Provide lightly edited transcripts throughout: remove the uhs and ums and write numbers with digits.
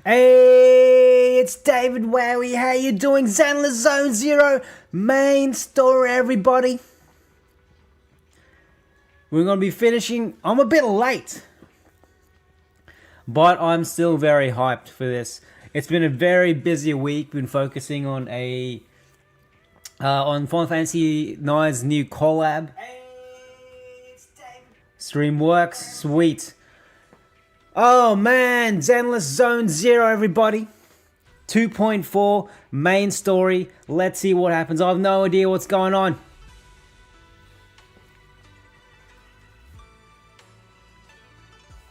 Hey, it's David Wowee. How you doing? Zenless Zone Zero, main story, everybody. We're gonna be finishing. I'm a bit late, but I'm still very hyped for this. It's been a very busy week. Been focusing on on Final Fantasy IX's new collab. Hey, it's David. Stream works, sweet. Oh man, Zenless Zone Zero, everybody. 2.4, main story. Let's see what happens. I have no idea what's going on.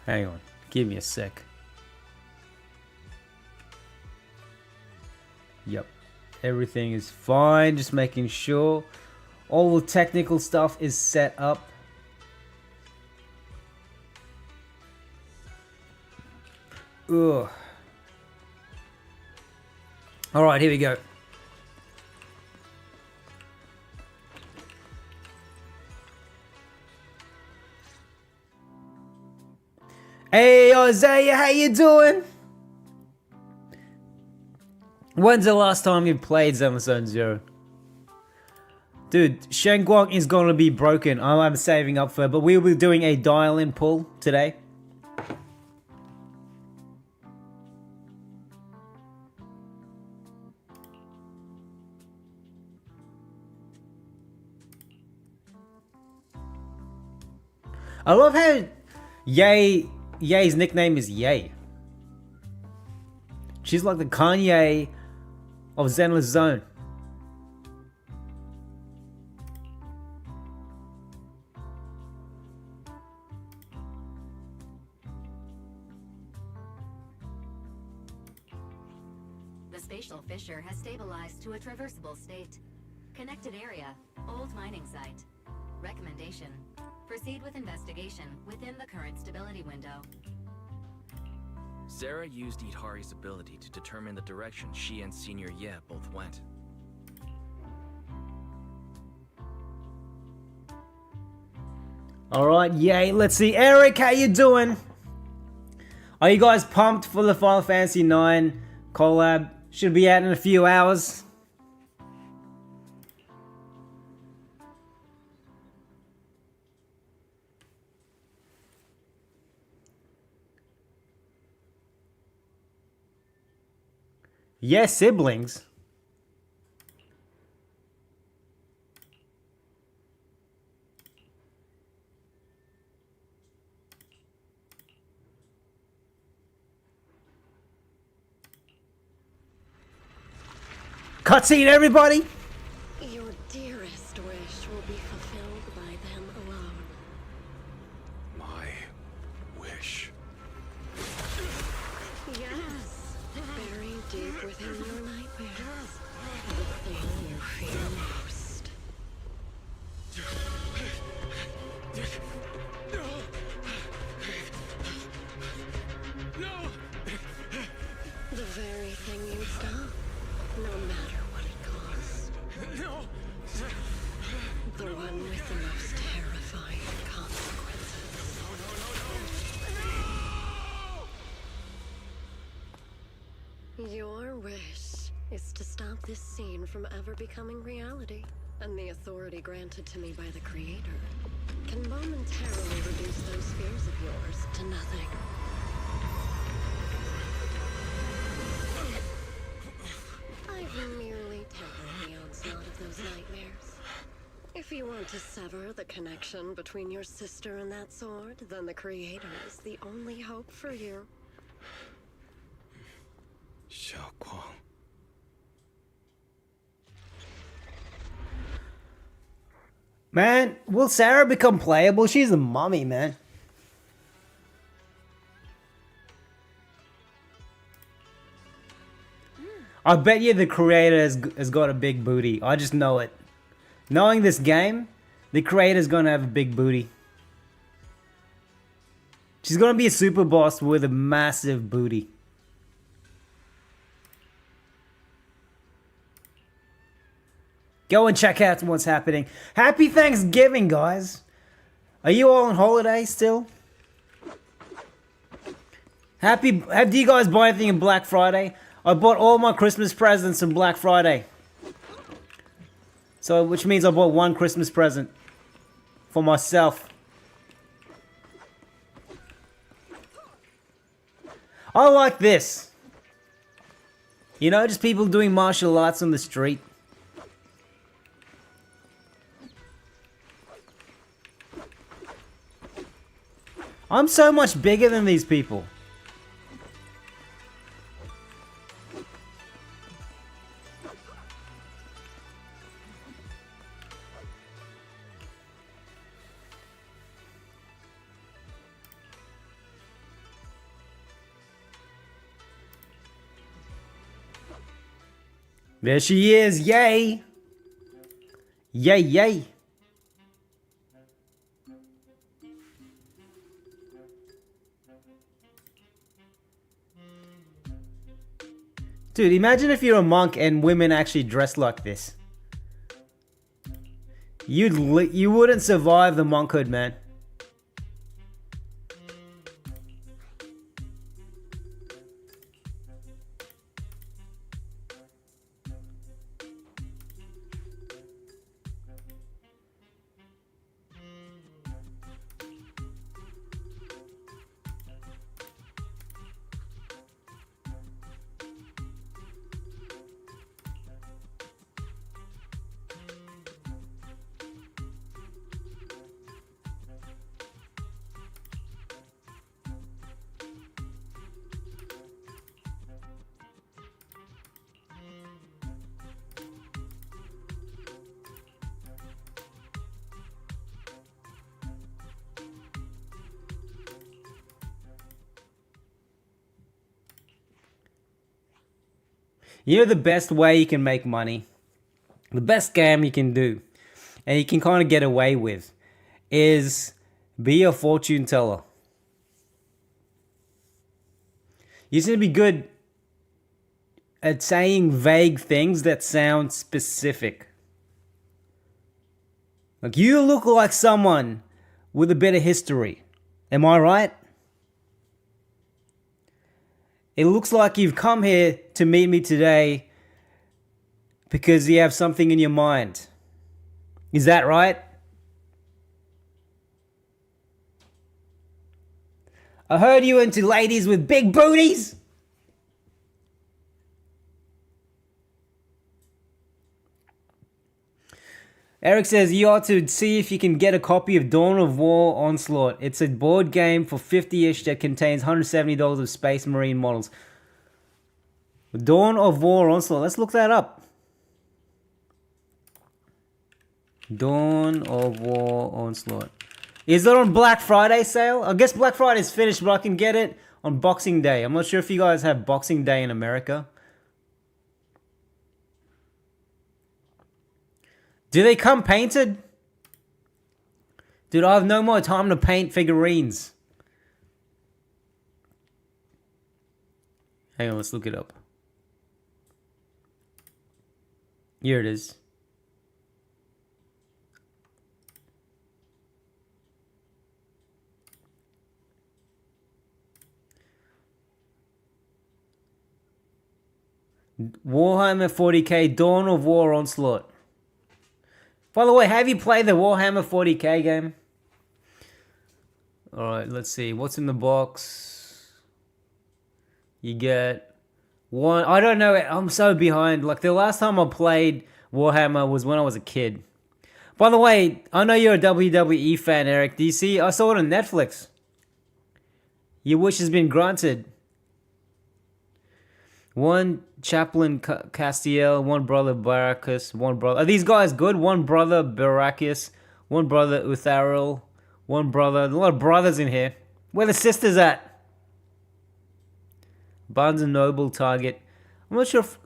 Hang on, give me a sec. Yep, everything is fine. Just making sure all the technical stuff is set up. Ugh. All right, here we go. Hey, Isaiah, how you doing? When's the last time you played Zenless Zone Zero? Dude, Shengguang is gonna be broken. I'm saving up for it, but we'll be doing a Dialyn pull today. I love how Ye's nickname is Ye. She's like the Kanye of Zenless Zone. The spatial fissure has stabilized to a traversable state. Connected area, old mining site. Recommendation: proceed with investigation within the current stability window. Zara used Idhari's ability to determine the direction she and Senior Ye both went. Alright, yay, let's see. Eric, how you doing? Are you guys pumped for the Final Fantasy IX collab? Should be out in a few hours. Yes, siblings. Cutscene, everybody! Your dearest wish will be fulfilled by them alone. My wish. Yes, buried deep within your nightmares, the thing you fear most. The very thing you stop, no matter what it costs. The one with the most terrifying consequences. Your wish is to stop this scene from ever becoming reality, and the authority granted to me by the Creator can momentarily reduce those fears of yours to nothing. I've merely tempered the onslaught of those nightmares. If you want to sever the connection between your sister and that sword, then the Creator is the only hope for you. Xiaoguang. Man, will Sarah become playable? She's a mummy, man. I bet you the creator has got a big booty. I just know it. Knowing this game, the creator's gonna have a big booty. She's gonna be a super boss with a massive booty. Go and check out what's happening. Happy Thanksgiving, guys. Are you all on holiday still? Do you guys buy anything on Black Friday? I bought all my Christmas presents on Black Friday. So, which means I bought one Christmas present for myself. I like this. You know, just people doing martial arts on the street. I'm so much bigger than these people. There she is, yay! Yay, yay! Dude, imagine if you're a monk and women actually dress like this. You wouldn't survive the monkhood, man. You know the best way you can make money? The best scam you can do, and you can kind of get away with, is be a fortune teller. You just need to be good at saying vague things that sound specific. Like, you look like someone with a bit of history. Am I right? It looks like you've come here to meet me today because you have something in your mind. Is that right? I heard you into ladies with big booties. Eric says you ought to see if you can get a copy of Dawn of War Onslaught. It's a board game for 50-ish that contains $170 of Space Marine models. Dawn of War Onslaught. Let's look that up. Dawn of War Onslaught. Is it on Black Friday sale? I guess Black Friday's finished, but I can get it on Boxing Day. I'm not sure if you guys have Boxing Day in America. Do they come painted? Dude, I have no more time to paint figurines. Hang on, let's look it up. Here it is. Warhammer 40k Dawn of War Onslaught. By the way, have you played the Warhammer 40k game? Alright, let's see. What's in the box? You get one. I don't know. I'm so behind. Like, the last time I played Warhammer was when I was a kid. By the way, I know you're a WWE fan, Eric. Do you see? I saw it on Netflix. Your wish has been granted. One Chaplain Castiel, one brother Baracus, one brother... Are these guys good? One brother Baracus, one brother Utharil, one brother... A lot of brothers in here. Where the sisters at? Barnes & Noble, Target. I'm not sure if...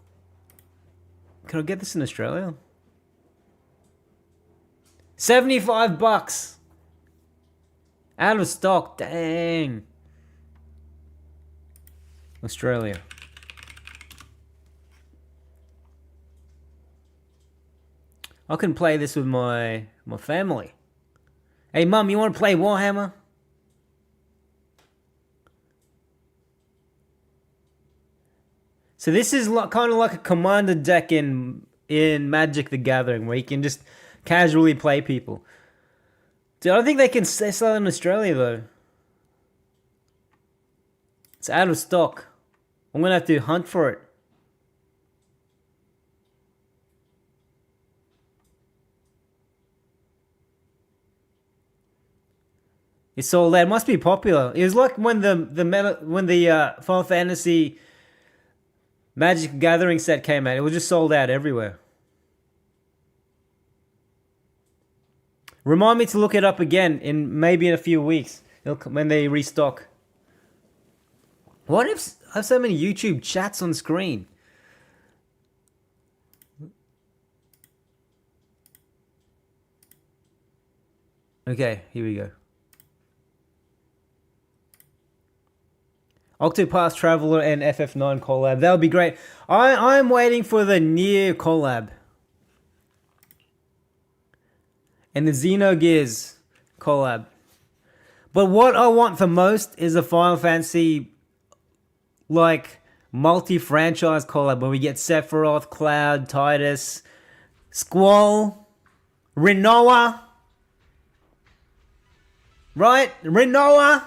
Can I get this in Australia? $75. Out of stock. Dang. Australia. I can play this with my family. Hey, Mum, you want to play Warhammer? So this is kind of like a commander deck in Magic the Gathering, where you can just casually play people. Dude, I don't think they can sell it in Australia though. It's out of stock. I'm gonna have to hunt for it. It's sold out. It must be popular. It was like when the Final Fantasy Magic Gathering set came out. It was just sold out everywhere. Remind me to look it up again in maybe in a few weeks when they restock. What if I have so many YouTube chats on screen? Okay, here we go. Octopath Traveler and FF9 collab. That would be great. I'm waiting for the Nier collab. And the Xenogears collab. But what I want the most is a Final Fantasy like multi-franchise collab where we get Sephiroth, Cloud, Tidus, Squall, Rinoa. Right? Rinoa.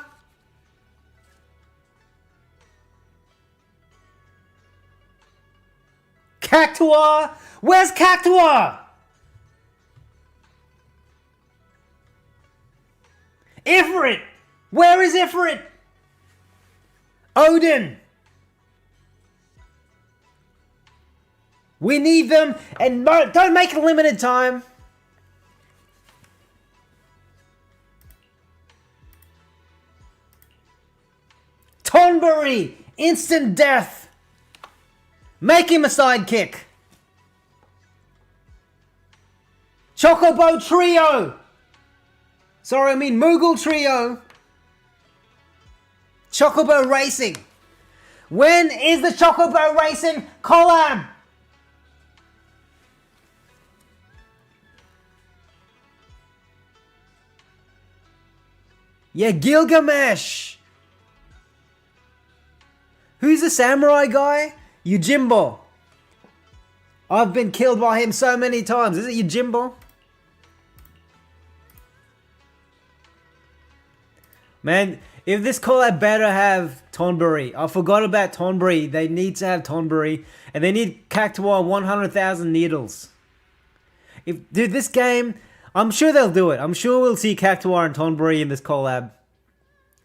Cactua! Where's Cactua? Ifrit! Where is Ifrit? Odin! We need them, and don't make it limited time. Tonberry! Instant death! Make him a sidekick! Chocobo Trio! Sorry, I mean Moogle Trio! Chocobo Racing! When is the Chocobo Racing collab? Yeah, Gilgamesh! Who's the samurai guy? Yojimbo. I've been killed by him so many times. Is it Yojimbo? Man, if this collab better have Tonberry. I forgot about Tonberry. They need to have Tonberry. And they need Cactua 100,000 needles. Dude, this game, I'm sure they'll do it. I'm sure we'll see Cactua and Tonberry in this collab.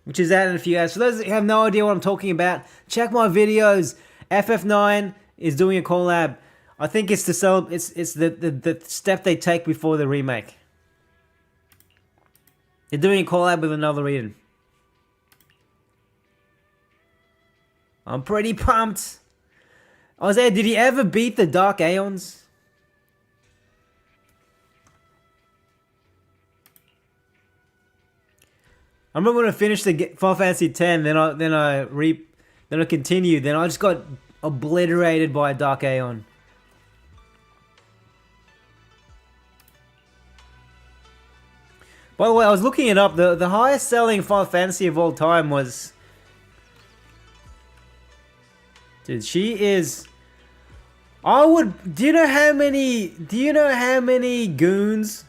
Which is out in a few hours. For those who have no idea what I'm talking about, check my videos. FF9 is doing a collab. I think it's to sell. It's the step they take before the remake. They're doing a collab with another region. I'm pretty pumped. Isaiah, did he ever beat the Dark Aeons? I remember when I finished the Final Fantasy X, then I continued, then I just got obliterated by a Dark Aeon. By the way, I was looking it up. The highest selling Final Fantasy of all time was... Dude, she is... Do you know how many goons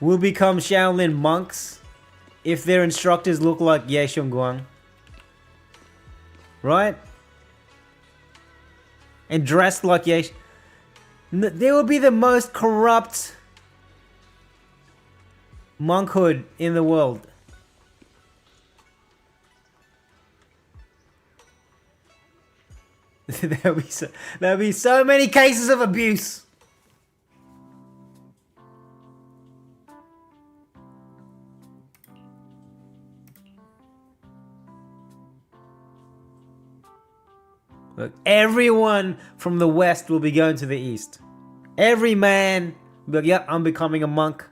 will become Shaolin monks if their instructors look like Ye Xiongguang? Right? And dressed like Ye... They will be the most corrupt monkhood in the world. There'll be so many cases of abuse. Look, everyone from the West will be going to the East. Every man will be like, yep, I'm becoming a monk.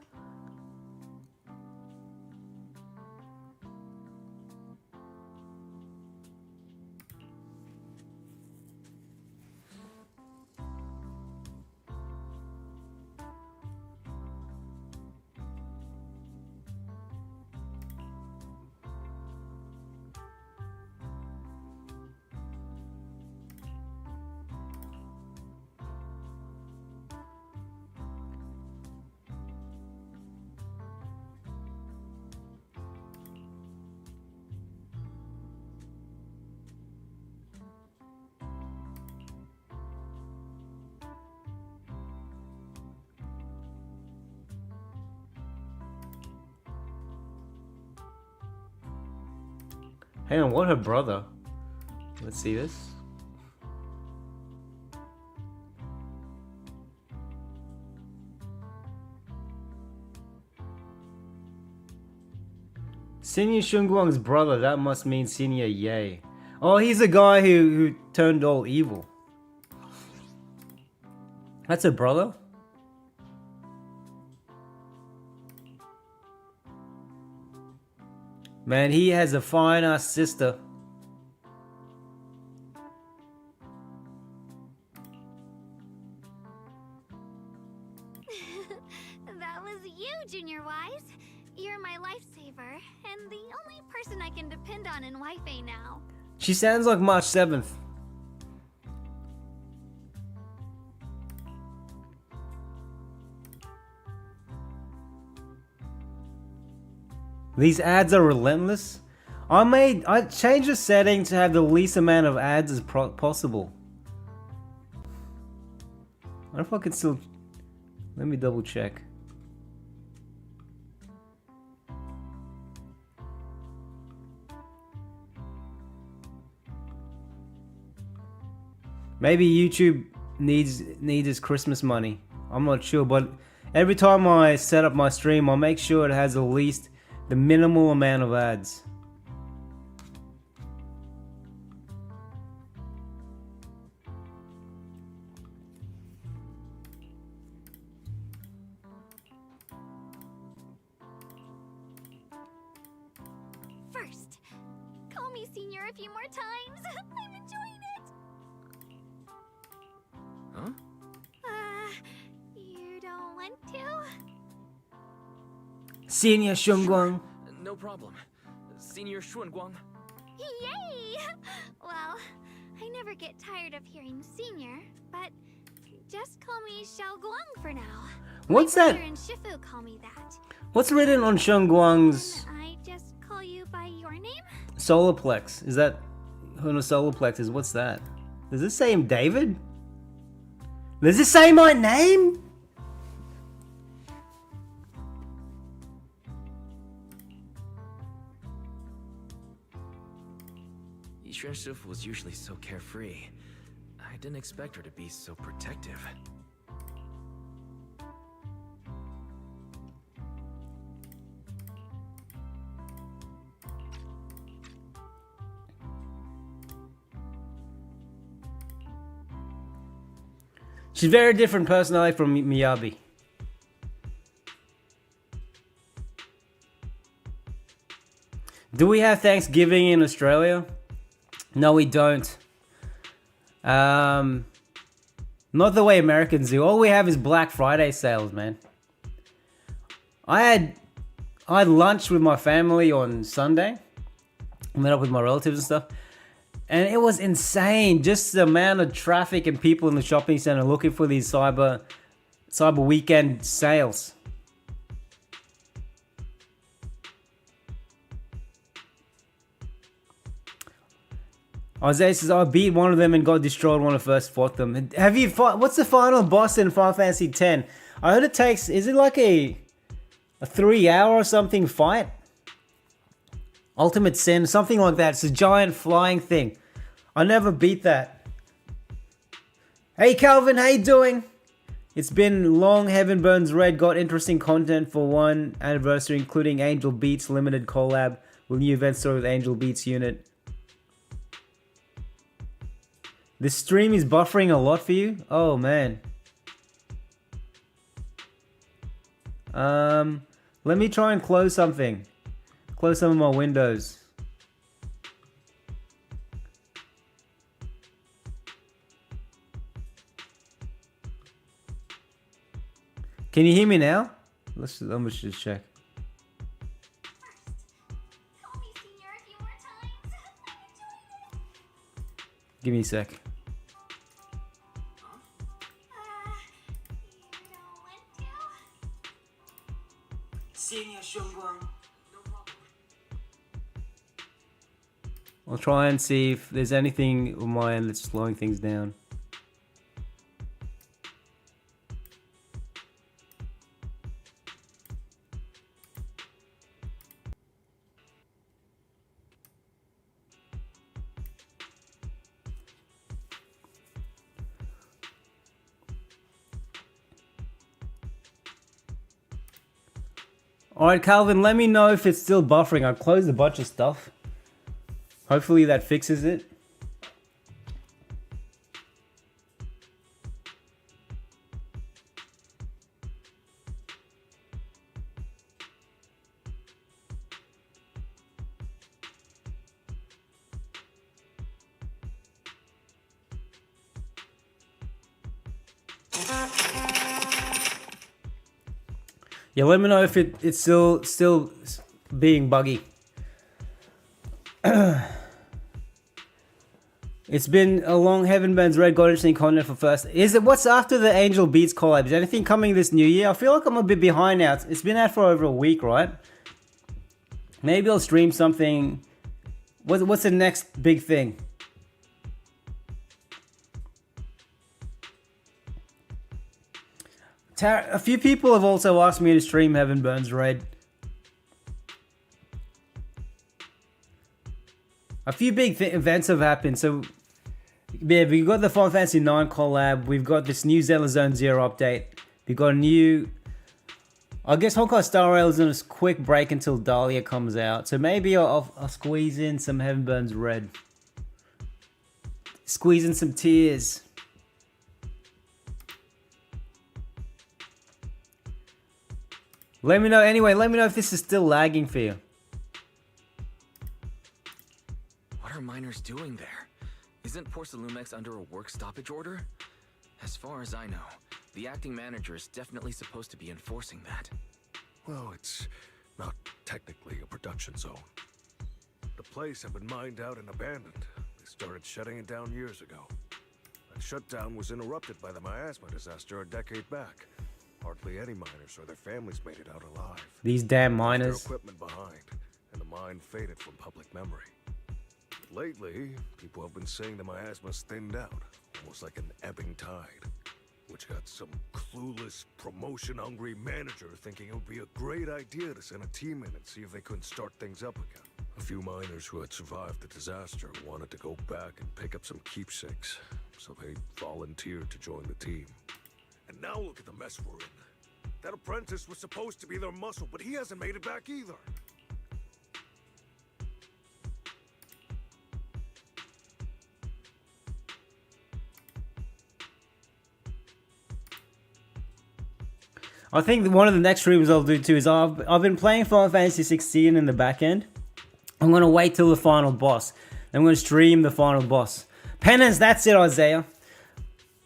Hang on, what her brother? Let's see this. Senior Shunguang's brother, that must mean Senior Ye. Oh, he's the guy who turned all evil. That's her brother? Man, he has a fine ass sister. That was you, Junior Wise. You're my lifesaver, and the only person I can depend on in Wi-Fi now. She sounds like March 7th. These ads are relentless. I changed the setting to have the least amount of ads as possible. I wonder if I can still... Let me double check. Maybe YouTube needs its Christmas money. I'm not sure, but every time I set up my stream, I'll make sure it has at least the minimal amount of ads. First, call me Senior a few more times. I'm enjoying it. Huh? You don't want to? Senior Shunguang. No problem. Senior Xuanguang. Yay! Well, I never get tired of hearing Senior, but just call me Xiao Guang for now. What's My that? brother and Shifu call me that. What's written on Shunguang's I just call you by your name? solarplex? Is that who the solarplex is? What's that? Does this say him David? Does this say my name? Yixuan Shifu was usually so carefree. I didn't expect her to be so protective. She's very different personality from Miyabi. Do we have Thanksgiving in Australia? No, we don't. Not the way Americans do. All we have is Black Friday sales, man. I had lunch with my family on Sunday. I met up with my relatives and stuff. And it was insane. Just the amount of traffic and people in the shopping center looking for these cyber weekend sales. Isaiah says, I beat one of them and got destroyed when I first fought them. Have you fought? What's the final boss in Final Fantasy X? I heard it takes, is it like a 3-hour or something fight? Ultimate Sin, something like that. It's a giant flying thing. I never beat that. Hey Calvin, how you doing? It's been long. Heaven Burns Red got interesting content for one anniversary, including Angel Beats limited collab with new event story with Angel Beats unit. This stream is buffering a lot for you? Oh man. Let me try and close something. Close some of my windows. Can you hear me now? Let me just check. Call me Senior a few more times. I'm enjoying it. Give me a sec. You don't want to? Senior Shunguang. I'll try and see if there's anything on my end that's slowing things down. Alright, Calvin, let me know if it's still buffering. I closed a bunch of stuff. Hopefully that fixes it. Yeah, let me know if it's still being buggy. It's been a long Heaven Burns Red, got interesting content for first. Is it what's after the Angel Beats collab? Is anything coming this new year? I feel like I'm a bit behind now. It's been out for over a week, right? Maybe I'll stream something. What's the next big thing? A few people have also asked me to stream Heaven Burns Red. A few big events have happened. So, yeah, we've got the Final Fantasy 9 collab. We've got this new Zenless Zone Zero update. We've got a new... I guess Honkai Star Rail is on a quick break until Dahlia comes out. So maybe I'll squeeze in some Heaven Burns Red. Squeeze in some tears. Let me know, anyway, let me know if this is still lagging for you. What are miners doing there? Isn't Porcelumex under a work stoppage order? As far as I know, the acting manager is definitely supposed to be enforcing that. Well, it's not technically a production zone. The place had been mined out and abandoned. They started shutting it down years ago. That shutdown was interrupted by the miasma disaster a decade back. Hardly any miners or their families made it out alive. These damn Their miners. equipment behind, and the mine faded from public memory. Lately, people have been saying the miasma's thinned out, almost like an ebbing tide, which got some clueless, promotion-hungry manager thinking it would be a great idea to send a team in and see if they couldn't start things up again. A few miners who had survived the disaster wanted to go back and pick up some keepsakes, so they volunteered to join the team. And now look at the mess we're in. That apprentice was supposed to be their muscle, but he hasn't made it back either. I think one of the next streams I'll do too is I've been playing Final Fantasy 16 in the back end. I'm going to wait till the final boss. I'm going to stream the final boss. Penance, that's it, Isaiah.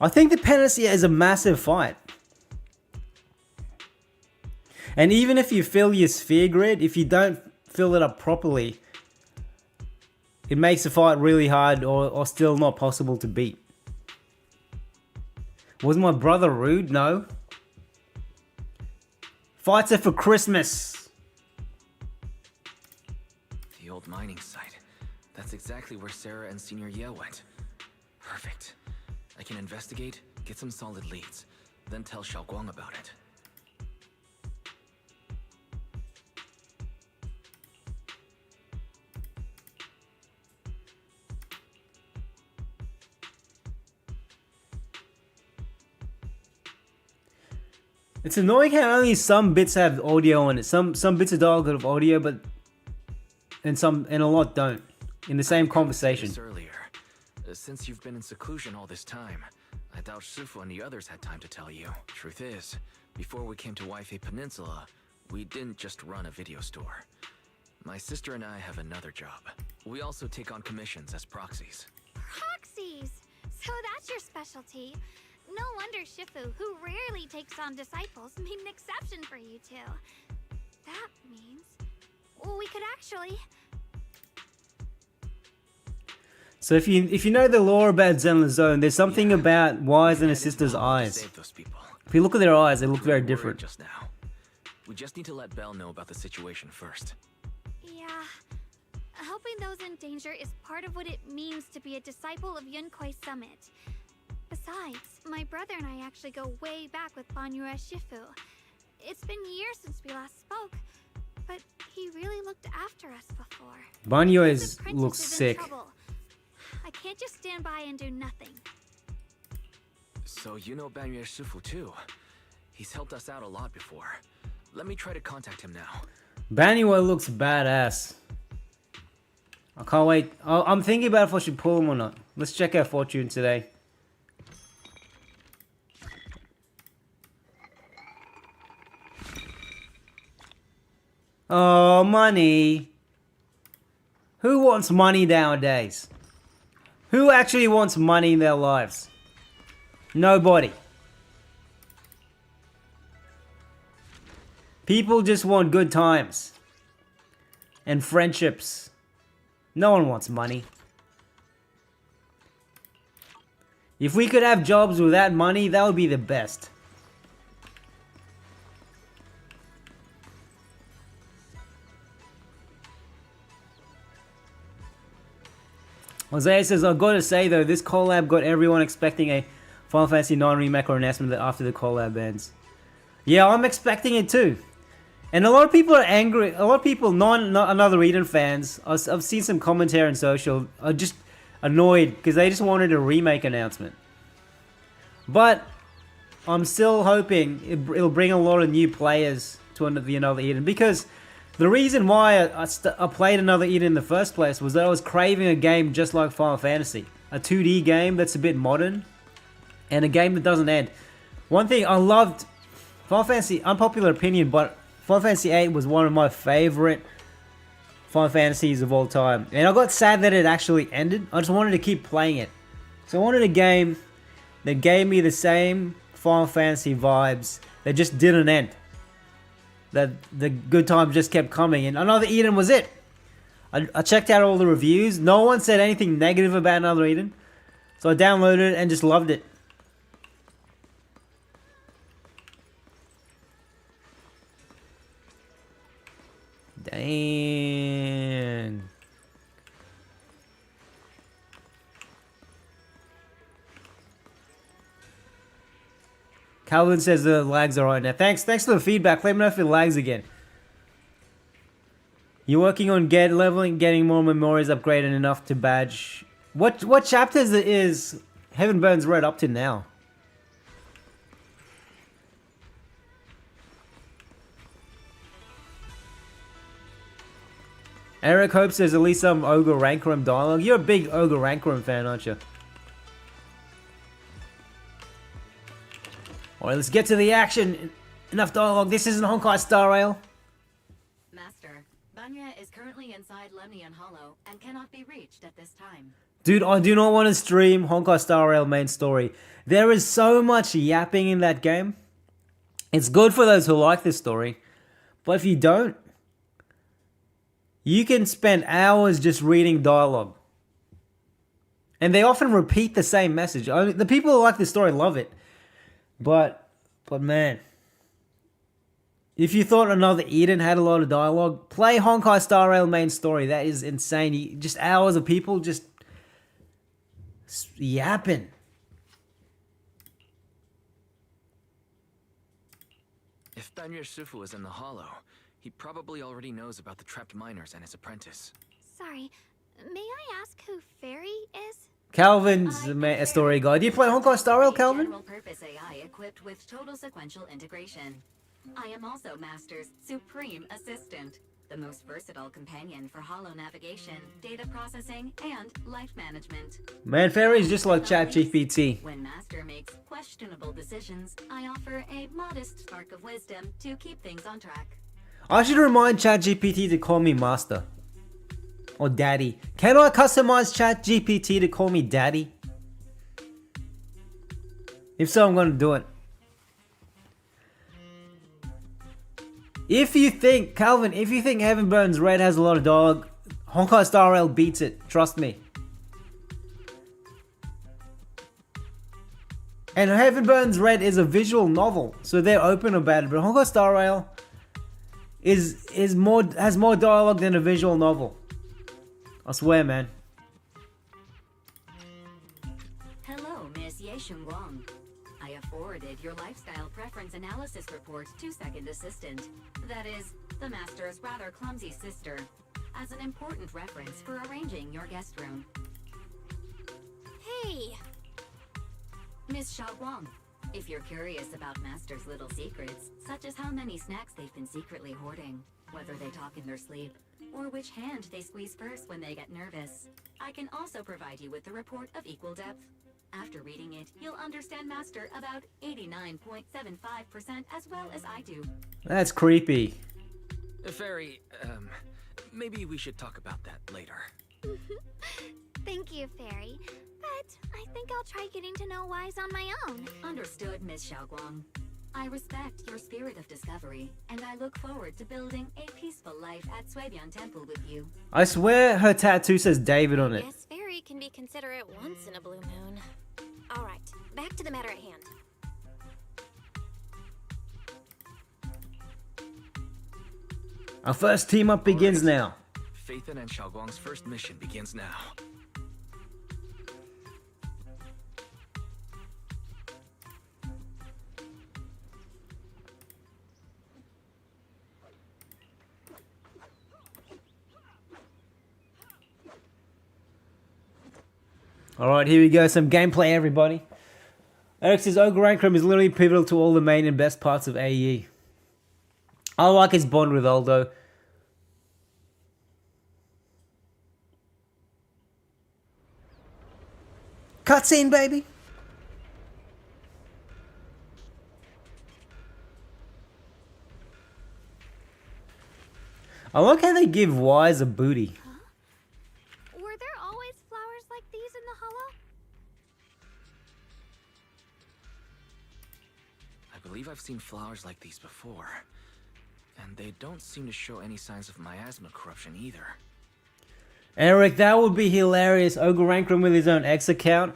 I think the Penance is a massive fight. And even if you fill your sphere grid, if you don't fill it up properly, it makes the fight really hard or still not possible to beat. Was my brother rude? No. Fights are for Christmas. The old mining site. That's exactly where Sarah and Senior Ye went. Perfect. I can investigate, get some solid leads, then tell Xiaoguang about it. It's annoying how only some bits have audio on it. Some bits of dialogue have audio, but and a lot don't in the same conversation. This earlier. Since you've been in seclusion all this time, I doubt Shifu and the others had time to tell you. Truth is, before we came to Wowee Peninsula, we didn't just run a video store. My sister and I have another job. We also take on commissions as proxies. Proxies! So that's your specialty. No wonder Shifu, who rarely takes on disciples, made an exception for you two. That means we could actually... So if you know the lore about Zenless Zone, there's something about Wise and his sister's eyes. Save those people. If you look at their eyes, they look We very were different. just now. We just need to let Belle know about the situation first. Yeah. Helping those in danger is part of what it means to be a disciple of Yunkoi Summit. Besides, my brother and I actually go way back with Banyue Shifu. It's been years since we last spoke, but he really looked after us before. Banyo His apprentice looks is in sick. trouble. I can't just stand by and do nothing. So you know Banyue Shifu too. He's helped us out a lot before. Let me try to contact him now. Banyuo looks badass. I can't wait. I'm thinking about if I should pull him or not. Let's check our fortune today. Oh, money. Who wants money nowadays? Who actually wants money in their lives? Nobody. People just want good times. And friendships. No one wants money. If we could have jobs without money, that would be the best. Jose says, I've got to say though, this collab got everyone expecting a Final Fantasy 9 remake or announcement after the collab ends. Yeah, I'm expecting it too. And a lot of people are angry. A lot of people, not another Eden fans, I've seen some commentary on social, are just annoyed because they just wanted a remake announcement. But I'm still hoping it'll bring a lot of new players to another Eden, because the reason why I played another Eden in the first place was that I was craving a game just like Final Fantasy. A 2D game that's a bit modern, and a game that doesn't end. One thing I loved, Final Fantasy, unpopular opinion, but Final Fantasy VIII was one of my favorite Final Fantasies of all time. And I got sad that it actually ended. I just wanted to keep playing it. So I wanted a game that gave me the same Final Fantasy vibes that just didn't end. That the good times just kept coming. And Another Eden was it. I checked out all the reviews. No one said anything negative about Another Eden. So I downloaded it and just loved it. Dang. Calvin says the lags are right now. Thanks for the feedback. Let me know if it lags again. You're working on leveling, getting more memories upgraded enough to badge. What chapters is Heaven Burns Red up to now? Eric hopes there's at least some Ogre Rankroom dialogue. You're a big Ogre Rankroom fan, aren't you? Alright, let's get to the action. Enough dialogue. This isn't Honkai Star Rail. Master, Banya is currently inside Lemnian Hollow and cannot be reached at this time. Dude, I do not want to stream Honkai Star Rail main story. There is so much yapping in that game. It's good for those who like this story. But if you don't, you can spend hours just reading dialogue. And they often repeat the same message. The people who like this story love it. But man, if you thought Another Eden had a lot of dialogue, play Honkai Star Rail main story. That is insane. Just hours of people just yapping. If Banyer Shifu is in the hollow, he probably already knows about the trapped miners and his apprentice. Sorry, may I ask who Fairy is? Calvin's a story guide. Do you play Honkai Star Rail, Calvin? General purpose AI equipped with total sequential integration. I am also Master's supreme assistant, the most versatile companion for hollow navigation, data processing, and life management. Man, Fairy's just like ChatGPT. When Master makes questionable decisions, I offer a modest spark of wisdom to keep things on track. I should remind ChatGPT to call me Master. Or Daddy. Can I customize ChatGPT to call me Daddy? If so, I'm gonna do it. If you think, Calvin, if you think Heaven Burns Red has a lot of dialogue, Honkai Star Rail beats it. Trust me. And Heaven Burns Red is a visual novel, so they're open about it. But Honkai Star Rail has more dialogue than a visual novel. I swear, man. Hello, Miss Yeshun Guang. I have forwarded your lifestyle preference analysis report to Second Assistant, that is, the Master's rather clumsy sister, as an important reference for arranging your guest room. Hey! Miss Xia Guang, If you're curious about Master's little secrets, such as how many snacks they've been secretly hoarding, whether they talk in their sleep, or which hand they squeeze first when they get nervous, I can also provide you with the report of equal depth. After reading it, you'll understand Master about 89.75% as well as I do. That's creepy. Fairy, maybe we should talk about that later. Thank you, Fairy. But I think I'll try getting to know Wise on my own. Understood, Miss Xiaoguang. I respect your spirit of discovery, and I look forward to building a peaceful life at Suibian Temple with you. I swear her tattoo says David on it. Yes, Fairy can be considerate once in a blue moon. Alright, back to the matter at hand. Our first team up begins now. Phaethon and Xiaoguang's first mission begins now. Alright, here we go. Some gameplay, everybody. Eric says Ogre Ankrum is literally pivotal to all the main and best parts of AE. I like his bond with Aldo. Cutscene, baby! I like how they give Wise a booty. Were there always flowers like these in the hollow? I believe I've seen flowers like these before. And they don't seem to show any signs of miasma corruption either. Eric, that would be hilarious. Ogre Ankrum with his own X account.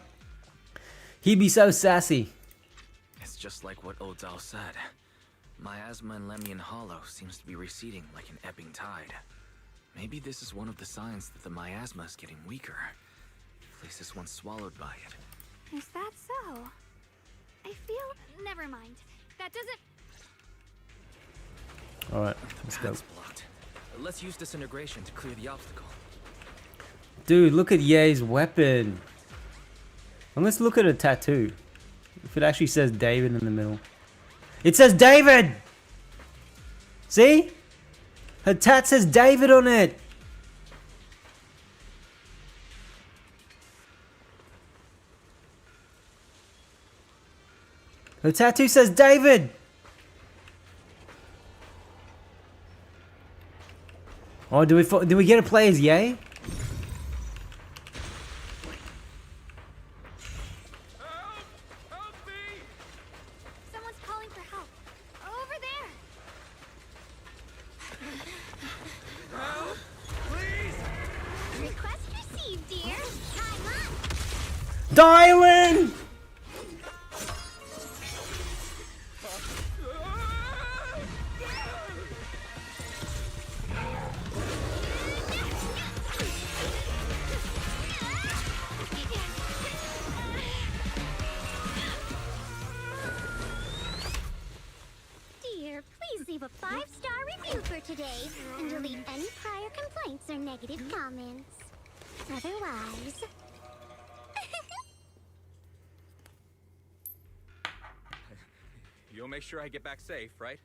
He'd be so sassy. It's just like what Odal said. Miasma in Lemian Hollow seems to be receding like an ebbing tide. Maybe this is one of the signs that the miasma is getting weaker. Places once swallowed by it. Is that so? I feel... Never mind. That doesn't... Alright, let's go. Path's blocked. Let's use disintegration to clear the obstacle. Dude, look at Ye's weapon. And let's look at a tattoo. If it actually says David in the middle. It says David! See? Her tat says David on it. Her tattoo says David! Oh, do we get to play as Ye? Someone's calling for help. Over there! Help! Please! Request received, dear. Time up! Dialyn! Dear, please leave a 5-star review for today and delete any prior complaints or negative comments. Otherwise... You'll make sure I get back safe, right?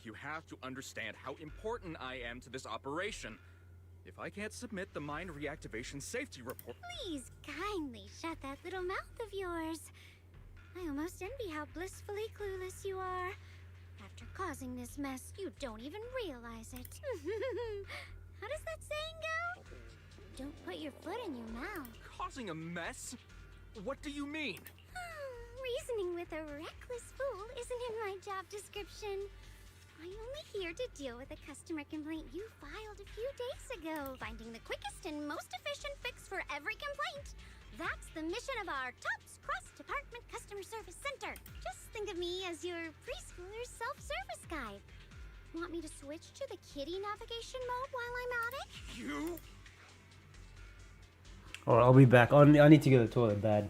You have to understand how important I am to this operation. If I can't submit the mine reactivation safety report... Please kindly shut that little mouth of yours. I almost envy how blissfully clueless you are. After causing this mess, you don't even realize it. How does that saying go? Don't put your foot in your mouth. Causing a mess? What do you mean? Reasoning with a reckless fool isn't in my job description. I'm only here to deal with a customer complaint you filed a few days ago, finding the quickest and most efficient fix for every complaint. That's the mission of our TOPS cross-department customer service center. Just think of me as your preschooler's self-service guide. Want me to switch to the kiddie navigation mode while I'm at it? You? Alright, I'll be back. I need to go to the toilet bad.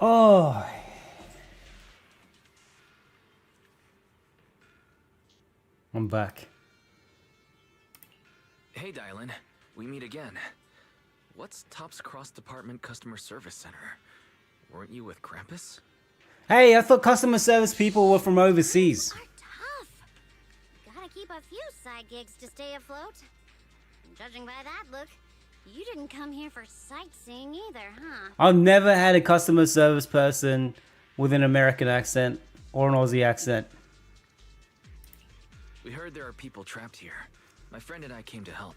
Oh. I'm back. Hey, Dialyn. We meet again. What's Top's cross-department customer service center? Weren't you with Krampus? Hey, I thought customer service people were from overseas. Are tough. Gotta keep a few side gigs to stay afloat. Judging by that look, you didn't come here for sightseeing either, huh? I've never had a customer service person with an American accent or an Aussie accent. We heard there are people trapped here. My friend and I came to help.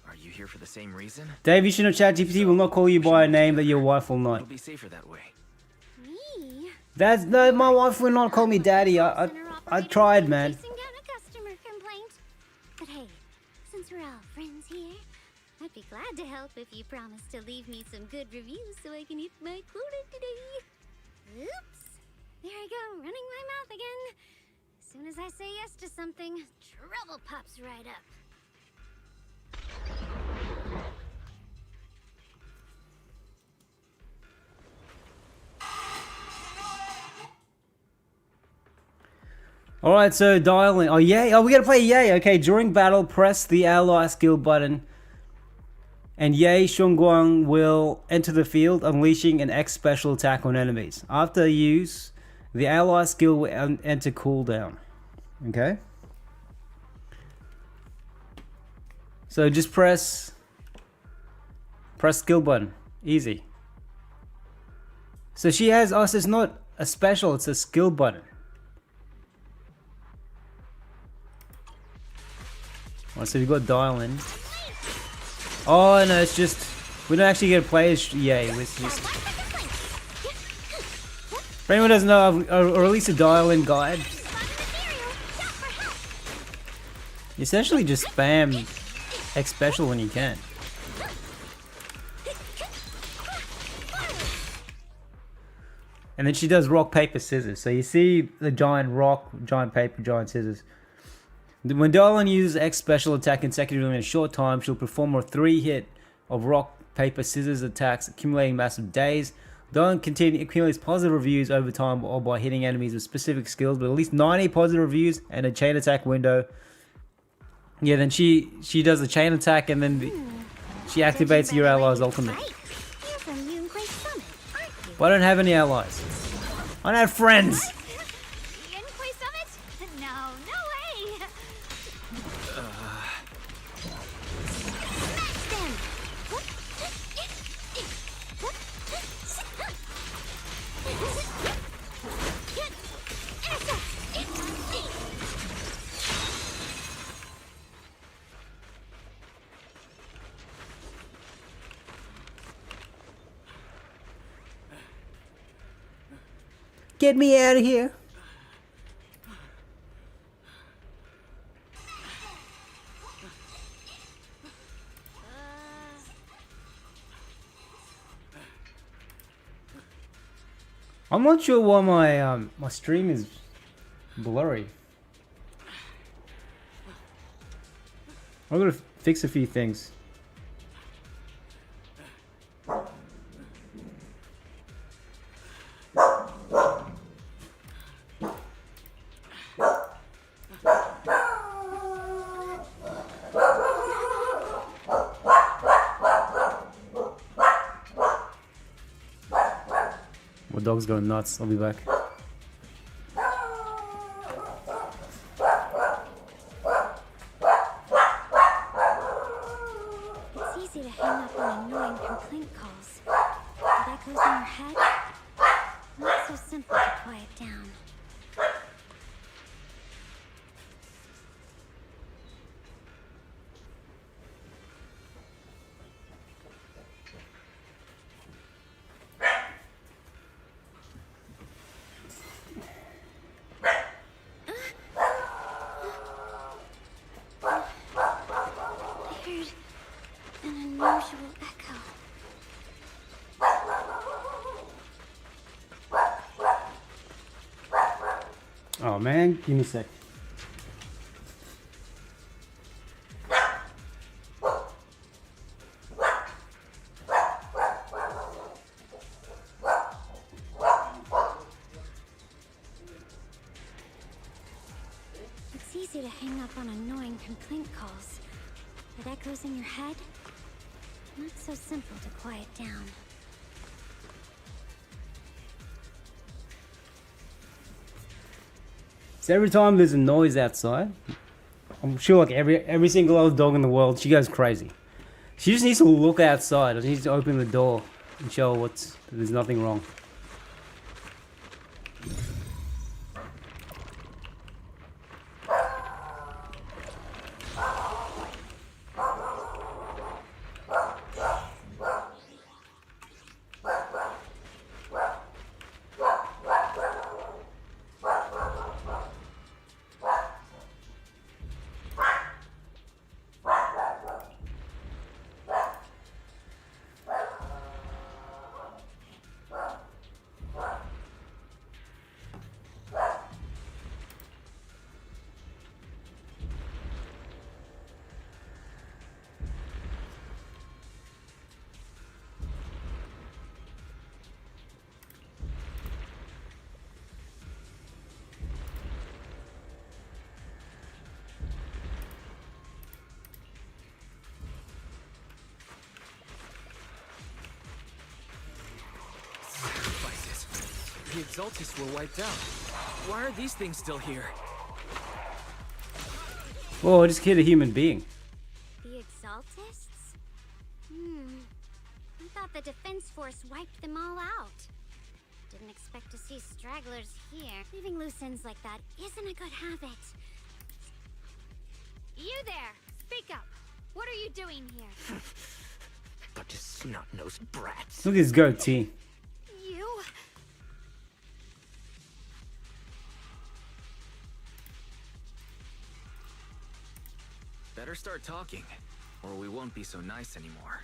Are you here for the same reason? Dave, you should know ChatGPT will not call you by a name that your wife will not. It'll be safer that way. Me? No, my wife will not call me daddy. I tried, man. Chasing down a customer complaint. But hey, since we're all friends here, I'd be glad to help if you promise to leave me some good reviews so I can eat my quota today. Oops. There I go, running my mouth again. As soon as I say yes to something, trouble pops right up. Alright, so Dialyn. Oh, yay. Oh, we gotta play yay. Okay, during battle, press the ally skill button. And Yay Shunguang will enter the field, unleashing an X special attack on enemies. After use, the ally skill will enter cooldown. Okay? So just press skill button. Easy. So she has us. It's not a special, it's a skill button. Alright, so we've got Dialyn. Oh no, it's just we don't actually get to play as Yay. It's just for anyone who doesn't know, I've released a Dialyn guide. You essentially just spam X special when you can. And then she does rock, paper, scissors. So you see the giant rock, giant paper, giant scissors. When Dialyn uses X special attack consecutively in a short time, she'll perform a 3-hit of rock, paper, scissors attacks, accumulating massive days. Dialyn accumulates positive reviews over time or by hitting enemies with specific skills, but at least 90 positive reviews and a chain attack window. Yeah, then she does a chain attack and then she activates your allies' ultimate. But I don't have any allies. I don't have friends. Get me out of here. I'm not sure why my stream is blurry. I'm gonna fix a few things. My dog's going nuts. I'll be back. It's easy to hang up on annoying complaint calls. If that goes in your head, not so simple to quiet down. Oh man, give me a sec. complaint calls. That echoes in your head? Not so simple to quiet down. So every time there's a noise outside, I'm sure like every single other dog in the world, she goes crazy. She just needs to look outside. She needs to open the door and show her there's nothing wrong. The Exaltists were wiped out. Why are these things still here? Oh, I just killed a human being. The Exaltists? I thought the Defense Force wiped them all out. Didn't expect to see stragglers here. Leaving loose ends like that isn't a good habit. You there! Speak up! What are you doing here? Bunch of snot-nosed brats. Look at his goatee. You? Better start talking, or we won't be so nice anymore.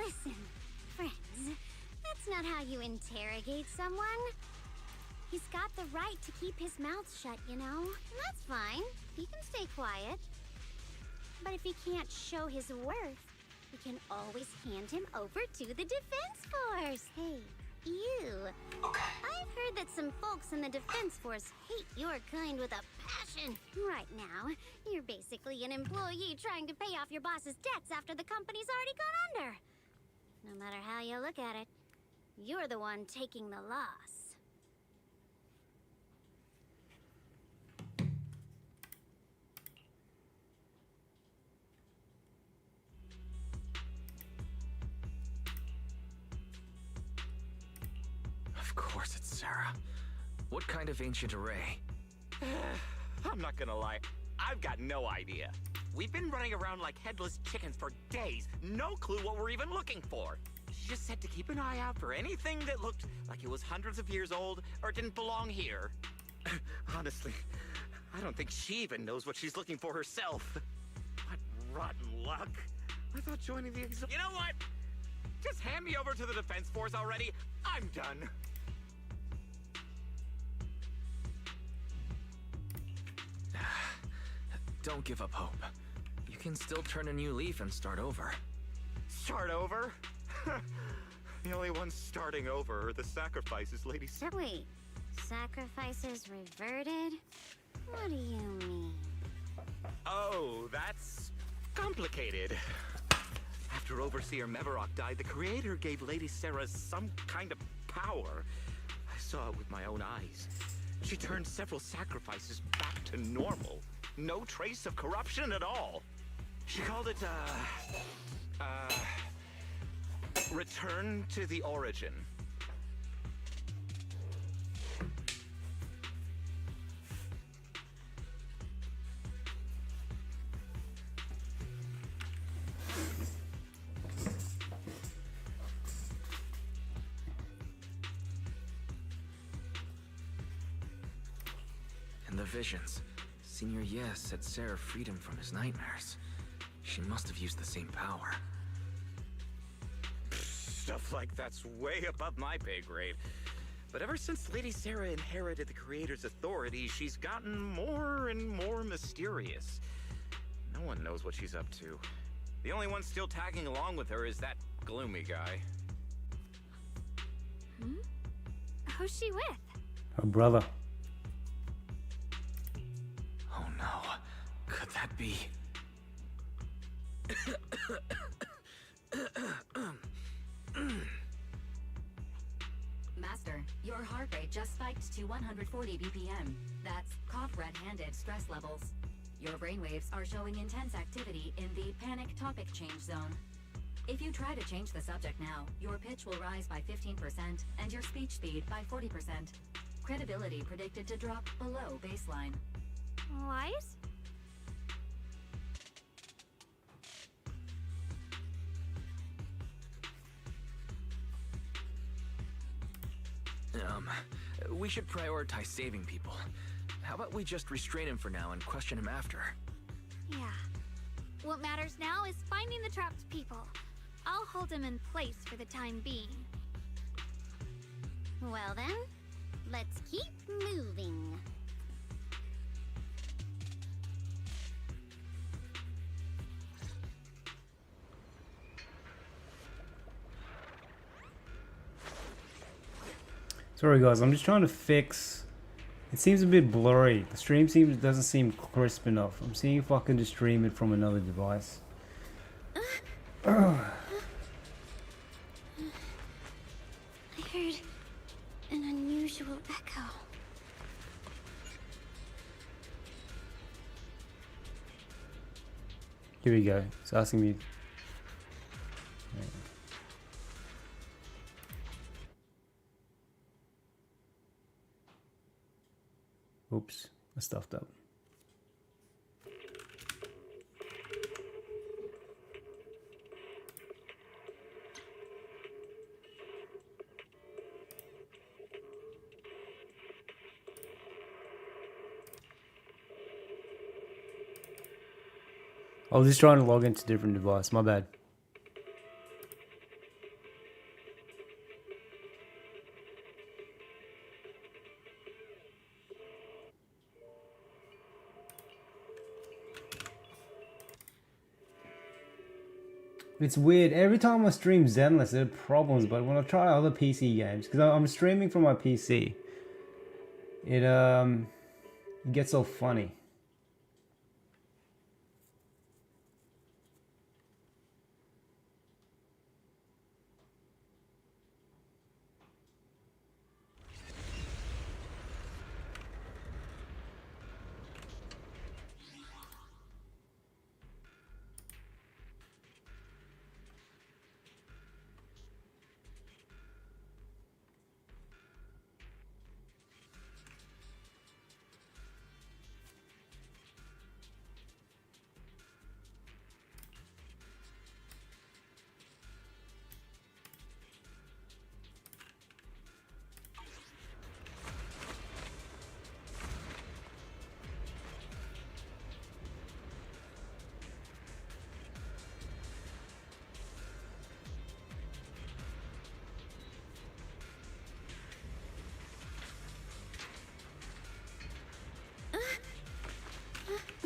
Listen, friends, that's not how you interrogate someone. He's got the right to keep his mouth shut, you know? And that's fine. He can stay quiet. But if he can't show his worth, we can always hand him over to the Defense Force. Hey, you. Okay. I've heard that some folks in the Defense Force hate your kind with a passion. Right now, you're basically an employee trying to pay off your boss's debts after the company's already gone under. No matter how you look at it, you're the one taking the loss. Of course it's Sarah. What kind of ancient array? I'm not gonna lie, I've got no idea. We've been running around like headless chickens for days, no clue what we're even looking for. She just said to keep an eye out for anything that looked like it was hundreds of years old or didn't belong here. Honestly, I don't think she even knows what she's looking for herself. What rotten luck. I thought joining the You know what? Just hand me over to the Defense Force already. I'm done. Don't give up hope. You can still turn a new leaf and start over. Start over? The only ones starting over are the sacrifices Lady Sarah. Wait, sacrifices reverted? What do you mean? Oh, that's complicated. After Overseer Mevarok died, the Creator gave Lady Sarah some kind of power. I saw it with my own eyes. She turned several sacrifices back to normal. No trace of corruption at all. She called it, Return to the Origin. In the visions, Senior Yes said Sarah freed him from his nightmares. She must have used the same power. Stuff like that's way above my pay grade. But ever since Lady Sarah inherited the Creator's authority, she's gotten more and more mysterious. No one knows what she's up to. The only one still tagging along with her is that gloomy guy. Who's she with? Her brother. Oh no. Could that be? Master, your heart rate just spiked to 140 BPM. That's cough red-handed stress levels. Your brainwaves are showing intense activity in the panic topic change zone. If you try to change the subject now, your pitch will rise by 15% and your speech speed by 40%. Credibility predicted to drop below baseline. What? We should prioritize saving people. How about we just restrain him for now and question him after? Yeah. What matters now is finding the trapped people. I'll hold him in place for the time being. Well then, let's keep moving. Sorry guys, I'm just trying to fix. It seems a bit blurry. The stream doesn't seem crisp enough. I'm seeing if I can just stream it from another device. I heard an unusual echo. Here we go. It's asking me. Oops, I stuffed up. I was just trying to log into a different device, my bad. It's weird, every time I stream Zenless there are problems, but when I try other PC games, because I'm streaming from my PC, it gets all funny.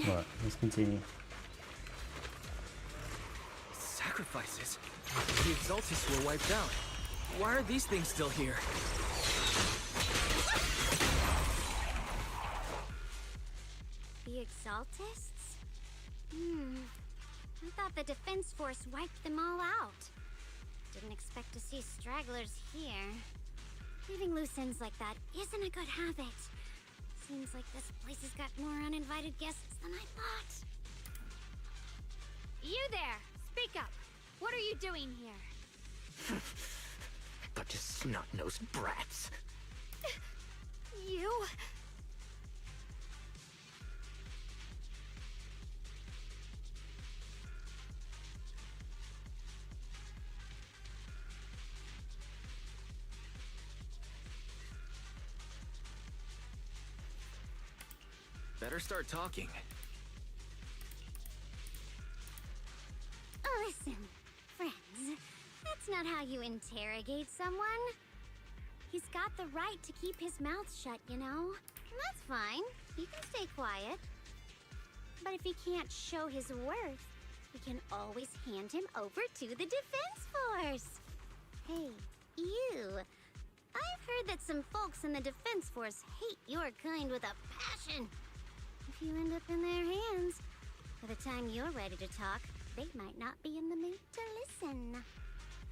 Right, let's continue. Sacrifices? The Exaltists were wiped out. Why are these things still here? The Exaltists? I thought the Defense Force wiped them all out. Didn't expect to see stragglers here. Leaving loose ends like that isn't a good habit. Seems like this place has got more uninvited guests than I thought. You there! Speak up! What are you doing here? Bunch of snot-nosed brats. You? Better start talking. Listen, friends, that's not how you interrogate someone. He's got the right to keep his mouth shut, you know? And that's fine. He can stay quiet. But if he can't show his worth, we can always hand him over to the Defense Force. Hey, you. I've heard that some folks in the Defense Force hate your kind with a passion. If you end up in their hands, by the time you're ready to talk, they might not be in the mood to listen.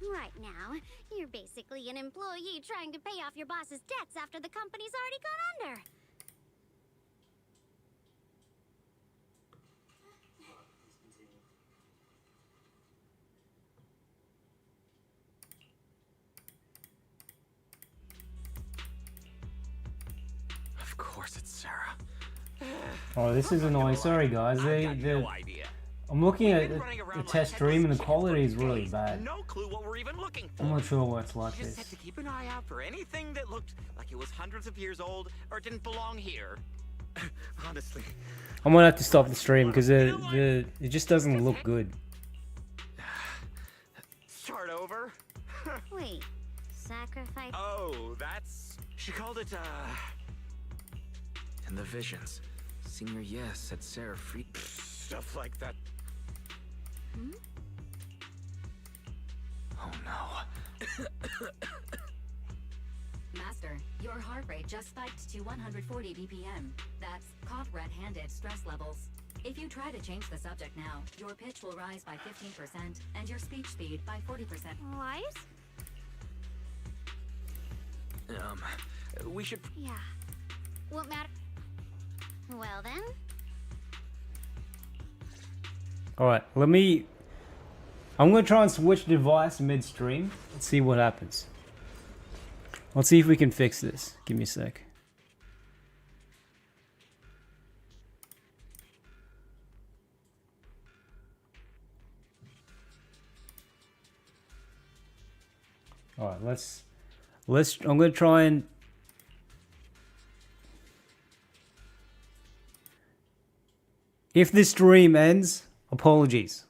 Right now, you're basically an employee trying to pay off your boss's debts after the company's already gone under. Of course it's Sarah. Oh, this is annoying. Sorry, guys. No idea. I'm looking at Been running the around test like stream and the headless quality is chickens for really days. bad. No clue what we're even looking for. I'm not sure why it's like She just this. had to keep an eye out for anything that looked like it was hundreds of years old or didn't belong here. Honestly. I'm gonna have to stop the stream because it just doesn't look good. Start over? Wait, sacrifice? Oh, that's... She called it, In the visions, Senior Yes said Sarah free. stuff like that. Oh no. Master, your heart rate just spiked to 140 BPM. That's caught red-handed stress levels. If you try to change the subject now, your pitch will rise by 15% and your speech speed by 40%. Wise? We should... Yeah. What matter? Well then, Alright, I'm gonna try and switch device mid-stream and see what happens. Let's see if we can fix this. Give me a sec. Alright, I'm gonna try and... If this stream ends, apologies.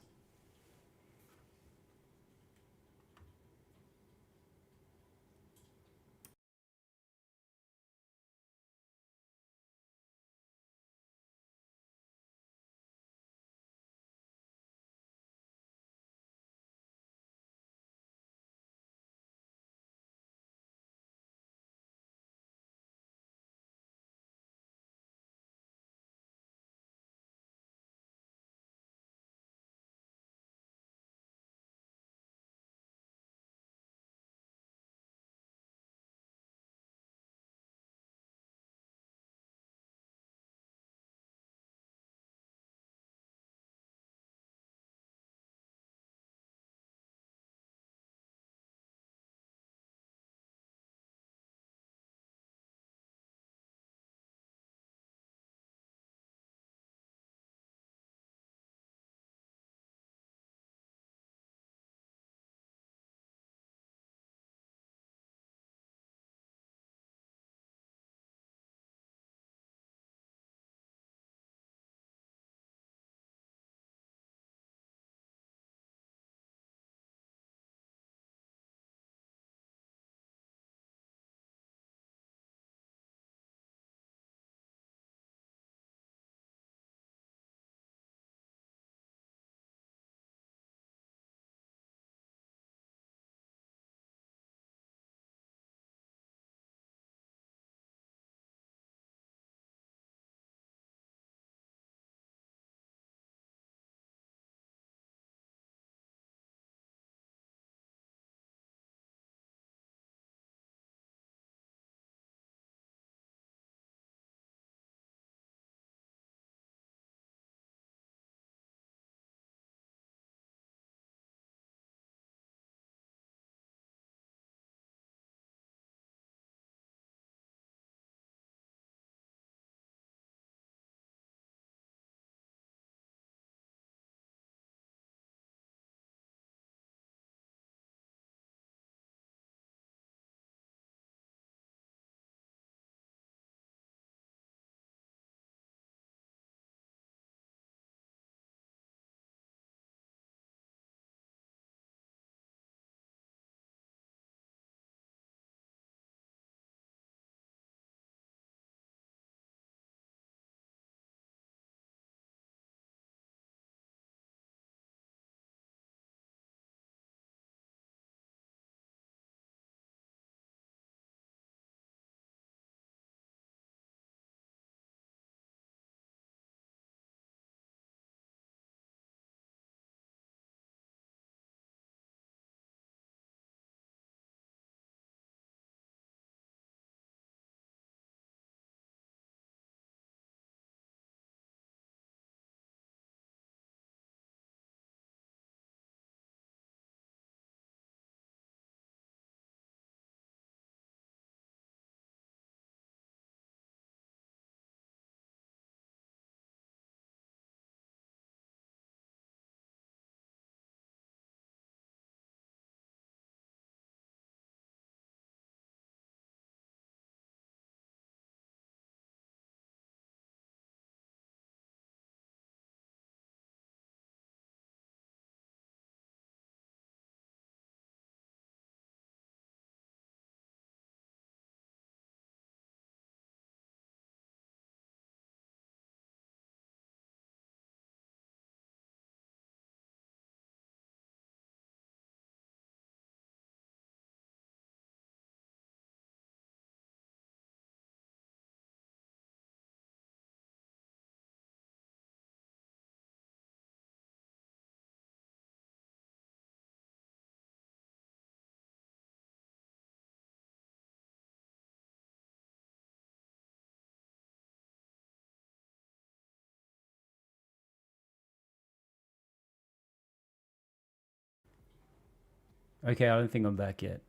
Okay, I don't think I'm back yet.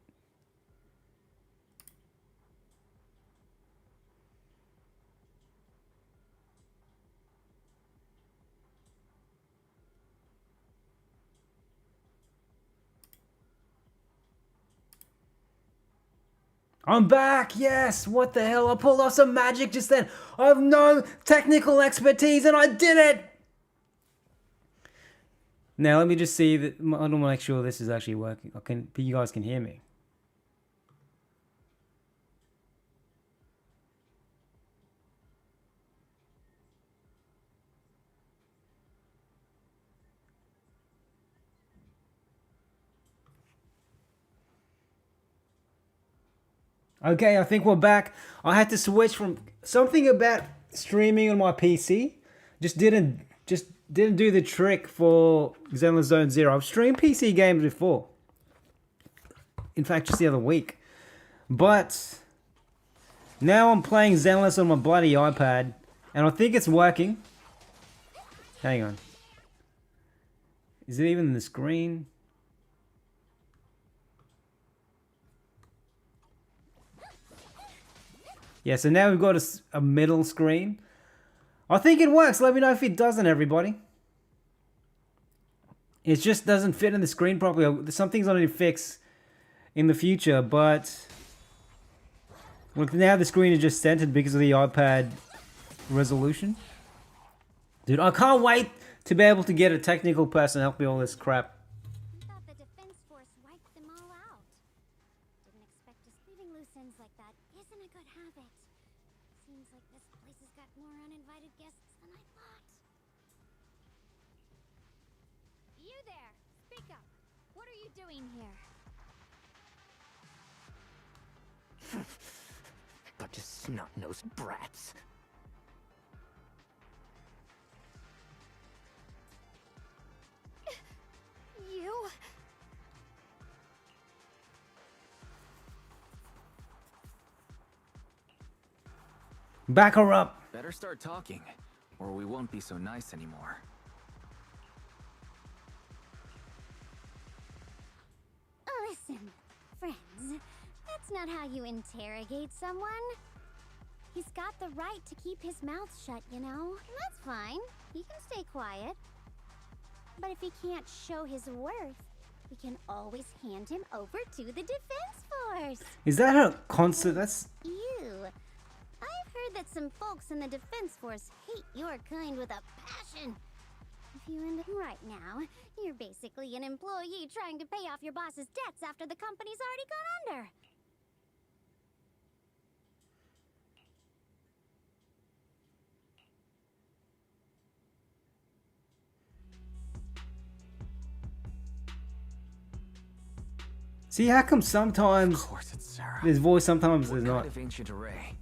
I'm back! Yes! What the hell? I pulled off some magic just then. I have no technical expertise and I did it! Now let me just see that. I want to make sure this is actually working. You guys can hear me. Okay, I think we're back. I had to switch from something about streaming on my PC. Just didn't do the trick for Zenless Zone Zero. I've streamed PC games before. In fact, just the other week. But now I'm playing Zenless on my bloody iPad, and I think it's working. Hang on. Is it even the screen? Yeah, so now we've got a middle screen. I think it works. Let me know if it doesn't, everybody. It just doesn't fit in the screen properly. Something's I need to fix in the future, but look, now the screen is just centered because of the iPad resolution. Dude, I can't wait to be able to get a technical person to help me all this crap. I thought the defense force wiped them all out. Didn't expect us leaving loose ends like that. Isn't a good habit. Seems like this place has got more uninvited guests than I thought. You there! Speak up! What are you doing here? Bunch of snot-nosed brats. You? Back her up. Better start talking, or we won't be so nice anymore. Listen, friends, that's not how you interrogate someone. He's got the right to keep his mouth shut, you know? That's fine. He can stay quiet. But if he can't show his worth, we can always hand him over to the defense force. Is that a concert? That's... Ew. I've heard that some folks in the defense force hate your kind with a passion. If you end up right now, you're basically an employee trying to pay off your boss's debts after the company's already gone under. See, how come sometimes Of course it's Sarah. there's voice, sometimes there's What not? kind of ancient array?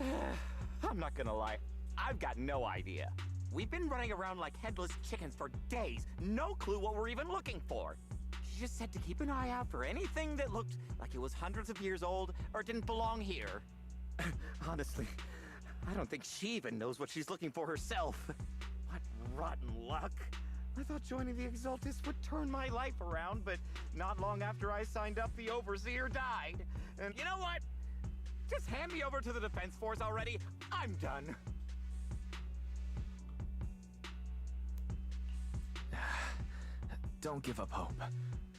I'm not gonna lie, I've got no idea. We've been running around like headless chickens for days. No clue what we're even looking for. She just said to keep an eye out for anything that looked like it was hundreds of years old or didn't belong here. Honestly, I don't think she even knows what she's looking for herself. What rotten luck. I thought joining the Exaltists would turn my life around, but not long after I signed up, the Overseer died. And you know what? Just hand me over to the Defense Force already. I'm done. Don't give up hope.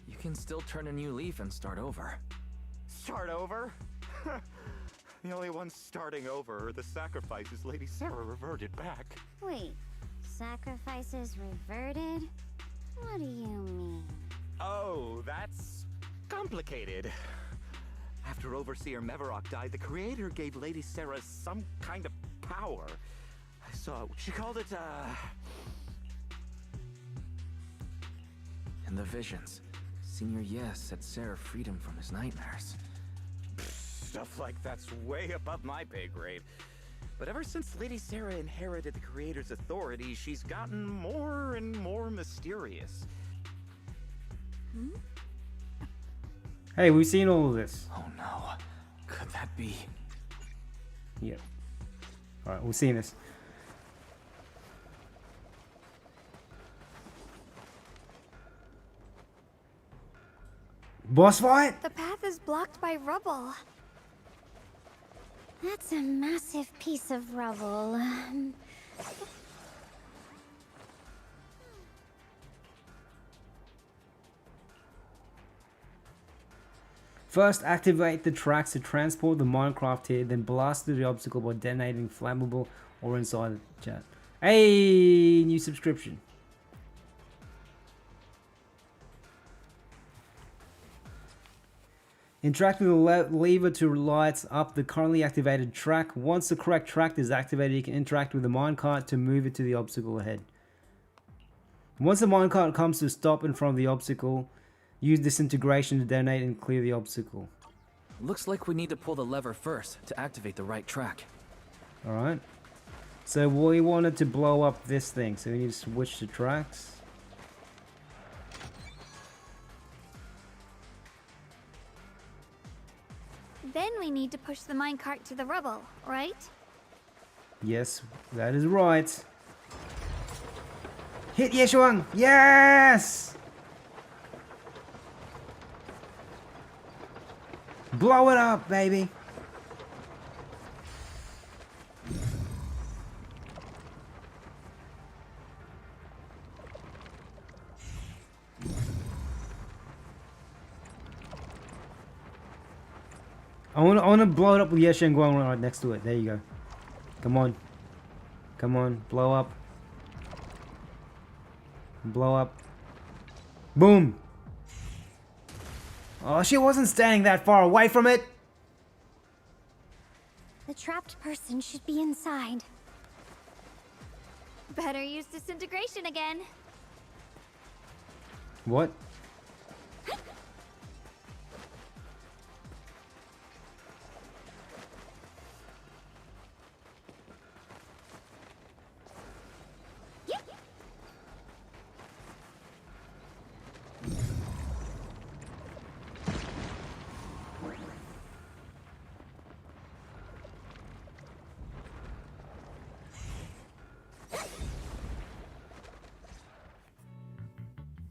You can still turn a new leaf and start over. Start over? The only ones starting over are the sacrifices Lady Sarah reverted back. Wait, sacrifices reverted? What do you mean? Oh, that's complicated. After Overseer Mevarok died, the Creator gave Lady Sarah some kind of power. I saw, she called it, In the visions, Senior Yes said Sarah freed him from his nightmares. Stuff like that's way above my pay grade. But ever since Lady Sarah inherited the Creator's authority, she's gotten more and more mysterious. Hey, we've seen all of this. Oh no. Could that be? Yep. Alright, we've seen this. Boss fight? The path is blocked by rubble. That's a massive piece of rubble. First, activate the tracks to transport the Minecraft here, then blast through the obstacle by detonating flammable or inside the chat. Hey, new subscription. Interact with the lever to light up the currently activated track. Once the correct track is activated, you can interact with the minecart to move it to the obstacle ahead. Once the minecart comes to a stop in front of the obstacle, use disintegration to detonate and clear the obstacle. Looks like we need to pull the lever first to activate the right track. Alright. So we wanted to blow up this thing, so we need to switch the tracks. Then we need to push the minecart to the rubble, right? Yes, that is right. Hit Yeshuang! Yes! Blow it up, baby! I wanna blow it up with Yeshuang Guang right next to it. There you go. Come on. Come on, blow up. Blow up. Boom! Oh, she wasn't standing that far away from it! The trapped person should be inside. Better use disintegration again. What?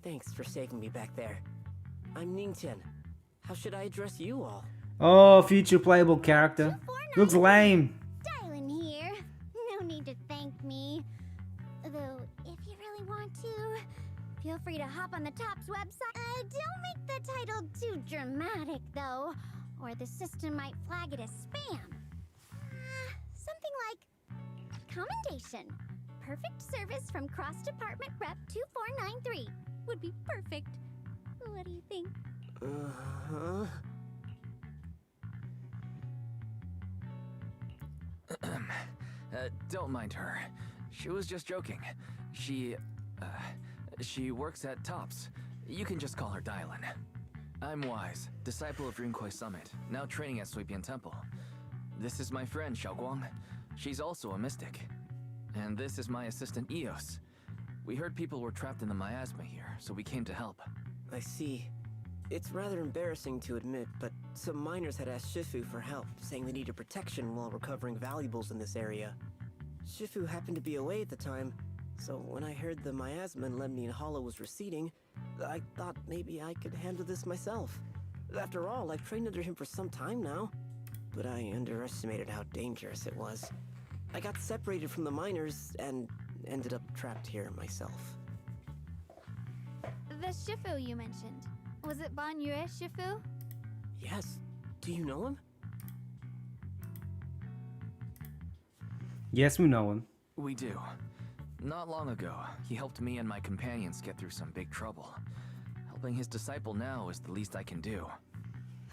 Thanks for saving me back there. I'm Ningtian. How should I address you all? Oh, future playable character. Looks lame. Dialyn here. No need to thank me. Though, if you really want to, feel free to hop on the Top's website. Don't make the title too dramatic, though, or the system might flag it as spam. Something like commendation. Perfect service from Cross Department Rep 2493 would be perfect. What do you think? Don't mind her. She was just joking. She works at Tops. You can just call her Dialyn. I'm Wise, disciple of Rinkwei Summit, now training at Suibian Temple. This is my friend Xiaoguang. She's also a mystic. And this is my assistant Eos. We heard people were trapped in the miasma here, so we came to help. I see. It's rather embarrassing to admit, but some miners had asked Shifu for help, saying they needed protection while recovering valuables in this area. Shifu happened to be away at the time, so when I heard the miasma in Lemnian Hollow was receding, I thought maybe I could handle this myself. After all, I've trained under him for some time now, but I underestimated how dangerous it was. I got separated from the miners and ended up trapped here myself. The Shifu you mentioned. Was it Ban Yue Shifu? Yes. Do you know him? Yes, we know him. We do. Not long ago, he helped me and my companions get through some big trouble. Helping his disciple now is the least I can do.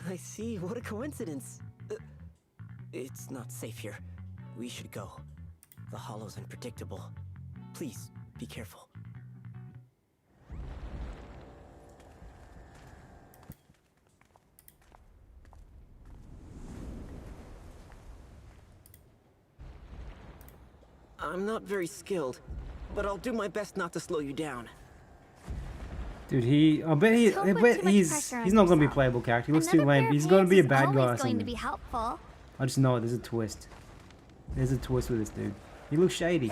I see. What a coincidence. It's not safe here. We should go. The hollow's unpredictable. Please, be careful. I'm not very skilled, but I'll do my best not to slow you down. Dude, I bet he's not gonna be a playable character. He looks too lame. He's gonna be a bad guy or something. To be helpful. I just know it. There's a twist. There's a twist with this dude. He looks shady.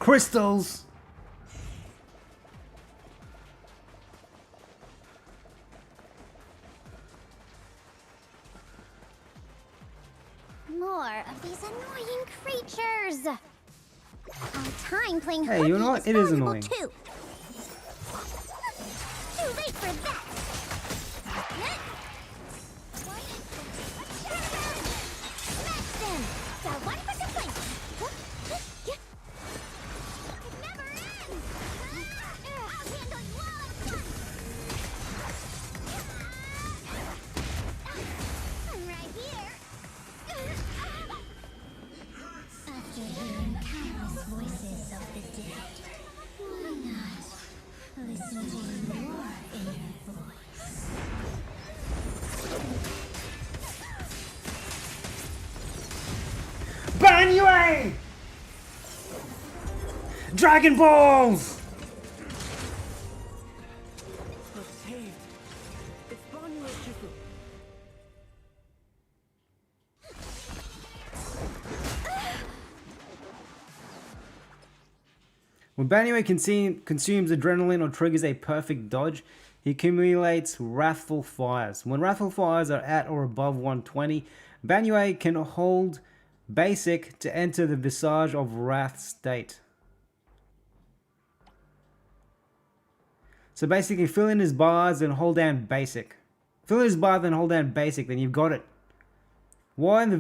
Crystals! More of these annoying creatures. On time playing Hey, you know hooky what? It is valuable annoying. Too. Too late for that. Smash them. Got one for complaint. It never ends. I'll handle you all. I'm right here. After hearing countless voices of the dead, why not listen to your inner voice? Banyue! Dragon Balls! I'm saved. It's Banyu Shifu. When Banyue consumes adrenaline or triggers a perfect dodge, he accumulates Wrathful Fires. When Wrathful Fires are at or above 120, Banyue can hold Basic to enter the Visage of Wrath state. So basically, fill in his bars and hold down Basic. Fill in his bar, then hold down Basic, then you've got it. While in the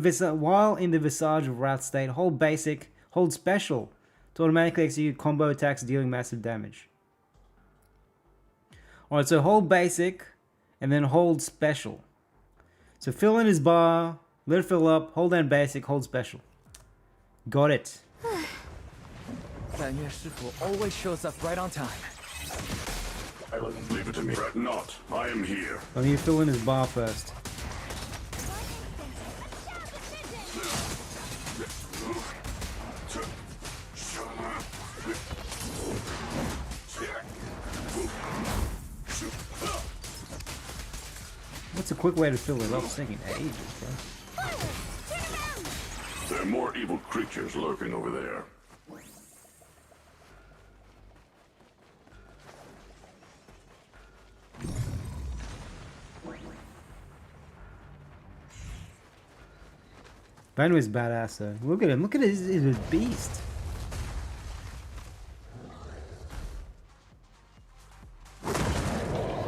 Visage of Wrath state, hold Basic, hold Special to automatically execute combo attacks dealing massive damage. Alright, so hold Basic and then hold Special. So fill in his bar, let it fill up, hold down Basic, hold Special. Got it. Banyue Shifu always shows up right on time. Leave it to me. Fret not. I am here. I need to fill in his bar first. What's a quick way to fill it up? It's taking ages, bro. There are more evil creatures lurking over there. Banyue's badass though. Look at him. Look at his beast.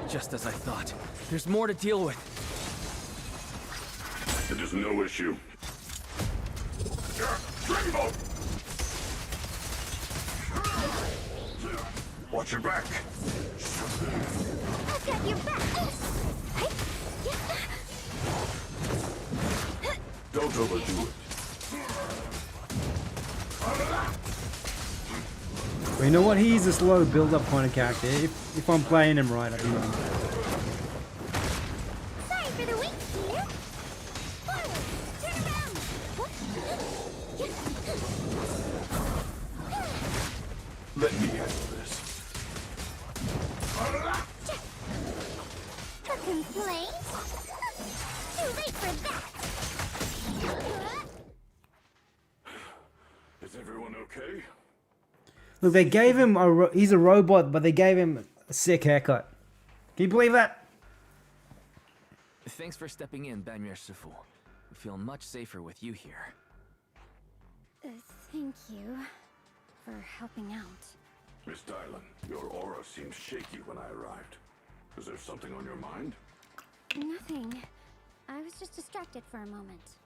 Just as I thought. There's more to deal with. It is no issue. Rainbow! Watch your back. I've got your back. Don't overdo it. But you know what? He's a slow build-up kind of character. If I'm playing him right, I think. Sorry for the wait, Peter. Forward, turn around. Let me handle this. A complaint? Too late for that. Is everyone okay? Look, they gave him he's a robot, but they gave him a sick haircut. Can you believe that? Thanks for stepping in, Banyue Shifu. We feel much safer with you here. Thank you for helping out. Miss Dialyn, your aura seemed shaky when I arrived. Is there something on your mind? Nothing. I was just distracted for a moment.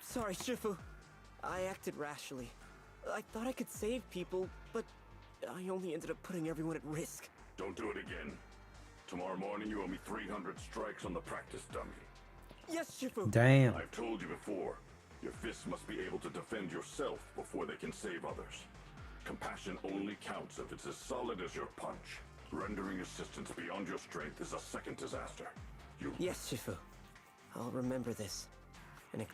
Sorry, Shifu. I acted rashly. I thought I could save people, but I only ended up putting everyone at risk. Don't do it again. Tomorrow morning you owe me 300 strikes on the practice dummy. Yes, Shifu. Damn. I've told you before, your fists must be able to defend yourself before they can save others. Compassion only counts if it's as solid as your punch. Rendering assistance beyond your strength is a second disaster. You... Yes, Shifu. I'll remember this. And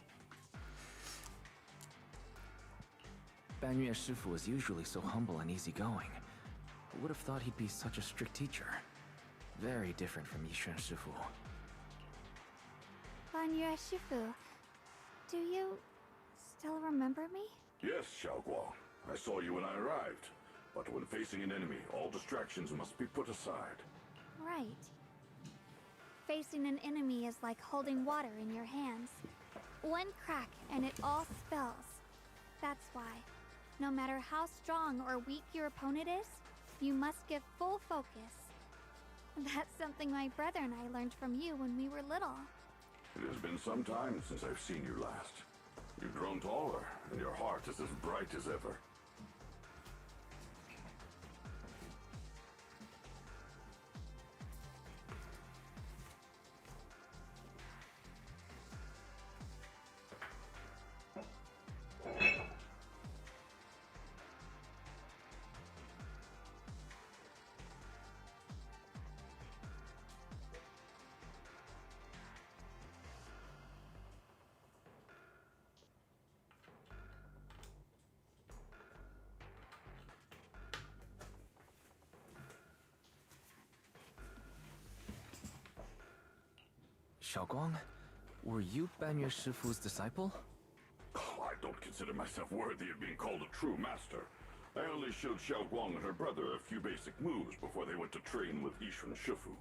Banyue Shifu is usually so humble and easygoing. Who would have thought he'd be such a strict teacher? Very different from Yishan Shifu. Banyue Shifu, do you still remember me? Yes, Xiaoguo. I saw you when I arrived. But when facing an enemy, all distractions must be put aside. Right. Facing an enemy is like holding water in your hands. One crack and it all spills. That's why, no matter how strong or weak your opponent is, you must give full focus. That's something my brother and I learned from you when we were little. It has been some time since I've seen you last. You've grown taller, and your heart is as bright as ever. Xiaoguang, were you Banyue Shifu's disciple? I don't consider myself worthy of being called a true master. I only showed Xiaoguang and her brother a few basic moves before they went to train with Yishun Shifu.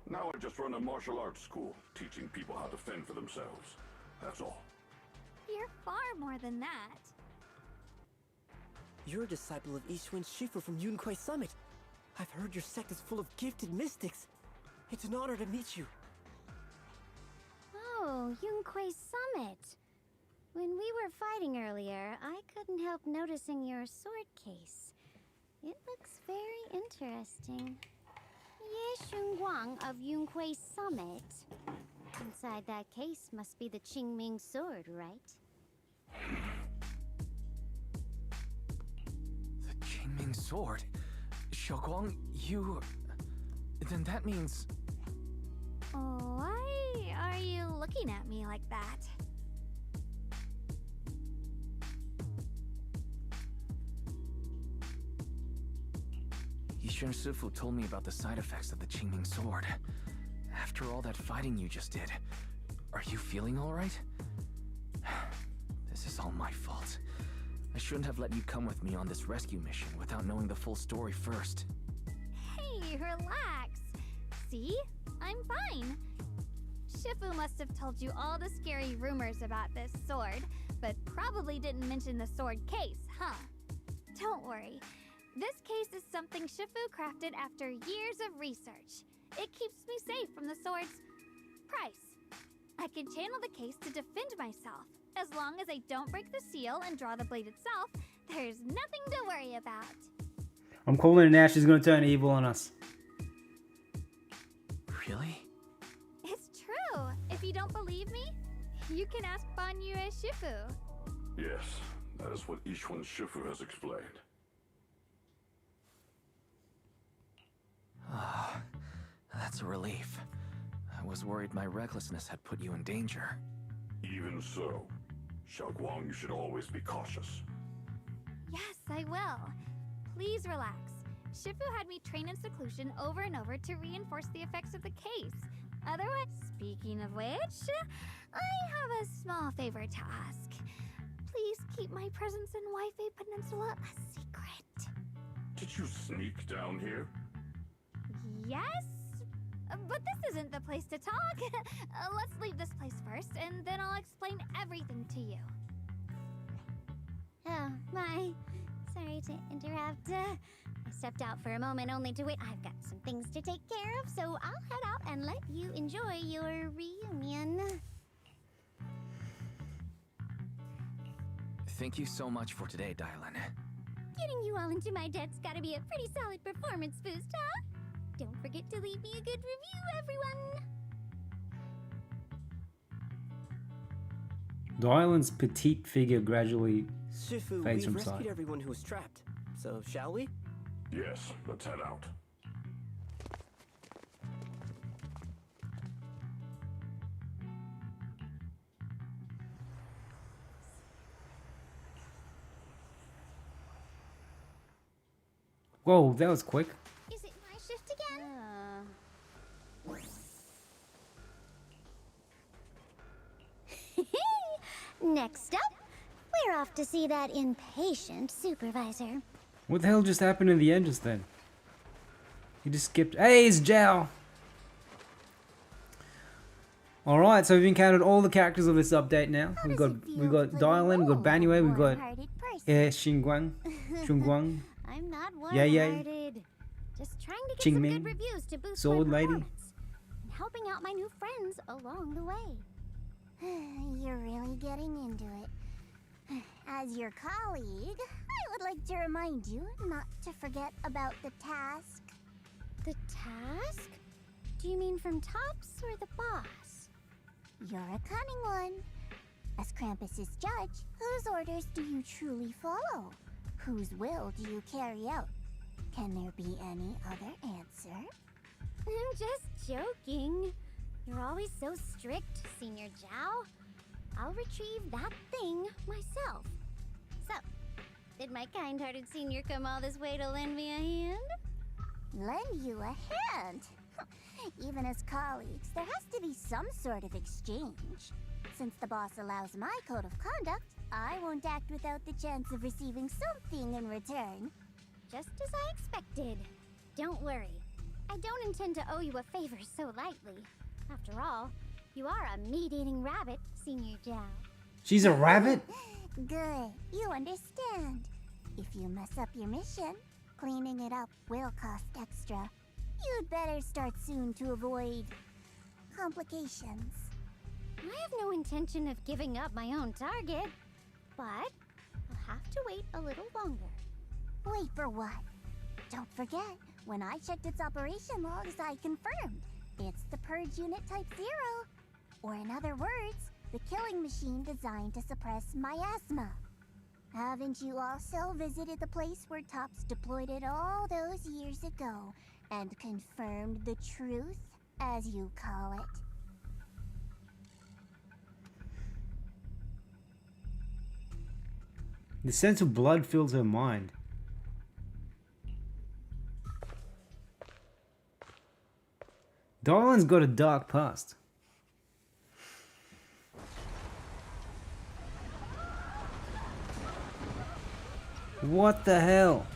Now I just run a martial arts school, teaching people how to fend for themselves. That's all. You're far more than that. You're a disciple of Yishun Shifu from Yunkwei Summit. I've heard your sect is full of gifted mystics. It's an honor to meet you. Oh, Yunkwei Summit. When we were fighting earlier, I couldn't help noticing your sword case. It looks very interesting. Ye Shunguang of Yunkwei Summit. Inside that case must be the Qingming sword, right? The Qingming sword? Xiaoguang, you... Then that means... Why are you looking at me like that? Yishun Shifu told me about the side effects of the Qingming sword. After all that fighting you just did, are you feeling alright? This is all my fault. I shouldn't have let you come with me on this rescue mission without knowing the full story first. Hey, relax. See? I'm fine. Shifu must have told you all the scary rumors about this sword, but probably didn't mention the sword case, huh? Don't worry. This case is something Shifu crafted after years of research. It keeps me safe from the sword's price. I can channel the case to defend myself. As long as I don't break the seal and draw the blade itself, there's nothing to worry about. I'm calling it now. She's gonna turn evil on us. Really? It's true. If you don't believe me, you can ask Banyue Shifu. Yes, that is what Yishun Shifu has explained. Ah, that's a relief. I was worried my recklessness had put you in danger. Even so, Xiaoguang, you should always be cautious. Yes, I will. Please relax. Shifu had me train in seclusion over and over to reinforce the effects of the case. Otherwise, speaking of which, I have a small favor to ask. Please keep my presence in Wowee Peninsula a secret. Did you sneak down here? Yes? But this isn't the place to talk. Let's leave this place first, and then I'll explain everything to you. Oh, my. Sorry to interrupt. I stepped out for a moment only to wait. I've got some things to take care of, so I'll head out and let you enjoy your reunion. Thank you so much for today, Dialyn. Getting you all into my debt's gotta be a pretty solid performance boost, huh? Don't forget to leave me a good review, everyone! Dialyn's petite figure gradually Shifu, fades we've from sight. rescued everyone who was trapped. So, shall we? Yes, let's head out. Whoa, that was quick. Is it my shift again? Next up, We're off to see that impatient supervisor. What the hell just happened in the end just then? He just skipped. Hey, it's Zhao! Alright, so we've encountered all the characters of this update now. We've got Dialyn, we've got Banyue, we've got Xinguang. I'm not Yay, yay. warm-hearted. Just trying to get Ching some Ming. good reviews to boost Sword my Lady. performance. And helping out my new friends along the way. You're really getting into it. As your colleague, I would like to remind you not to forget about the task. The task? Do you mean from Tops or the boss? You're a cunning one. As Krampus's judge, whose orders do you truly follow? Whose will do you carry out? Can there be any other answer? I'm just joking. You're always so strict, Senior Zhao. I'll retrieve that thing myself. So, did my kind-hearted senior come all this way to lend me a hand? Lend you a hand? Even as colleagues, there has to be some sort of exchange. Since the boss allows my code of conduct, I won't act without the chance of receiving something in return. Just as I expected. Don't worry. I don't intend to owe you a favor so lightly. After all, you are a meat-eating rabbit, Senior Zhao. She's a rabbit? Good. You understand. If you mess up your mission, cleaning it up will cost extra. You'd better start soon to avoid complications. I have no intention of giving up my own target, but I'll have to wait a little longer. Wait for what? Don't forget, when I checked its operation logs, I confirmed it's the Purge Unit Type 0. Or in other words, the killing machine designed to suppress miasma. Haven't you also visited the place where Tops deployed it all those years ago and confirmed the truth, as you call it? The sense of blood fills her mind. Dialyn's got a dark past. What the hell?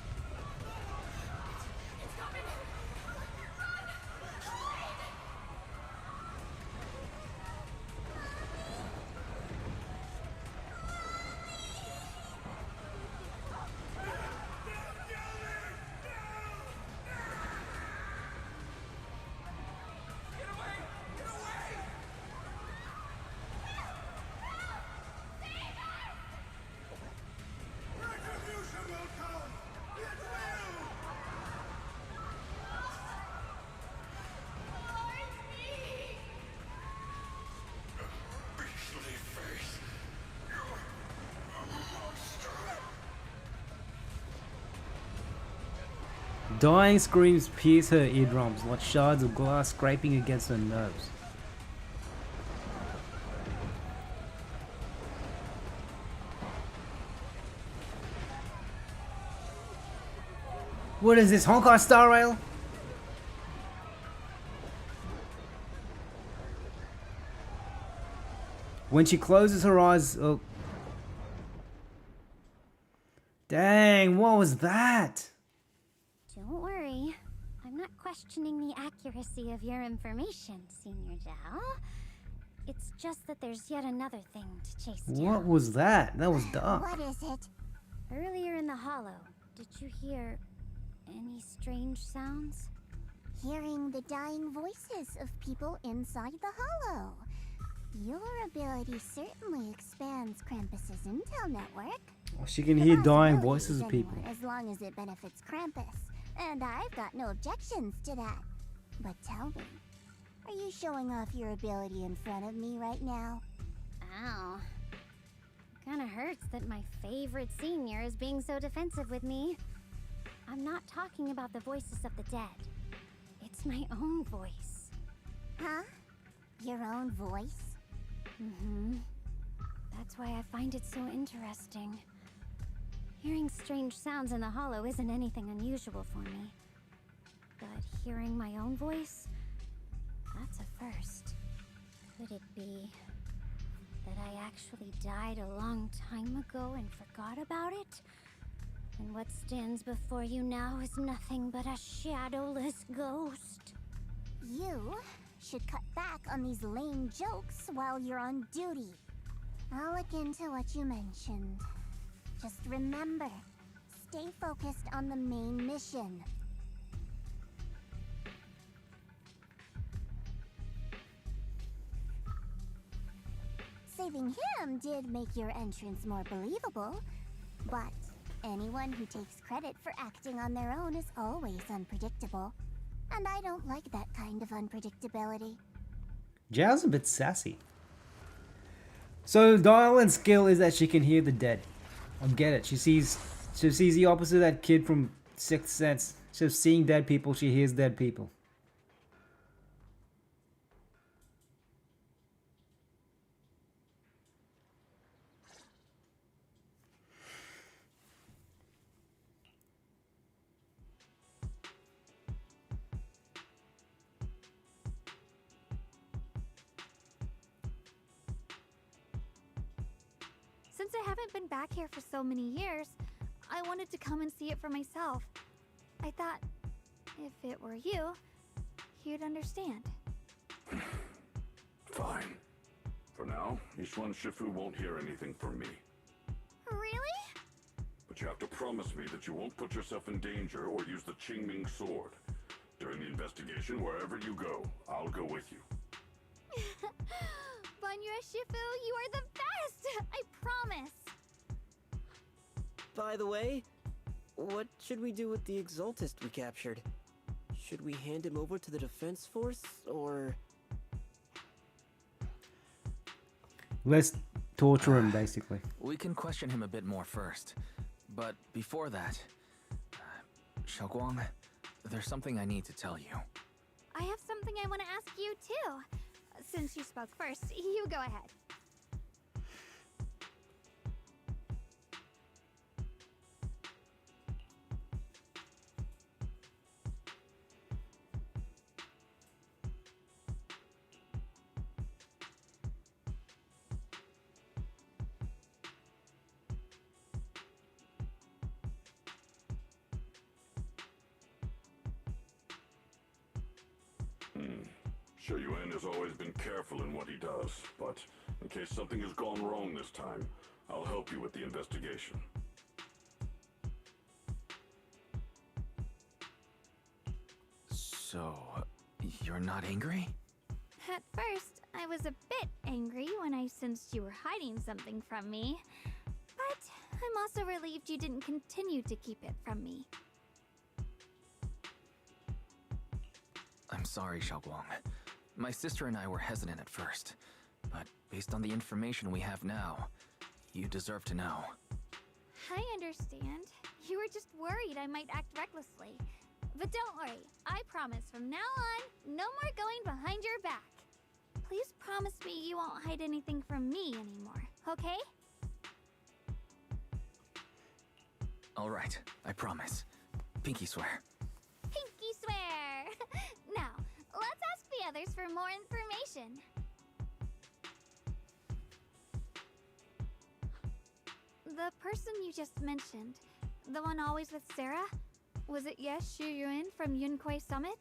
Dying screams pierce her eardrums like shards of glass scraping against her nerves. What is this, Honkai Star Rail? When she closes her eyes... Oh. Dang, what was that? Don't worry. I'm not questioning the accuracy of your information, Senior Zhao. It's just that there's yet another thing to chase down. What was that? That was dark. What is it? Earlier in the hollow, did you hear any strange sounds? Hearing the dying voices of people inside the hollow. Your ability certainly expands Krampus's intel network. Oh, she can hear dying voices of people. As long as it benefits Krampus. And I've got no objections to that. But tell me, are you showing off your ability in front of me right now? Ow. Kinda hurts that my favorite senior is being so defensive with me. I'm not talking about the voices of the dead. It's my own voice. Huh? Your own voice? Mm-hmm. That's why I find it so interesting. Hearing strange sounds in the hollow isn't anything unusual for me. But hearing my own voice? That's a first. Could it be that I actually died a long time ago and forgot about it? And what stands before you now is nothing but a shadowless ghost. You should cut back on these lame jokes while you're on duty. I'll look into what you mentioned. Just remember, stay focused on the main mission. Saving him did make your entrance more believable, but anyone who takes credit for acting on their own is always unpredictable. And I don't like that kind of unpredictability. Zhao's a bit sassy. So Dialyn's skill is that she can hear the dead. I get it. She sees the opposite of that kid from Sixth Sense. Instead of seeing dead people, she hears dead people. Since I haven't been back here for so many years, I wanted to come and see it for myself. I thought, if it were you, you'd understand. Fine. For now, Yishuan Shifu won't hear anything from me. Really? But you have to promise me that you won't put yourself in danger or use the Qingming sword. During the investigation, wherever you go, I'll go with you. Banyue Shifu, you are the best! I promise! By the way, what should we do with the Exaltist we captured? Should we hand him over to the defense force, or...? Let's torture him, basically. We can question him a bit more first. But before that, Xiaoguang, there's something I need to tell you. I have something I want to ask you, too. Since you spoke first, you go ahead. Yuan has always been careful in what he does, but in case something has gone wrong this time, I'll help you with the investigation. So, you're not angry? At first, I was a bit angry when I sensed you were hiding something from me. But I'm also relieved you didn't continue to keep it from me. I'm sorry, Xiaoguang. My sister and I were hesitant at first, but based on the information we have now, you deserve to know. I understand. You were just worried I might act recklessly. But don't worry, I promise from now on, no more going behind your back. Please promise me you won't hide anything from me anymore, okay? Alright, I promise. Pinky swear. Pinky swear! Now, let's ask the others for more information. The person you just mentioned, the one always with Sarah? Was it Yes Shuyuan from Yunquai Summit?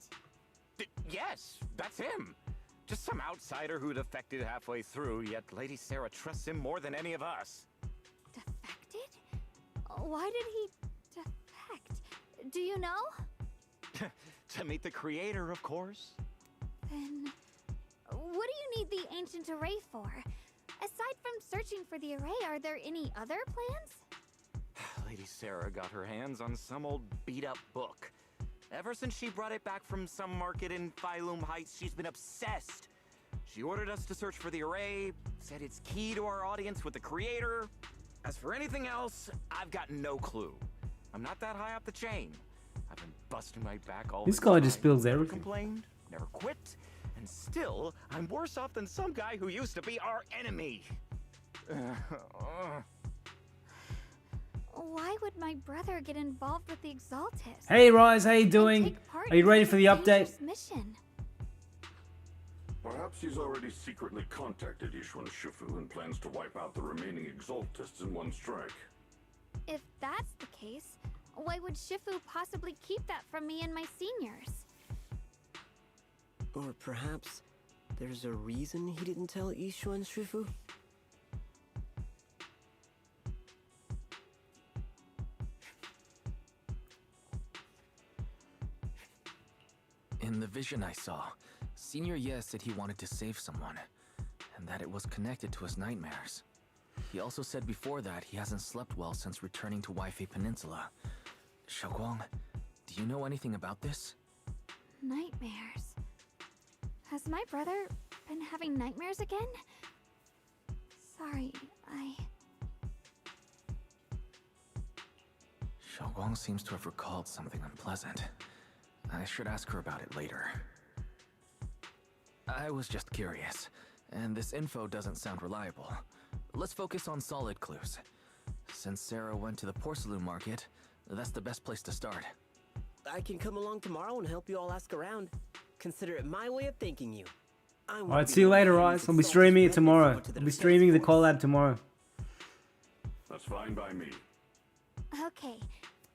Yes, that's him. Just some outsider who defected halfway through, yet Lady Sarah trusts him more than any of us. Defected? Why did he defect? Do you know? To meet the creator, of course. Then, what do you need the ancient array for? Aside from searching for the array, are there any other plans? Lady Sarah got her hands on some old beat-up book. Ever since she brought it back from some market in Phylum Heights, she's been obsessed. She ordered us to search for the array, said it's key to our audience with the creator. As for anything else, I've got no clue. I'm not that high up the chain. I've been busting my back all This guy just spills Never everything. complained, never quit, and still, I'm worse off than some guy who used to be our enemy. Why would my brother get involved with the Exaltist? Hey Rise, how you And doing? take part Are you in ready such for a the update? dangerous mission? Perhaps Perhaps he's already secretly contacted Yishuan Shifu and plans to wipe out the remaining Exaltists in one strike. If that's the case, why would Shifu possibly keep that from me and my seniors? Or perhaps there's a reason he didn't tell Yishuan Shifu? In the vision I saw, Senior Ye said he wanted to save someone, and that it was connected to his nightmares. He also said before that he hasn't slept well since returning to Wowee Peninsula. Xiaoguang, do you know anything about this? Nightmares. Has my brother been having nightmares again? Sorry, Xiaoguang seems to have recalled something unpleasant. I should ask her about it later. I was just curious, and this info doesn't sound reliable. Let's focus on solid clues. Since Sarah went to the porcelain market, that's the best place to start. I can come along tomorrow and help you all ask around. Consider it my way of thanking you. Alright, see you later, guys. I'll be streaming it tomorrow. I'll be streaming the collab tomorrow. That's fine by me. okay.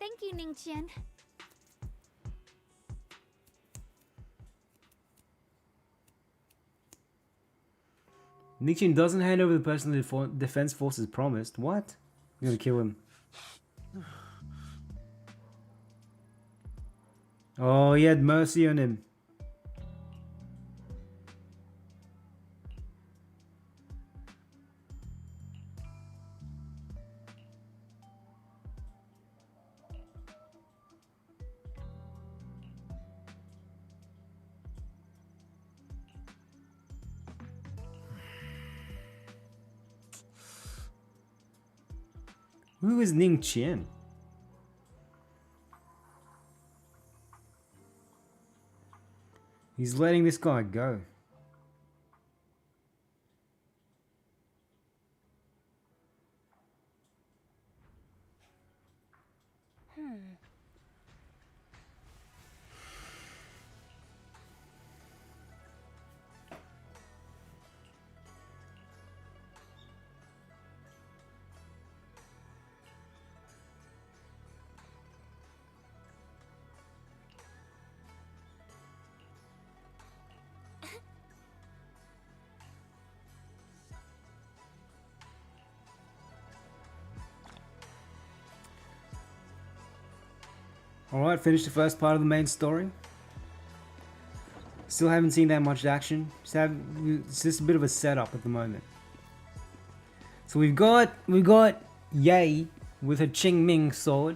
Thank you, Ningqian. Ningqian doesn't hand over the personal defense forces promised. What? You're gonna kill him. Oh, he had mercy on him. Who is Ningqian? He's letting this guy go. Alright, finished the first part of the main story. Still haven't seen that much action. It's just a bit of a setup at the moment. So we've got Ye with her Qing Ming sword.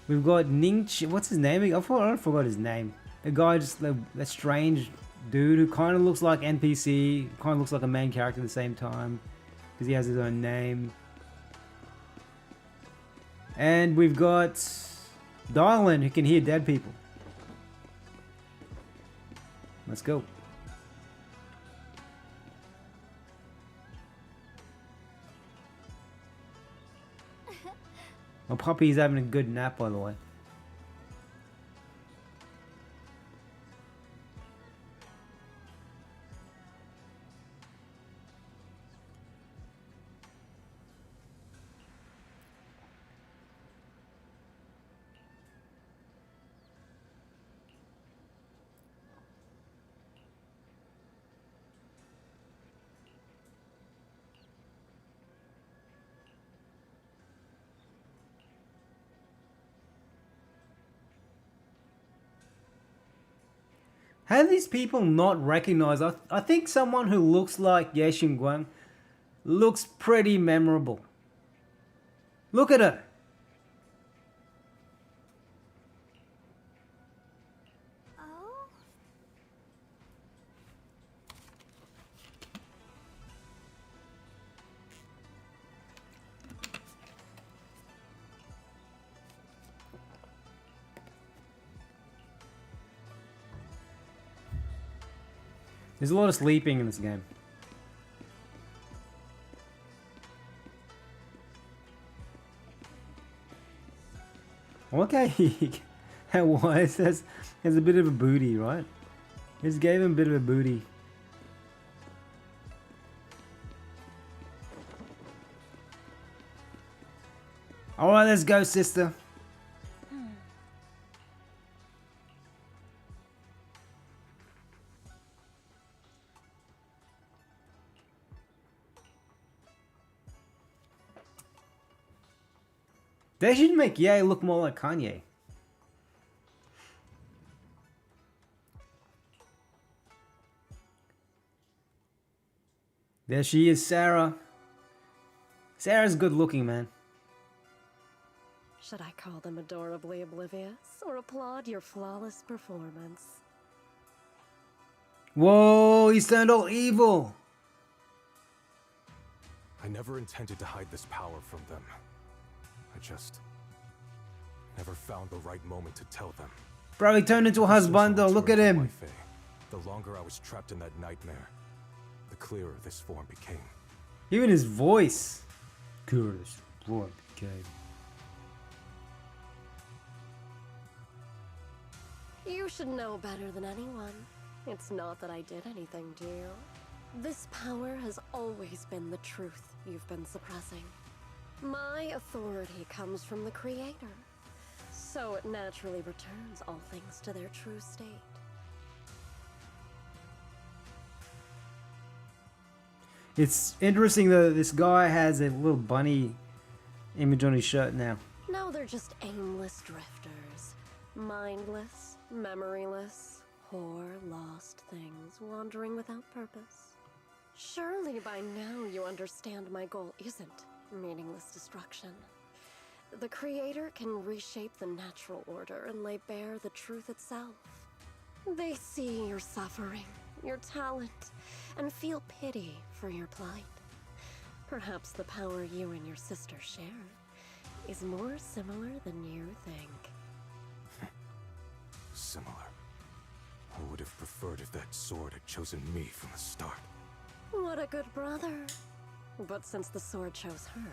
We've got what's his name? I forgot his name. A guy just that strange dude who kind of looks like NPC, kind of looks like a main character at the same time because he has his own name. And we've got Dialyn, who can hear dead people. Let's go. My puppy's having a good nap, by the way. How do these people not recognize? I think someone who looks like Ye Xingguang looks pretty memorable. Look at her. Oh? There's a lot of sleeping in this game. Okay, how wise has a bit of a booty, right? Just gave him a bit of a booty. Alright, let's go, sister. They should make Ye look more like Kanye. There she is, Sarah. Sarah's good looking, man. Should I call them adorably oblivious or applaud your flawless performance? Whoa, he's turned all evil. I never intended to hide this power from them. I just never found the right moment to tell them. Bro, he turned into a husband though. Look at him. The longer I was trapped in that nightmare, the clearer this form became. Even his voice. Curious form became. You should know better than anyone. It's not that I did anything to you. This power has always been the truth you've been suppressing. My authority comes from the Creator, so it naturally returns all things to their true state. It's interesting though, this guy has a little bunny image on his shirt now. Now they're just aimless drifters, mindless, memoryless, poor, lost things wandering without purpose. Surely by now you understand my goal isn't meaningless destruction. The Creator can reshape the natural order and lay bare the truth itself. They see your suffering, your talent, and feel pity for your plight. Perhaps the power you and your sister share is more similar than you think. Similar. I would have preferred if that sword had chosen me from the start. What a good brother. But since the sword chose her,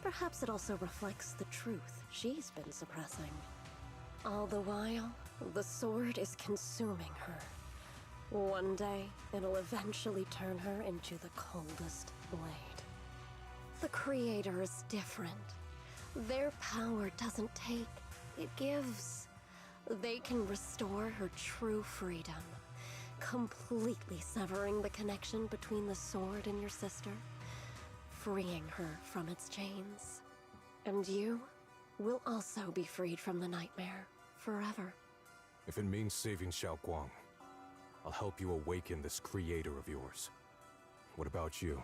perhaps it also reflects the truth she's been suppressing. All the while, the sword is consuming her. One day, it'll eventually turn her into the coldest blade. The Creator is different. Their power doesn't take, it gives. They can restore her true freedom, completely severing the connection between the sword and your sister, freeing her from its chains. And you will also be freed from the nightmare forever. If it means saving Xiaoguang, I'll help you awaken this Creator of yours. What about you?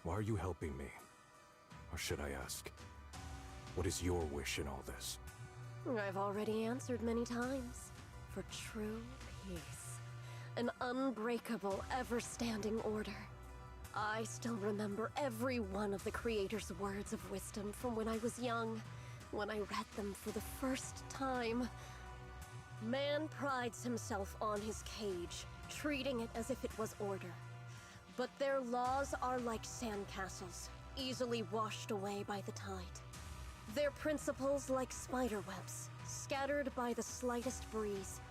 Why are you helping me? Or should I ask, what is your wish in all this? I've already answered many times. For true peace. An unbreakable, ever-standing order. I still remember every one of the Creator's words of wisdom from when I was young, when I read them for the first time. Man prides himself on his cage, treating it as if it was order. But their laws are like sandcastles, easily washed away by the tide. Their principles like spiderwebs, scattered by the slightest breeze.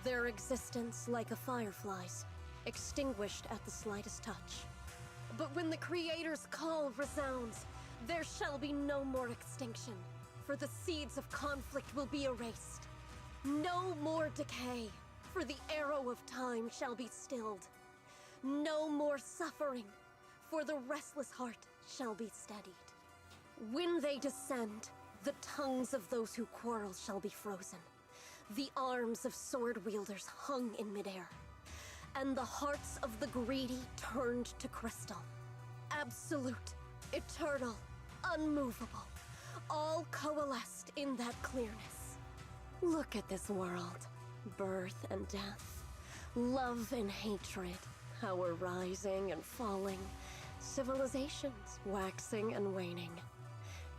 Their existence like a firefly's, extinguished at the slightest touch. But when the Creator's call resounds, there shall be no more extinction, for the seeds of conflict will be erased. No more decay, for the arrow of time shall be stilled. No more suffering, for the restless heart shall be steadied. When they descend, the tongues of those who quarrel shall be frozen, the arms of sword wielders hung in midair, and the hearts of the greedy turned to crystal. Absolute, eternal, unmovable, all coalesced in that clearness. Look at this world, birth and death, love and hatred, how we're rising and falling, civilizations waxing and waning.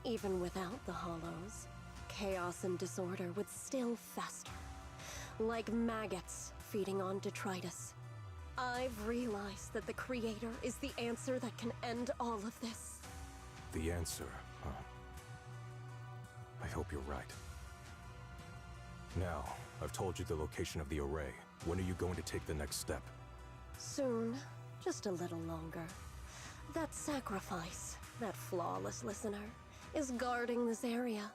Even without the hollows, chaos and disorder would still fester, like maggots feeding on detritus. I've realized that the Creator is the answer that can end all of this. The answer, huh? I hope you're right. Now, I've told you the location of the array. When are you going to take the next step? Soon, just a little longer. That sacrifice, that flawless listener, is guarding this area.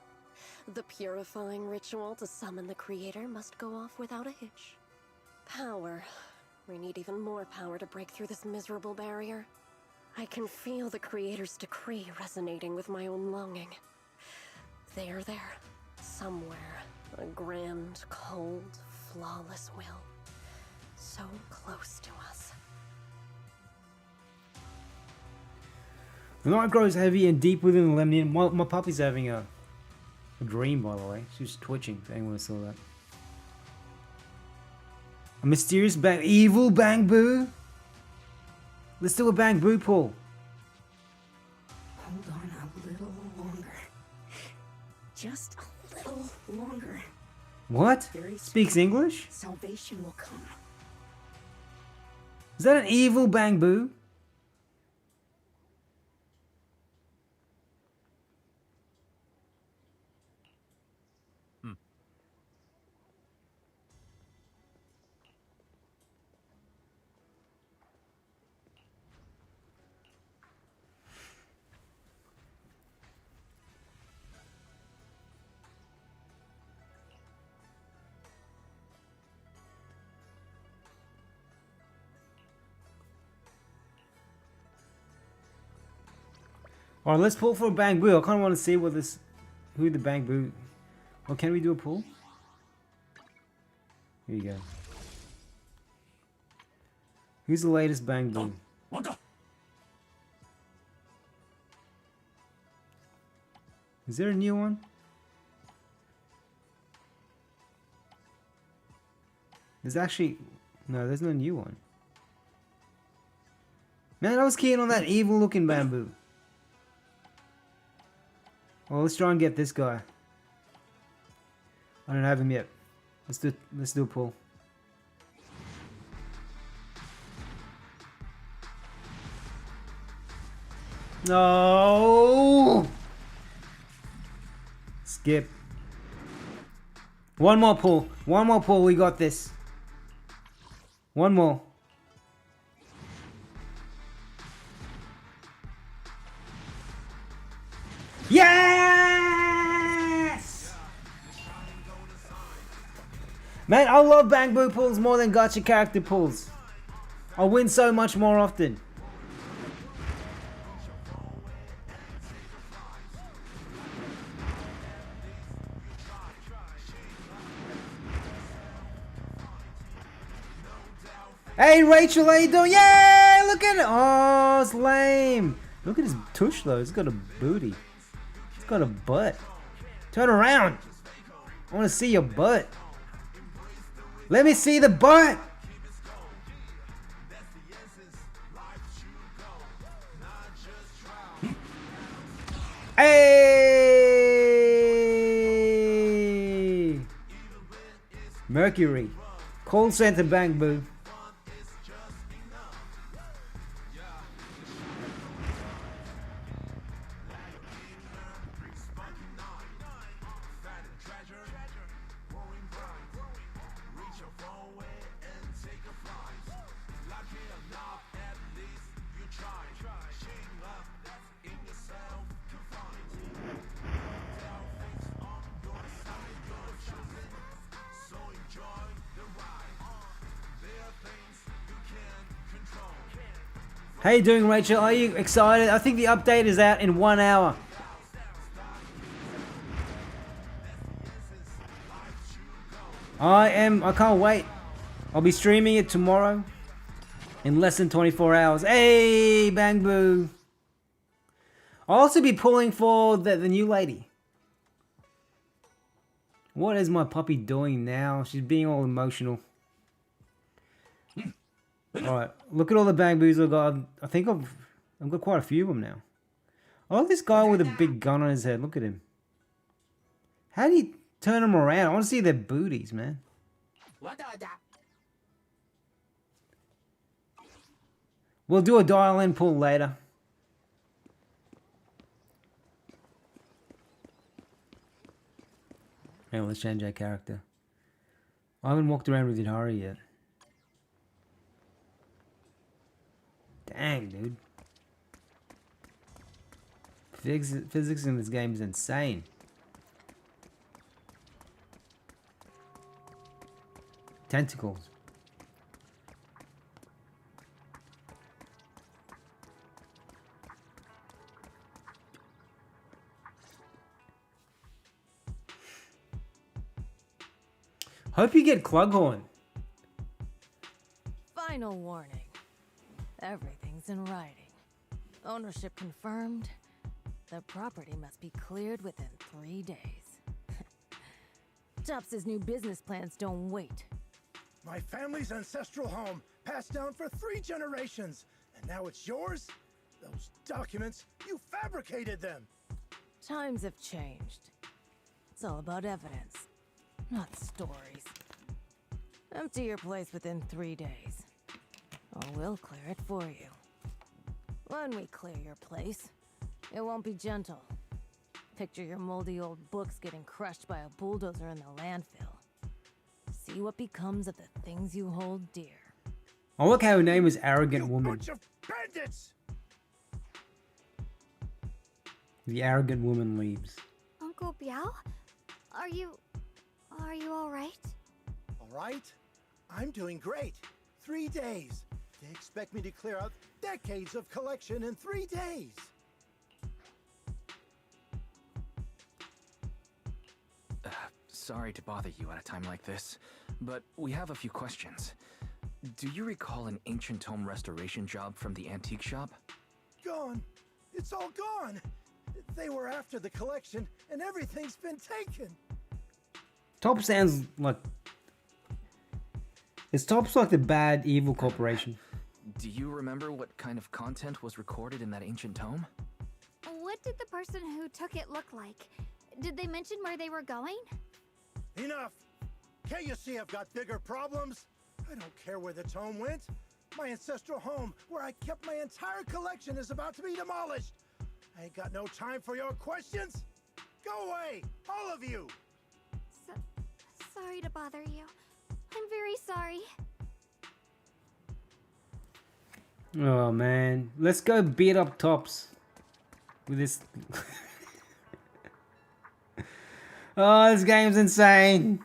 The purifying ritual to summon the creator must go off without a hitch. Power. We need even more power to break through this miserable barrier. I can feel the creator's decree resonating with my own longing. They are there, somewhere. A grand, cold, flawless will. So close to us. The night grows heavy and deep within the lemnian. My puppy's having a dream, by the way. She's twitching, if anyone saw that. A mysterious evil bang boo? Let's do a bang boo pull. Hold on a little longer. Just a little longer. What? Speaks English? Salvation will come. Is that an evil bang boo? Alright, let's pull for a bang boo. I kind of want to see who the bang boo. Well, can we do a pull? Here you go. Who's the latest bang boo? Is there a new one? There's actually... No, there's no new one. Man, I was keen on that evil looking bamboo. Well, let's try and get this guy. I don't have him yet. Let's do a pull. No! Skip. One more pull. One more pull. We got this. One more. Yes! Man, I love bang boo pulls more than gacha character pulls. I win so much more often. Hey Rachel, how you doing? Yeah, look at it. Oh, it's lame. Look at his tush though. It's got a booty. It's got a butt. Turn around. I want to see your butt. Let me see the butt. Hey! Mercury. Call center bang boo. How you doing, Rachel? Are you excited? I think the update is out in 1 hour. I can't wait. I'll be streaming it tomorrow in less than 24 hours. Hey, bang boo. I'll also be pulling for the new lady. What is my puppy doing now? She's being all emotional. Alright, look at all the bang boos I've got. I think I've got quite a few of them now. I like this guy with a big gun on his head. Look at him. How do you turn them around? I want to see their booties, man. We'll do a Dialyn pull later. Hey, let's change our character. I haven't walked around with Yudhara yet. Dang, dude. Physics in this game is insane. Tentacles. Hope you get Clughorn. Final warning. Everything's in writing. Ownership confirmed. The property must be cleared within 3 days. Tops's new business plans don't wait. My family's ancestral home, passed down for 3 generations, and now it's yours? Those documents, you fabricated them! Times have changed. It's all about evidence, not stories. Empty your place within 3 days, or we'll clear it for you. When we clear your place, it won't be gentle. Picture your moldy old books getting crushed by a bulldozer in the landfill. See what becomes of the things you hold dear. I like how her name is Arrogant Woman. Bunch of bandits! The Arrogant Woman leaves. Uncle Biao? Are you all right? All right? I'm doing great. 3 days. They expect me to clear out decades of collection in 3 days. Sorry to bother you at a time like this, but we have a few questions. Do you recall an ancient tome restoration job from the antique shop? Gone. It's all gone. They were after the collection, and everything's been taken. Top sounds like... Is Top's like the bad, evil corporation? Do you remember what kind of content was recorded in that ancient tome? What did the person who took it look like? Did they mention where they were going? Enough! Can't you see I've got bigger problems? I don't care where the tome went. My ancestral home, where I kept my entire collection, is about to be demolished. I ain't got no time for your questions. Go away, all of you! Sorry to bother you. I'm very sorry. Oh man, let's go beat up Tops with this. Oh, this game's insane.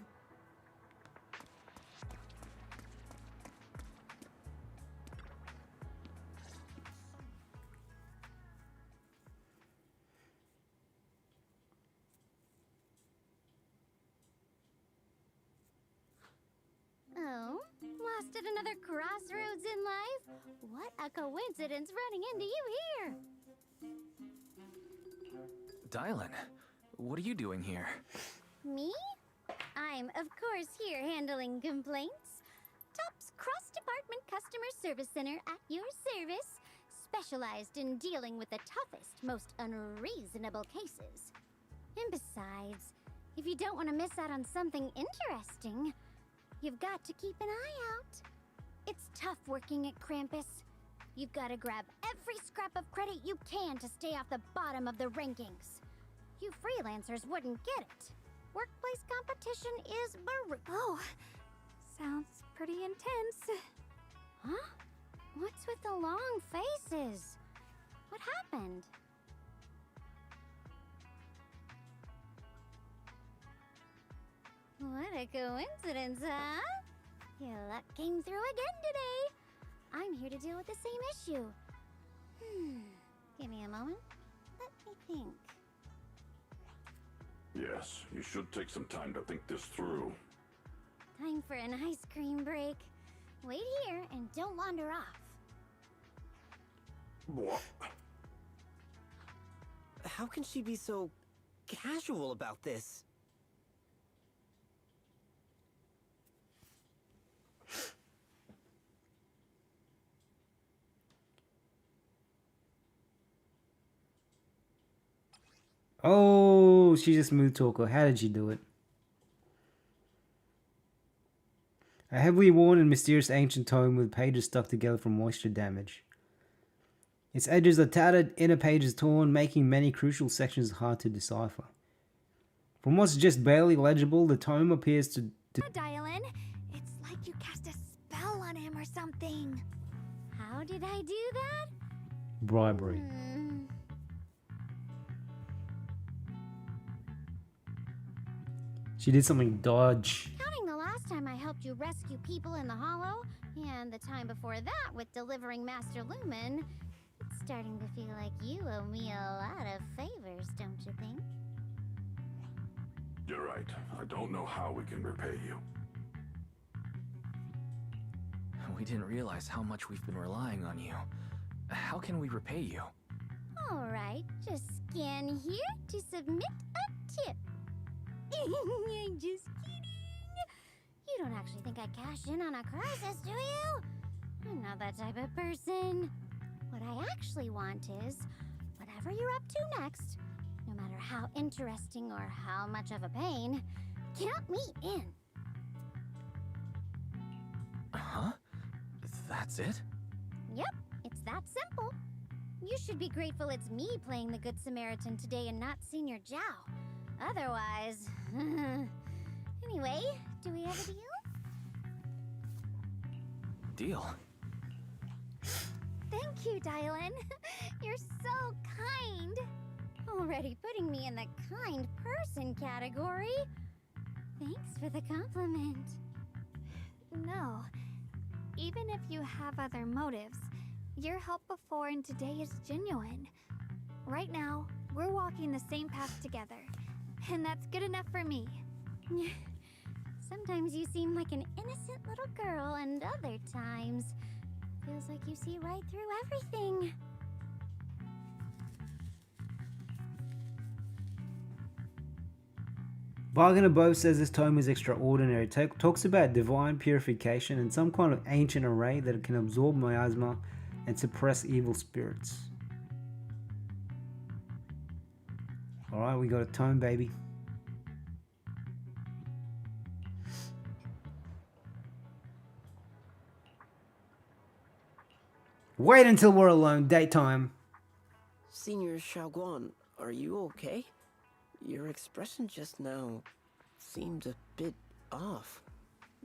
Oh, lost at another crossroads in life? What a coincidence running into you here! Dialyn, what are you doing here? Me? I'm, of course, here handling complaints. Top's cross-department customer service center at your service, specialized in dealing with the toughest, most unreasonable cases. And besides, if you don't want to miss out on something interesting, you've got to keep an eye out. It's tough working at Krampus. You've got to grab every scrap of credit you can to stay off the bottom of the rankings. You freelancers wouldn't get it. Workplace competition is Oh, sounds pretty intense. Huh? What's with the long faces? What happened? What a coincidence, huh? Your luck came through again today. I'm here to deal with the same issue. Give me a moment. Let me think. Yes, you should take some time to think this through. Time for an ice cream break. Wait here and don't wander off. What? How can she be so casual about this? Oh, she's a smooth talker. How did she do it? A heavily worn and mysterious ancient tome with pages stuck together from moisture damage. Its edges are tattered, inner pages torn, making many crucial sections hard to decipher. From what's just barely legible, the tome appears to... Dialyn, it's like you cast a spell on him or something. How did I do that? Bribery. She did something dodge. Counting the last time I helped you rescue people in the Hollow, and the time before that with delivering Master Lumen, it's starting to feel like you owe me a lot of favors, don't you think? You're right. I don't know how we can repay you. We didn't realize how much we've been relying on you. How can we repay you? Alright, just scan here to submit a tip. I'm just kidding. You don't actually think I'd cash in on a crisis, do you? I'm not that type of person. What I actually want is, whatever you're up to next, no matter how interesting or how much of a pain, count me in. Huh? That's it? Yep, it's that simple. You should be grateful it's me playing the Good Samaritan today and not Senior Zhao. Otherwise... Anyway, do we have a deal? Deal? Thank you, Dialyn. You're so kind. Already putting me in the kind person category. Thanks for the compliment. No. Even if you have other motives, your help before and today is genuine. Right now, we're walking the same path together, and that's good enough for me. Sometimes you seem like an innocent little girl, and other times, feels like you see right through everything. Bargain above says this tome is extraordinary. Talks about divine purification and some kind of ancient array that can absorb miasma and suppress evil spirits. Alright, we got a tome, baby. Wait until we're alone. Daytime. Senior Xiaoguan, are you okay? Your expression just now seemed a bit off.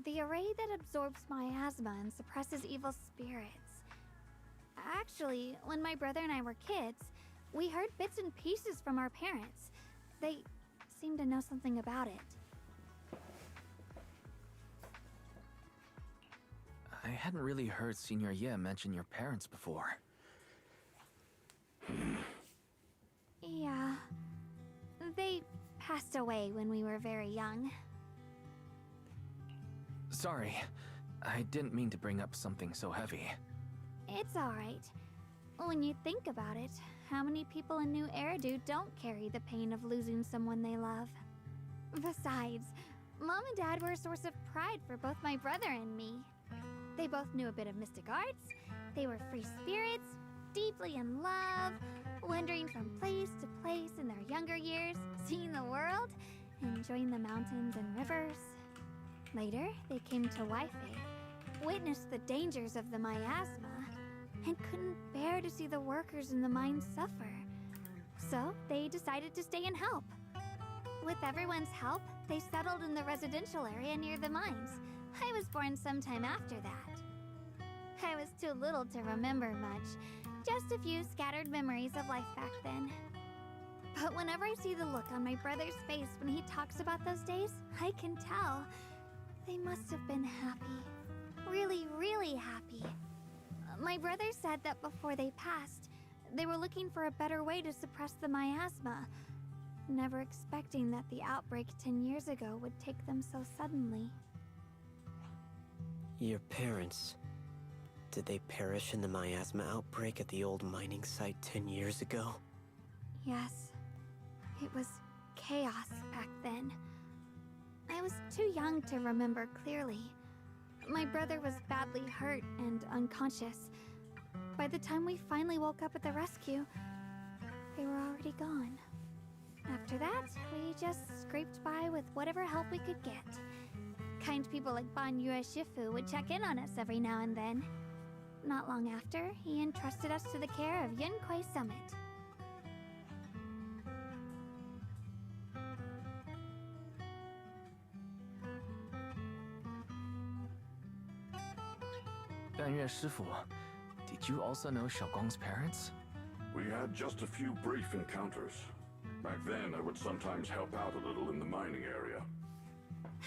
The array that absorbs miasma and suppresses evil spirits. Actually, when my brother and I were kids, we heard bits and pieces from our parents. They seemed to know something about it. I hadn't really heard Senior Ye mention your parents before. Yeah. They passed away when we were very young. Sorry, I didn't mean to bring up something so heavy. It's alright. When you think about it, how many people in New Eridu don't carry the pain of losing someone they love? Besides, Mom and Dad were a source of pride for both my brother and me. They both knew a bit of mystic arts, they were free spirits, deeply in love, wandering from place to place in their younger years, seeing the world, enjoying the mountains and rivers. Later, they came to Wowee, witnessed the dangers of the miasma, and couldn't bear to see the workers in the mines suffer. So, they decided to stay and help. With everyone's help, they settled in the residential area near the mines. I was born sometime after that. I was too little to remember much, just a few scattered memories of life back then. But whenever I see the look on my brother's face when he talks about those days, I can tell they must have been happy. Really, really happy. My brother said that before they passed, they were looking for a better way to suppress the miasma, never expecting that the outbreak 10 years ago would take them so suddenly. Your parents, did they perish in the miasma outbreak at the old mining site 10 years ago? Yes. It was chaos back then. I was too young to remember clearly. My brother was badly hurt and unconscious. By the time we finally woke up at the rescue, they were already gone. After that, we just scraped by with whatever help we could get. Kind people like Banyue Shifu would check in on us every now and then. Not long after, he entrusted us to the care of Yunquai Summit. Banyue Shifu, did you also know Xiaoguang's parents? We had just a few brief encounters. Back then, I would sometimes help out a little in the mining area.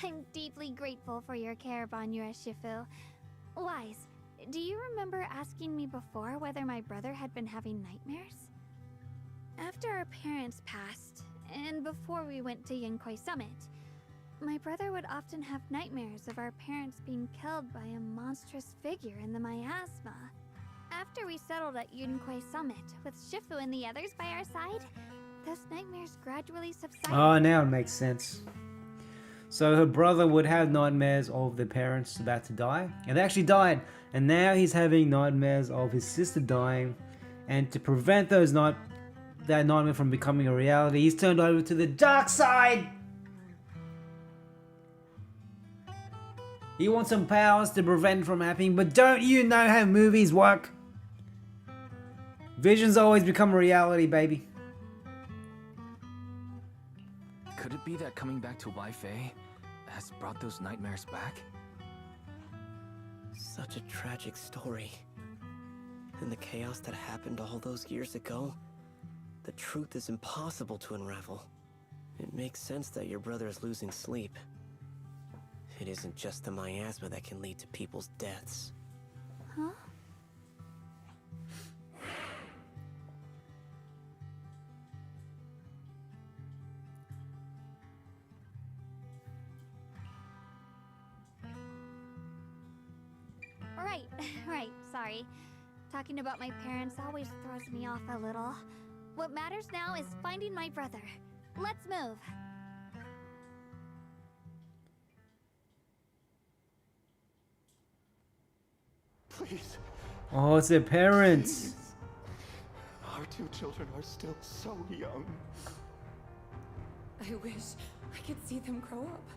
I'm deeply grateful for your care, Banyura Shifu. Wise, do you remember asking me before whether my brother had been having nightmares? After our parents passed, and before we went to Yinkoi Summit, my brother would often have nightmares of our parents being killed by a monstrous figure in the miasma. After we settled at Yinkoi Summit, with Shifu and the others by our side, those nightmares gradually subsided. Oh, now it makes sense. So her brother would have nightmares of their parents about to die, and they actually died. And now he's having nightmares of his sister dying, and to prevent that nightmare from becoming a reality, he's turned over to the dark side. He wants some powers to prevent from happening, but don't you know how movies work? Visions always become a reality, baby. Could it be that coming back to Wi-Fi has brought those nightmares back? Such a tragic story. And the chaos that happened all those years ago, the truth is impossible to unravel. It makes sense that your brother is losing sleep. It isn't just the miasma that can lead to people's deaths. Huh? Right, sorry. Talking about my parents always throws me off a little. What matters now is finding my brother. Let's move. Please. Oh, it's their parents. Please. Our two children are still so young. I wish I could see them grow up.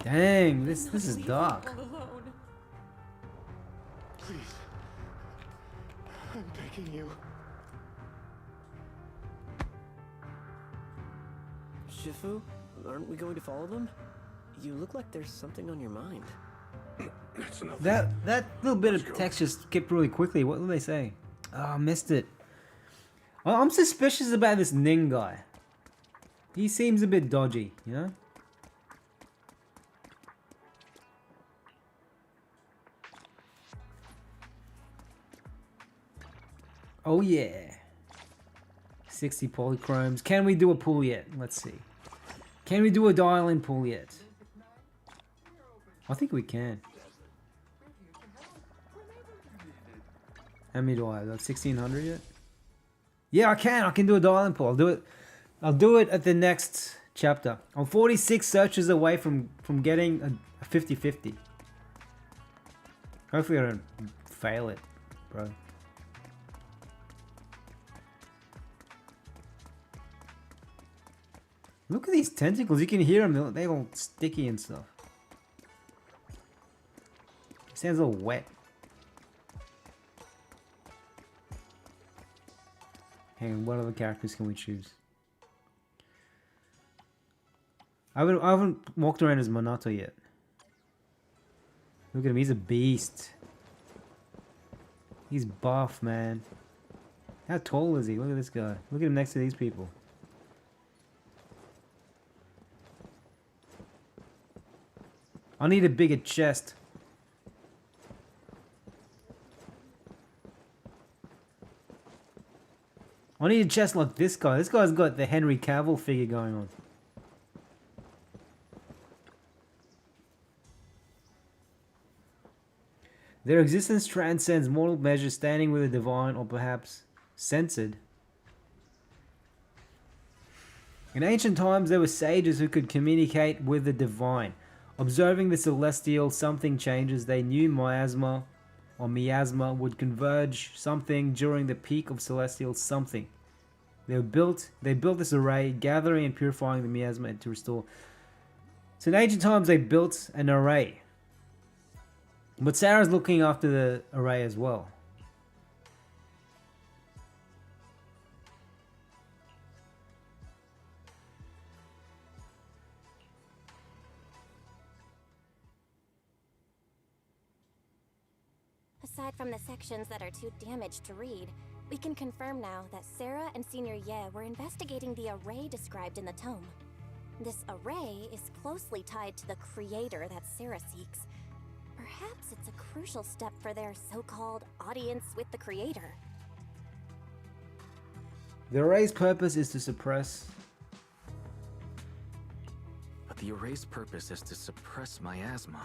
Dang, this is Leave dark. them all alone. Please. I'm begging you. Shifu, aren't we going to follow them? You look like there's something on your mind. That little bit of text just skipped really quickly. What did they say? Oh, I missed it. I'm suspicious about this Ning guy. He seems a bit dodgy, you know? Oh yeah. 60 polychromes. Can we do a pull yet? Let's see. Can we do a Dialyn pull yet? I think we can. How many do I have? 1600 yet? Yeah, I can. I can do a Dialyn pull. I'll do it at the next chapter. I'm 46 searches away from getting a 50-50. Hopefully I don't fail it, bro. Look at these tentacles. You can hear them. They're all sticky and stuff. Sounds all wet. Hang on, what other characters can we choose? I haven't walked around as Monato yet. Look at him, he's a beast. He's buff, man. How tall is he? Look at this guy. Look at him next to these people. I need a bigger chest. I need a chest like this guy. This guy's got the Henry Cavill figure going on. Their existence transcends mortal measure, standing with the divine or perhaps censored. In ancient times, there were sages who could communicate with the divine. Observing the celestial something changes, they knew miasma or miasma would converge something during the peak of celestial something. They built this array, gathering and purifying the miasma to restore. So in ancient times, they built an array. But Sarah's looking after the array as well. Aside from the sections that are too damaged to read, we can confirm now that Sarah and Senior Ye were investigating the array described in the tome. This array is closely tied to the creator that Sarah seeks. Perhaps it's a crucial step for their so-called audience with the creator. The array's purpose is to suppress. But the array's purpose is to suppress miasma.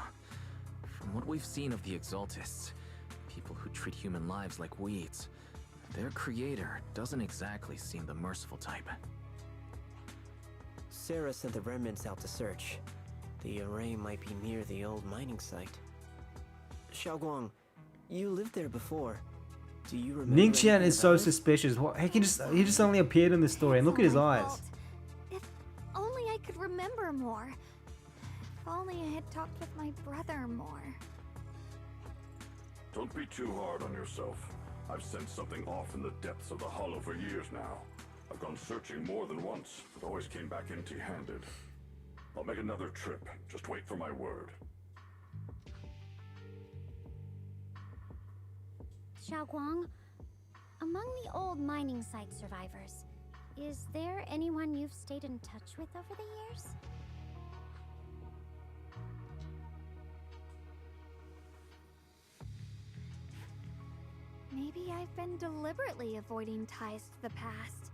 From what we've seen of the Exaltists, people who treat human lives like weeds, their creator doesn't exactly seem the merciful type. Sarah sent the remnants out to search. The array might be near the old mining site. Xiaoguang, you lived there before. Do you remember? Ningqian anything is so about it? suspicious. What? He just only appeared in the story, and look at his eyes. If only I could remember more. If only I had talked with my brother more. Don't be too hard on yourself. I've sensed something off in the depths of the hollow for years now. I've gone searching more than once, but always came back empty-handed. I'll make another trip. Just wait for my word. Xiaoguang, among the old mining site survivors, is there anyone you've stayed in touch with over the years? Maybe I've been deliberately avoiding ties to the past.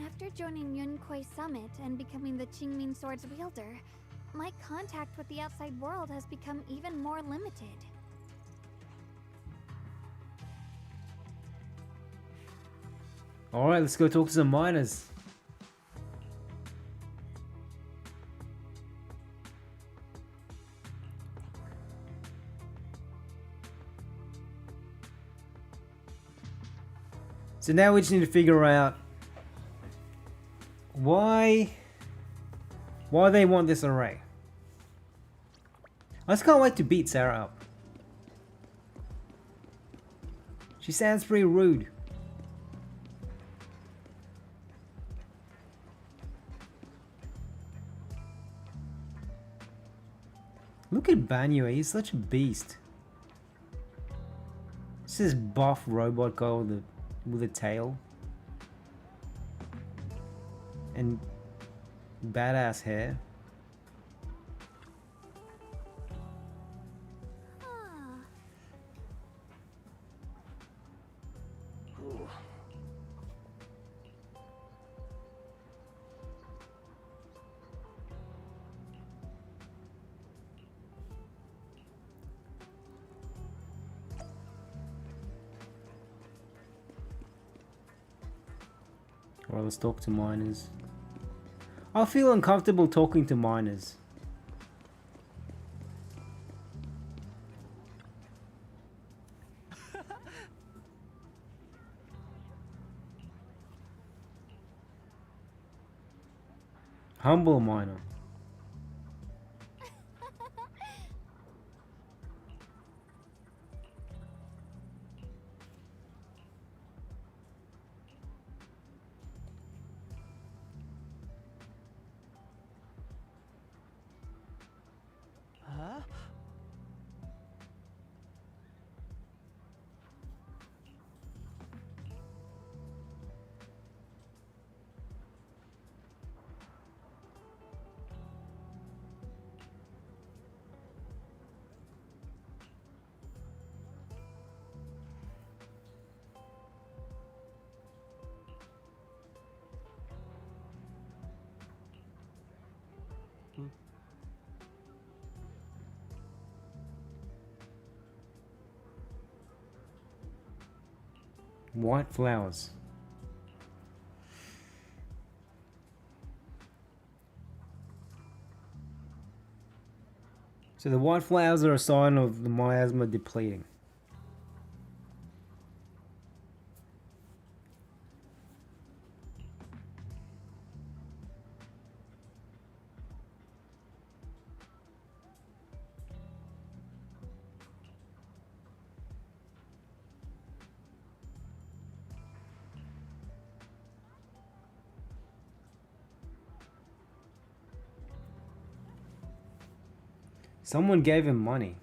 After joining Yunkoi Summit and becoming the Qingming Sword's wielder, my contact with the outside world has become even more limited. Alright, let's go talk to some miners. So now we just need to figure out why they want this array. I just can't wait to beat Sarah up. She sounds pretty rude. Look at Banyu, he's such a beast. This is buff robot guy with a tail. And badass hair. Well, let's talk to miners. I feel uncomfortable talking to miners. Humble miner. Huh? White flowers. So the white flowers are a sign of the miasma depleting. Someone gave him money.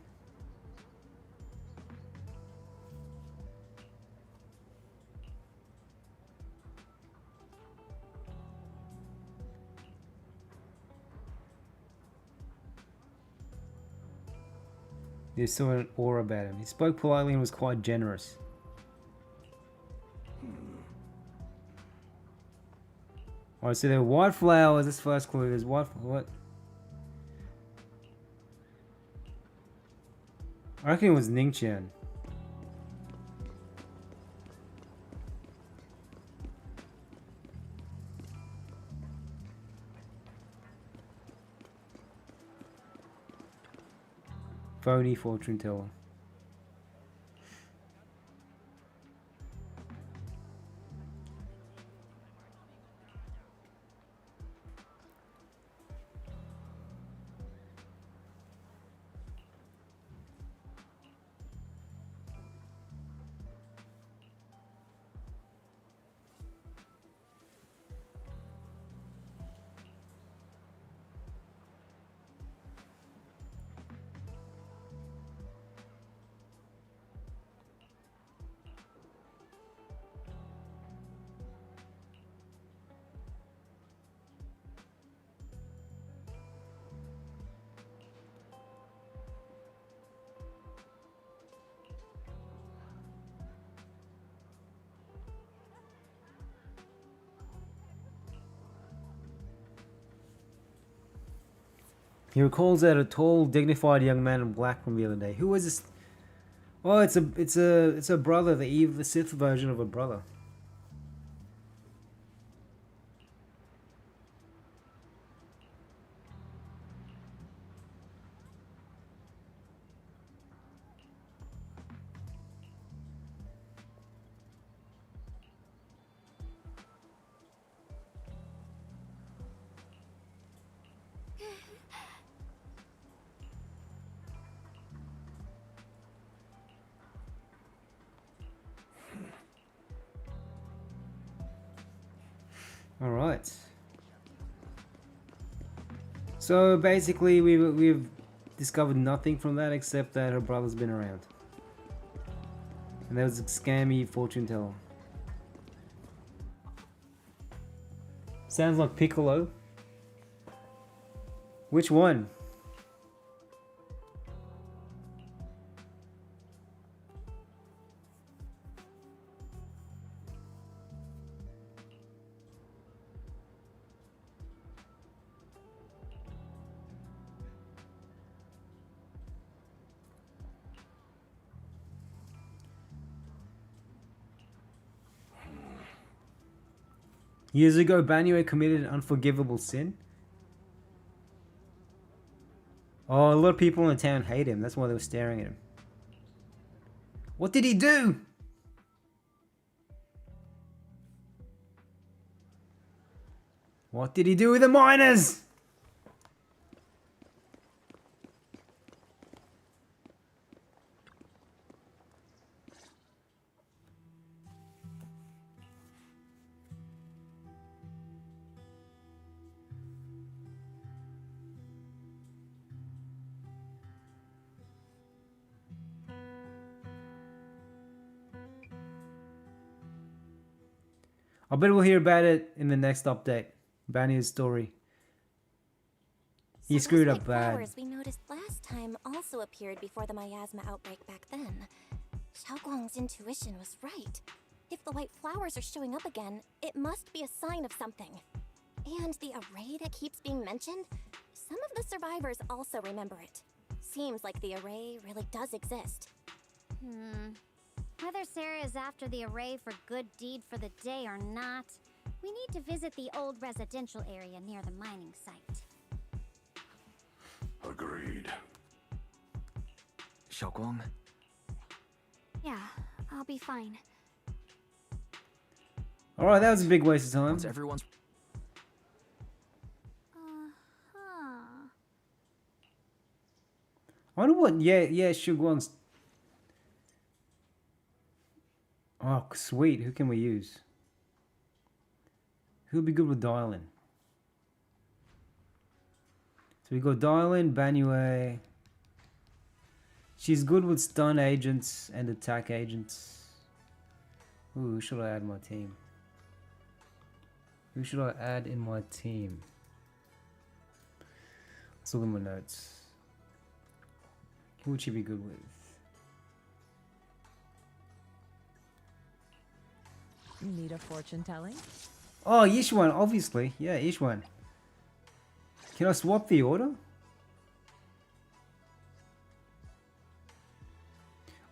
There's still an aura about him. He spoke politely and was quite generous. Alright, so there are white flowers. This first clue. There's white. What? I reckon it was Ningqian. Phony fortune teller. He recalls that a tall, dignified young man in black from the other day. Who was this? Oh, it's a brother, the Sith version of a brother. Alright. So basically we've discovered nothing from that except that her brother's been around. And that was a scammy fortune teller. Sounds like Piccolo. Which one? Years ago, Banyue committed an unforgivable sin. Oh, a lot of people in the town hate him. That's why they were staring at him. What did he do? What did he do with the miners? I bet we'll hear about it in the next update. Banyue's story. He screwed up bad. Flowers we noticed last time also appeared before the miasma outbreak back then. Xiaoguang's intuition was right. If the white flowers are showing up again, it must be a sign of something. And the array that keeps being mentioned? Some of the survivors also remember it. Seems like the array really does exist. Whether Sarah is after the array for good deed for the day or not, we need to visit the old residential area near the mining site. Agreed. Xiaoguang? Yeah, I'll be fine. Alright, that was a big waste of time. Once everyone's... I wonder what, yeah, Xiaoguang's... Oh, sweet. Who can we use? Who'll be good with Dialyn? So we got Dialyn, Banyue. She's good with stun agents and attack agents. Ooh, who should I add in my team? Who should I add in my team? Let's look at my notes. Who would she be good with? Need a fortune telling? Oh, Yishwan, obviously. Yeah, Yishwan. Can I swap the order?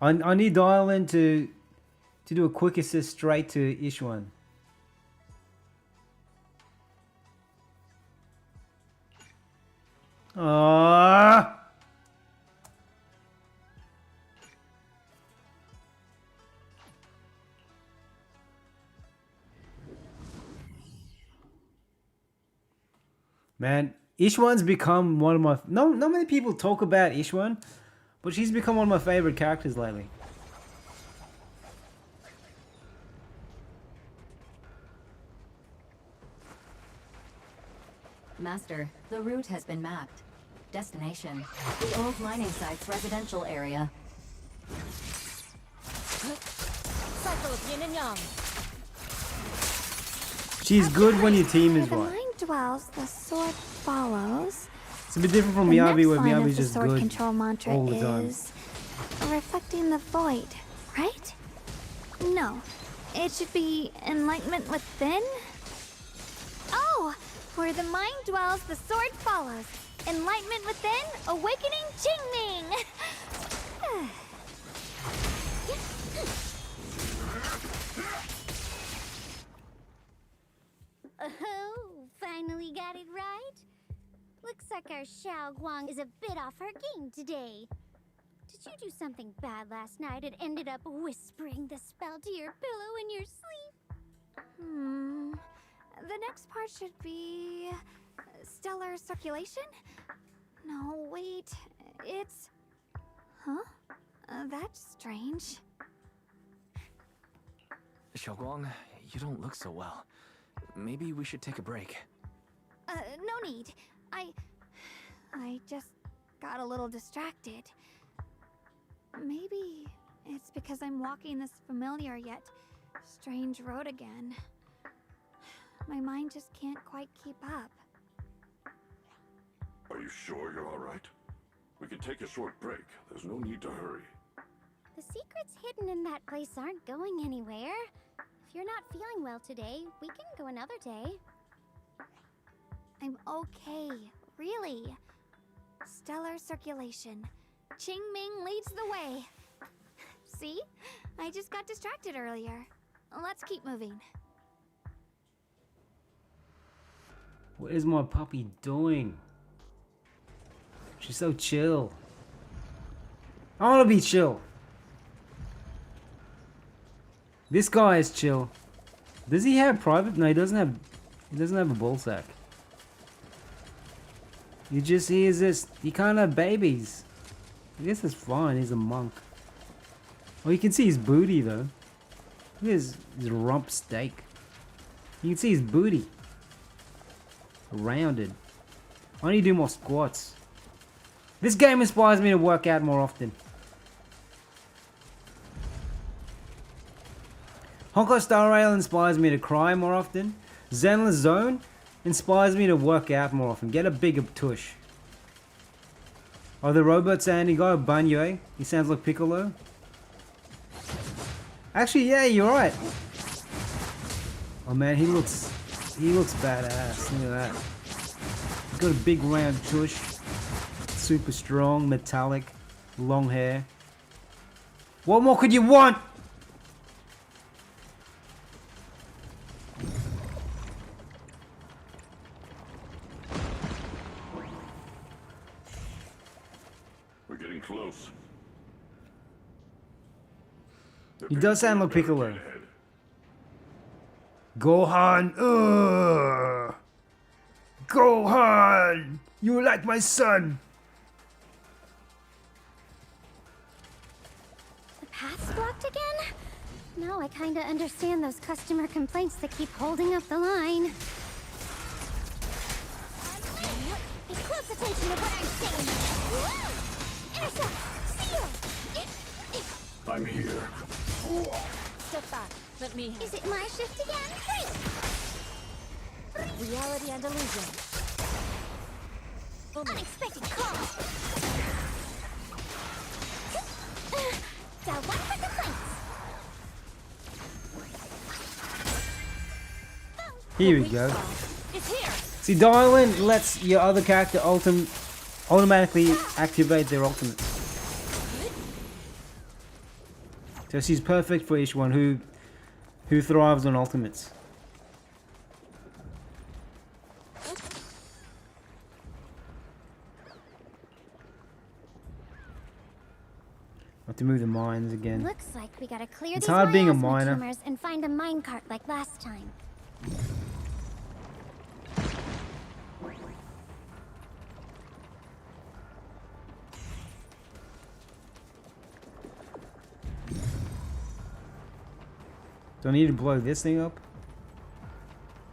I need Dialyn to do a quick assist straight to Ishwan. Ah! Man, Ishwan's become one of my... Not many people talk about Ishwan, but she's become one of my favorite characters lately. Master, the route has been mapped. Destination, the old mining site's residential area. Cycle of yin and yang. She's good when your team is Where the right. mind dwells, the sword follows. It's a bit different from The Miyabi, next where line of Miyabi's the just sword good control mantra all the time. is reflecting the void, right? No, it should be enlightenment within. Oh, where the mind dwells, the sword follows. Enlightenment within, awakening Jingming. Oh, finally got it right. Looks like our Xiao Guang is a bit off her game today. Did you do something bad last night and ended up whispering the spell to your pillow in your sleep? The next part should be stellar circulation? No, wait. It's... Huh? That's strange. Xiaoguang, you don't look so well. Maybe we should take a break. No need. I just got a little distracted. Maybe it's because I'm walking this familiar yet strange road again. My mind just can't quite keep up. Are you sure you're all right? We can take a short break. There's no need to hurry. The secrets hidden in that place aren't going anywhere. If you're not feeling well today, we can go another day. I'm okay, really. Stellar circulation. Qingming leads the way. See? I just got distracted earlier. Let's keep moving. What is my puppy doing? She's so chill. I want to be chill. This guy is chill. Does he have private? No, he doesn't have. He doesn't have a ball sack. He can't have babies. I guess it's fine. He's a monk. Oh, you can see his booty though. Look at his rump steak. You can see his booty. Rounded. I need to do more squats. This game inspires me to work out more often. Honkai Star Rail inspires me to cry more often. Zenless Zone inspires me to work out more often. Get a bigger tush. Oh, the robot sounding guy, Banyo. He sounds like Piccolo. Actually, yeah, you're right. Oh man, he looks badass. Look at that. He's got a big round tush. Super strong, metallic, long hair. What more could you want? We're getting close. He does sound like Piccolo. Gohan, ugh. Gohan, you like my son. The path's blocked again? Now I kinda understand those customer complaints that keep holding up the line. Pay close attention to what I'm saying. Intercept! Seal! I'm here. Step back. Let me Is it my shift again? Freeze! Reality and illusion. Unexpected call! Here we go. It's here. See, Dialyn lets your other character automatically activate their ultimate. So she's perfect for each one who thrives on ultimates. Have to move the mines again. Looks like we gotta clear It's these hard being a miasma miner. tumors and find a minecart like last time. Do I need to blow this thing up?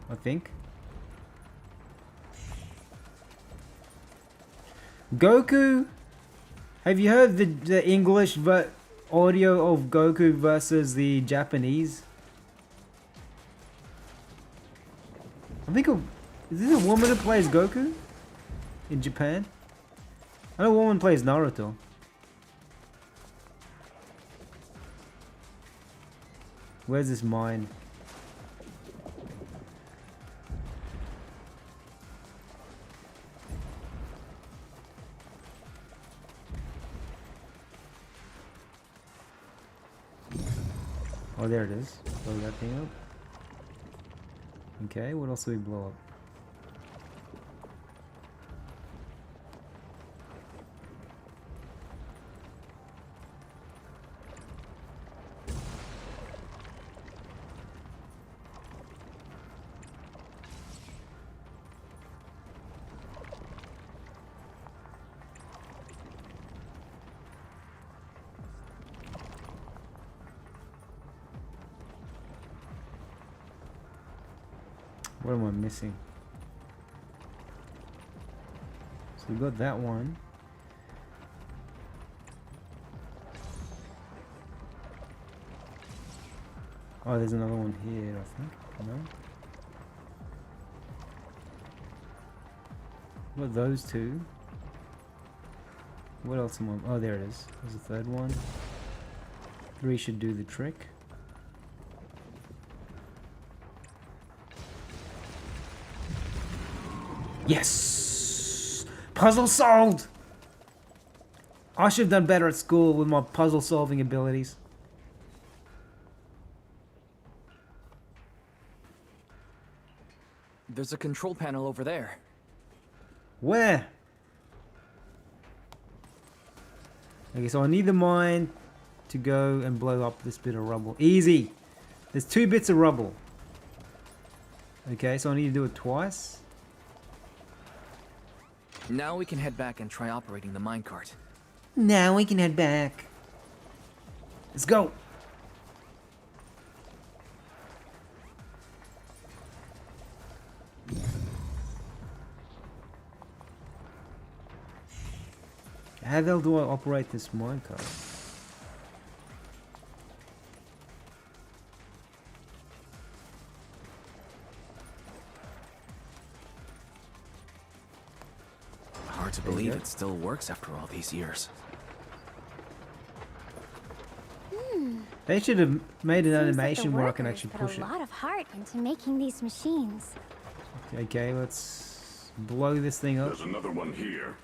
I think. Goku. Have you heard the English audio of Goku versus the Japanese? I think is this a woman who plays Goku in Japan? I know a woman plays Naruto. Where's this mine? Oh, there it is. Blow that thing up. Okay, what else do we blow up? What am I missing? So we got that one. Oh, there's another one here, I think. No? What are those two? What else am I? Oh, there it is. There's a third one. 3 should do the trick. Yes! Puzzle solved! I should have done better at school with my puzzle solving abilities. There's a control panel over there. Where? Okay, so I need the mine to go and blow up this bit of rubble. Easy! There's 2 bits of rubble. Okay, so I need to do it twice. Now we can head back and try operating the minecart. Now we can head back. Let's go! How the hell do I operate this minecart? Hard to believe it still works after all these years. They should have made an Seems like the animation where I can workers actually put push a it. lot of heart into making these machines. Okay, let's blow this thing up. There's another one here.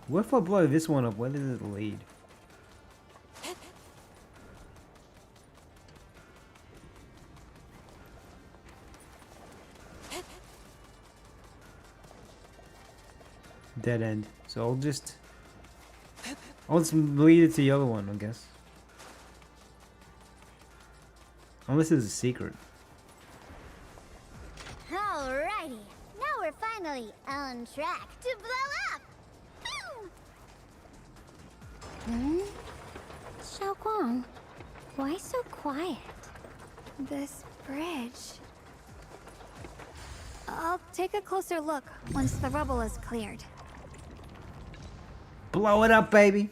What if I blow this one up? Where does it lead? Dead end. So I'll just lead it to the other one, I guess. Unless there's a secret. Alrighty, now we're finally on track to blow up. Pew! Xiaoguang, why so quiet? This bridge. I'll take a closer look once the rubble is cleared. Blow it up, baby.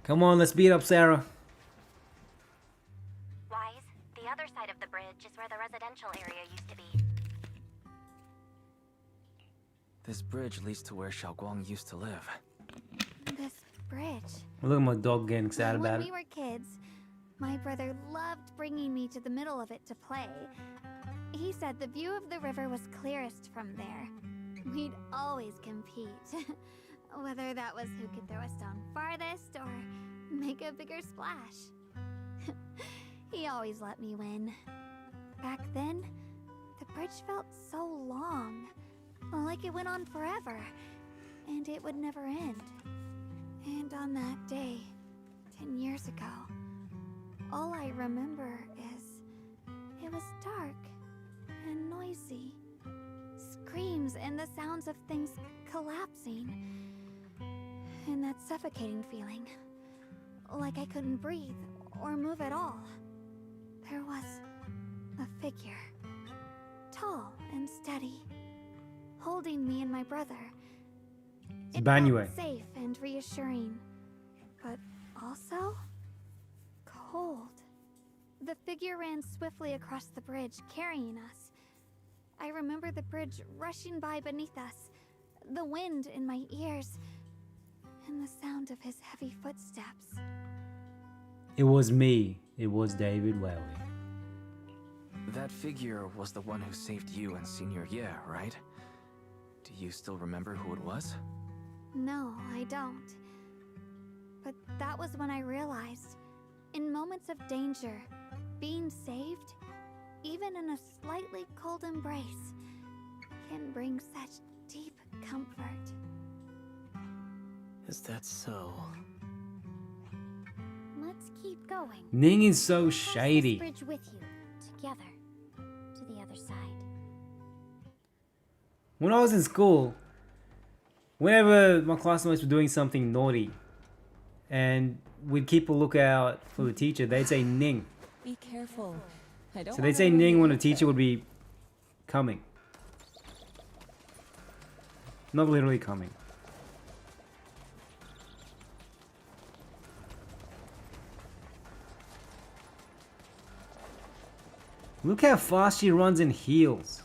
Come on, let's beat up Sarah. Wise, the other side of the bridge is where the residential area used to be. This bridge leads to where Xiaoguang used to live. This bridge. Look at my dog getting sad When about we it. were kids, my brother loved bringing me to the middle of it to play. He said the view of the river was clearest from there. We'd always compete. Whether that was who could throw a stone farthest or make a bigger splash. He always let me win. Back then, the bridge felt so long. Like it went on forever. And it would never end. And on that day, 10 years ago, all I remember is it was dark and noisy. Screams and the sounds of things collapsing. And that suffocating feeling. Like I couldn't breathe or move at all. There was a figure. Tall and steady. Holding me and my brother. It's Banue. Felt safe and reassuring. But also cold. The figure ran swiftly across the bridge, carrying us. I remember the bridge rushing by beneath us, the wind in my ears, and the sound of his heavy footsteps. It was me. It was David Wowee. That figure was the one who saved you in senior year, right? Do you still remember who it was? No, I don't. But that was when I realized, in moments of danger, being saved, even in a slightly cold embrace, can bring such deep comfort. Is that so? Let's keep going. Ning is so Cross shady. this bridge with you, together, to the other side. When I was in school, whenever my classmates were doing something naughty, and we'd keep a lookout for the teacher, they'd say Ning. Be careful. I don't So they'd wanna say ruin Ning your when the outfit. teacher would be coming. Not literally coming. Look how fast she runs in heels.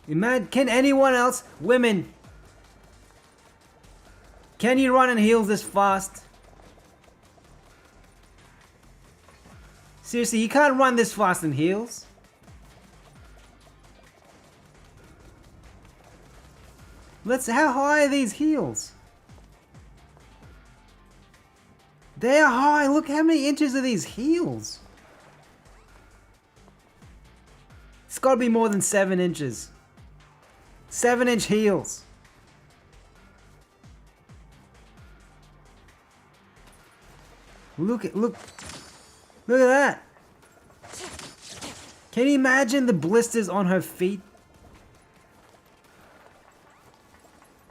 Imagine, can anyone else, women, can you run in heels this fast? Seriously, you can't run this fast in heels. How high are these heels? They are high. Look how many inches are these heels. It's got to be more than 7 inches. 7-inch heels. Look at that. Can you imagine the blisters on her feet?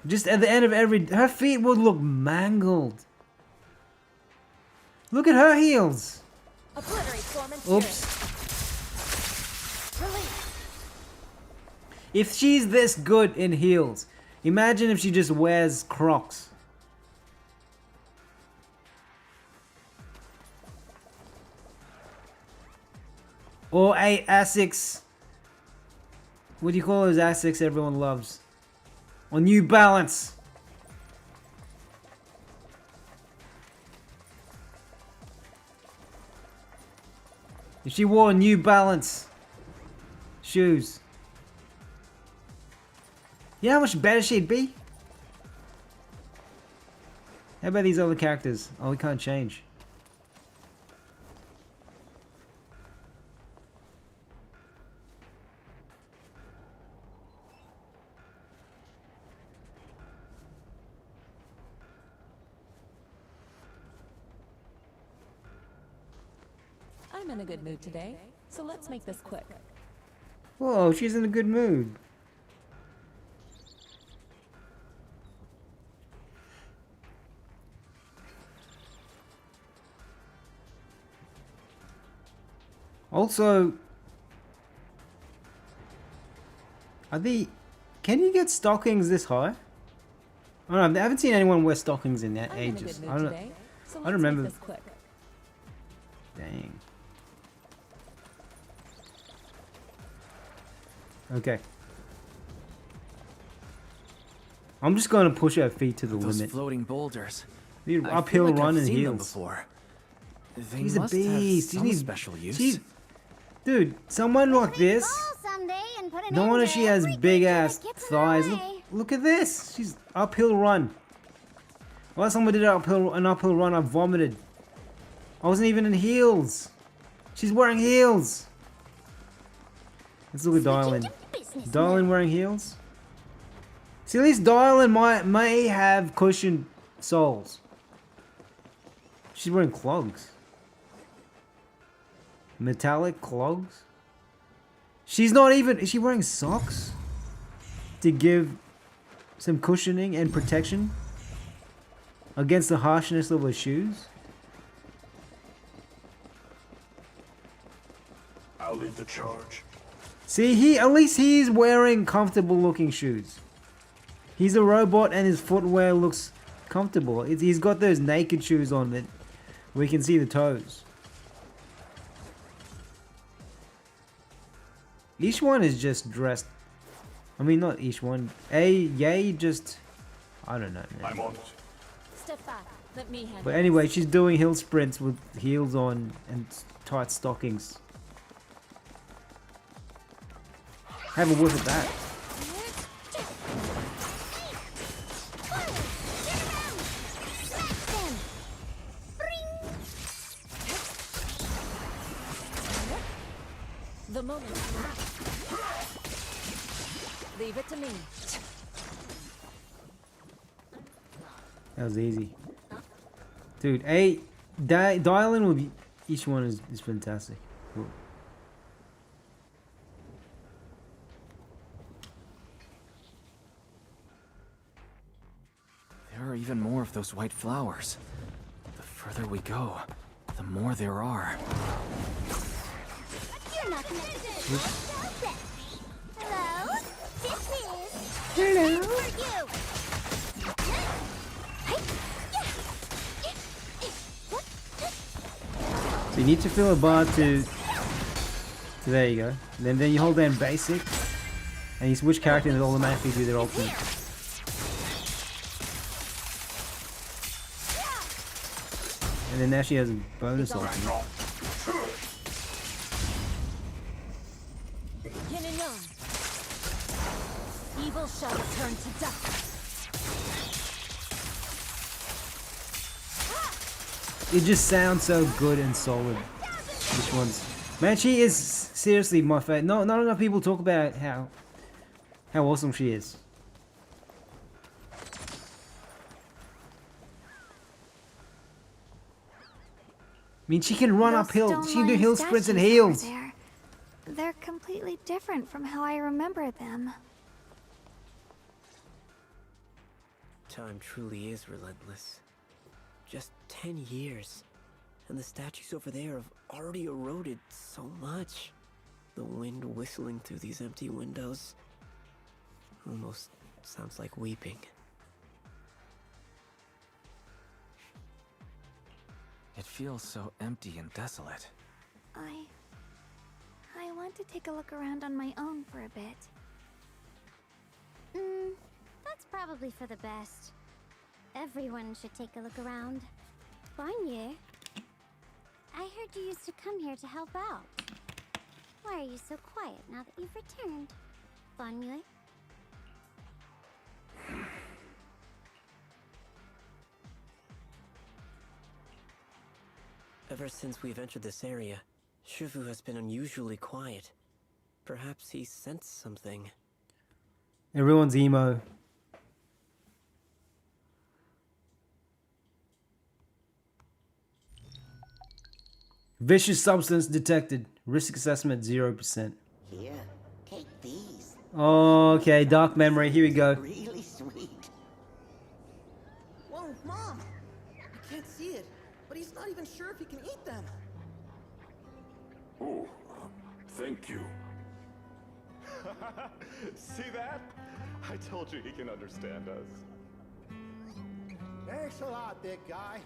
Just at the end of her feet would look mangled. Look at her heels. Oops. If she's this good in heels, imagine if she just wears Crocs. Or a Asics. What do you call those Asics everyone loves? Or New Balance. If she wore New Balance shoes. You know how much better she'd be? How about these other characters? Oh, we can't change. I'm in a good mood today, so let's make this quick. Whoa, she's in a good mood. Also, can you get stockings this high? I don't know, I haven't seen anyone wear stockings in I'm ages. in a good I mood don't, today, so I let's don't remember. make this quick. Dang. Okay. I'm just going to push our feet to the Those limit. floating boulders. Dude, I uphill feel like run I've and seen them heals. before. They He's a must beast. have some He's special use. Dude, someone like this. No wonder she has big ass thighs. Look at this. She's uphill run. Last time I did an uphill run, I vomited. I wasn't even in heels. She's wearing heels. Let's look at Dialyn. Dialyn wearing heels? See, at least Dialyn may have cushioned soles. She's wearing clogs. Metallic clogs? She's not even... Is she wearing socks? To give some cushioning and protection? Against the harshness of her shoes? I'll lead the charge. See, at least he's wearing comfortable looking shoes. He's a robot and his footwear looks comfortable. He's got those naked shoes on that we can see the toes. Each one is just dressed. I mean, not each one. Yay, just... I don't know, man. I'm on it. Step back. Let me handle But anyway, she's doing hill sprints with heels on and tight stockings. Have a whiff at that. the moment. Leave it to me. That was easy. Dude, Dialyn will be... Each one is fantastic. Cool. There are even more of those white flowers. The further we go, the more there are. You're not gonna Hello? This is... Hello? For you! So you need to fill a bar to there you go. And then you hold down basic, and you switch character and it automatically do their ultimate. And then now she has a bonus ultimate. Yin and yang. Evil shall return to dust. It just sounds so good and solid. Which one's... Man, she is seriously my favorite. Not enough people talk about how awesome she is. I mean, she can run uphill. She can do hill sprints and heels. They're completely different from how I remember them. Time truly is relentless. Just 10 years, and the statues over there have already eroded so much. The wind whistling through these empty windows almost sounds like weeping. It feels so empty and desolate. I want to take a look around on my own for a bit. That's probably for the best. Everyone should take a look around. Bonnier, I heard you used to come here to help out. Why are you so quiet now that you've returned? Bonnier? Ever since we've entered this area, Shifu has been unusually quiet. Perhaps he sensed something. Everyone's emo. Vicious substance detected. Risk assessment 0%. Here, take these. Okay, dark memory. Here we go. Really sweet. Whoa, Mom! I can't see it, but he's not even sure if he can eat them. Oh, thank you. See that? I told you he can understand us. Thanks a lot, big guy.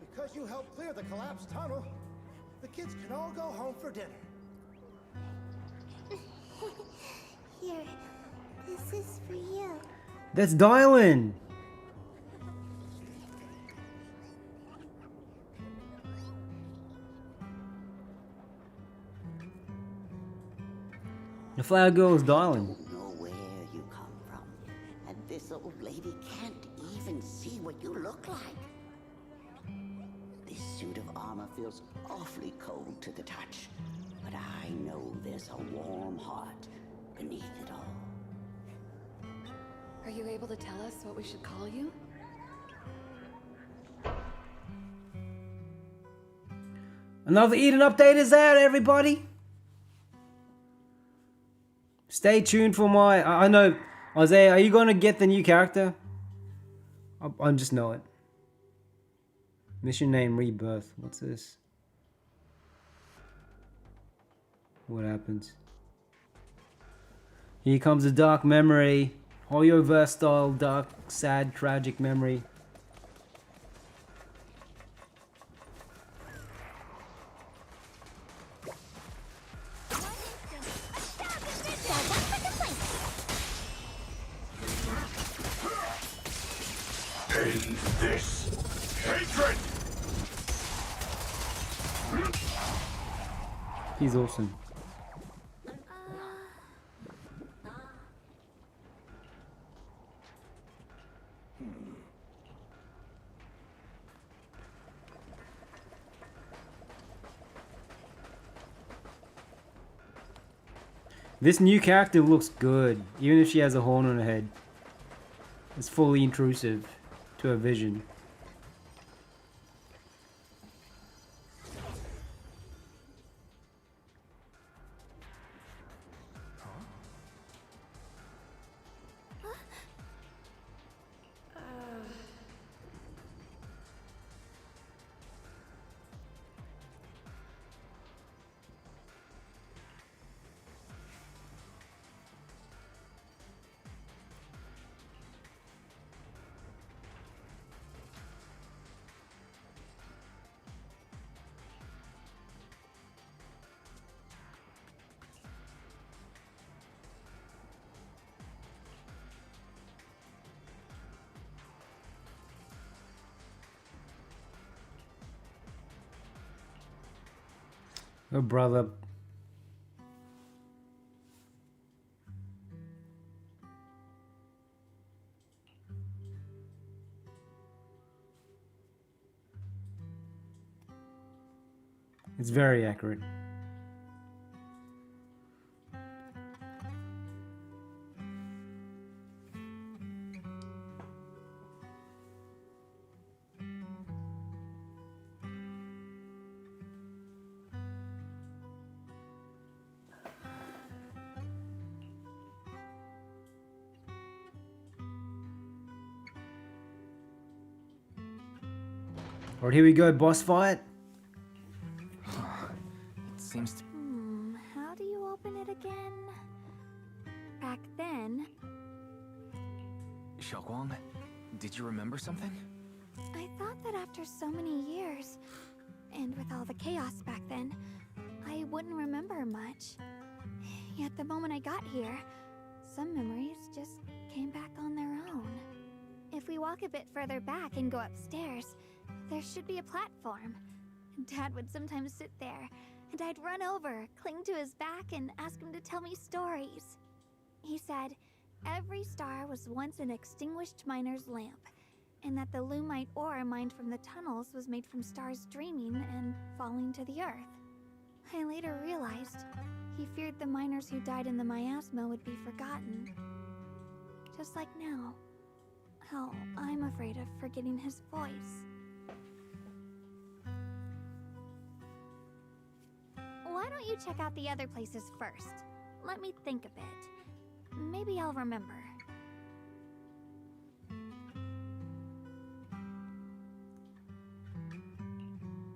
Because you helped clear the collapsed tunnel, the kids can all go home for dinner. Here, this is for you. That's Dialyn. The flower girl is Dialyn. Don't know where you come from, and this old lady can't even see what you look like. This suit of armor feels awfully cold to the touch, but I know there's a warm heart beneath it all. Are you able to tell us what we should call you? Another Eden update is out, everybody. Stay tuned for my... I know, Isaiah, are you going to get the new character? I just know it. Mission name Rebirth. What's this? What happens? Here comes a dark memory. HoYoverse style, dark, sad, tragic memory. End this hatred! He's awesome. This new character looks good, even if she has a horn on her head. It's fully intrusive to her vision. Oh, brother. It's very accurate. Alright, here we go, boss fight. It seems to... How do you open it again? Back then, Xiaoguang, did you remember something? I thought that after so many years, and with all the chaos back then, I wouldn't remember much. Yet the moment I got here, some memories just came back on their own. If we walk a bit further back and go upstairs, there should be a platform. Dad would sometimes sit there, and I'd run over, cling to his back, and ask him to tell me stories. He said every star was once an extinguished miner's lamp, and that the lumite ore mined from the tunnels was made from stars dreaming and falling to the earth. I later realized he feared the miners who died in the miasma would be forgotten. Just like now, how I'm afraid of forgetting his voice. Why don't you check out the other places first? Let me think a bit. Maybe I'll remember.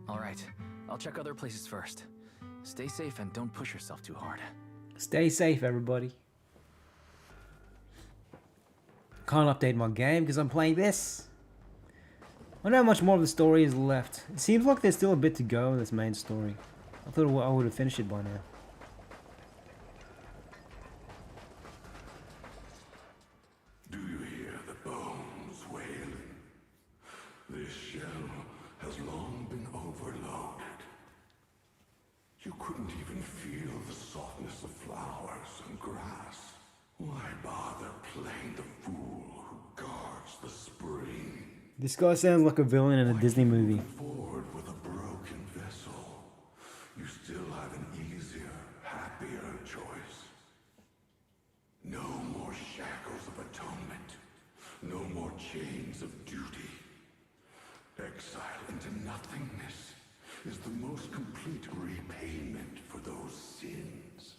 Alright, I'll check other places first. Stay safe and don't push yourself too hard. Stay safe, everybody. Can't update my game because I'm playing this. I wonder how much more of the story is left. It seems like there's still a bit to go in this main story. I thought I would have finished it by now. Do you hear? playing the fool who guards the spring. This guy sounds like a villain in a Disney movie. Forward with a broken vessel. You still have an easier, happier choice. No more shackles of atonement. No more chains of duty. Exile into nothingness is the most complete repayment for those sins.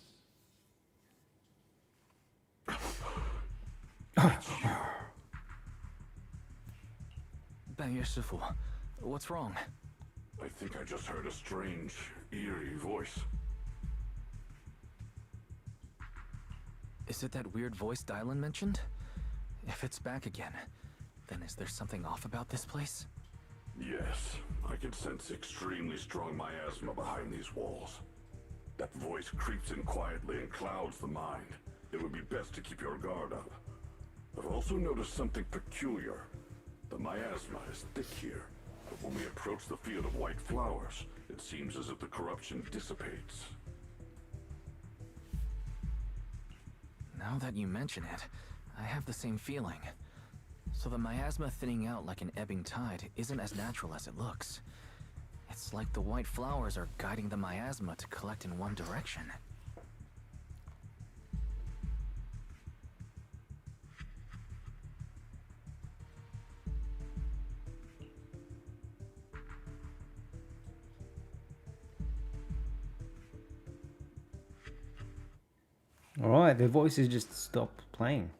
Bang Shifu, what's wrong? I think I just heard a strange, eerie voice. Is it that weird voice Dialyn mentioned? If it's back again, then is there something off about this place? Yes, I can sense extremely strong miasma behind these walls. That voice creeps in quietly and clouds the mind. It would be best to keep your guard up. I've also noticed something peculiar. The miasma is thick here, but when we approach the field of white flowers, it seems as if the corruption dissipates. Now that you mention it, I have the same feeling. So the miasma thinning out like an ebbing tide isn't as natural as it looks. It's like the white flowers are guiding the miasma to collect in one direction. Alright, their voices just stopped playing.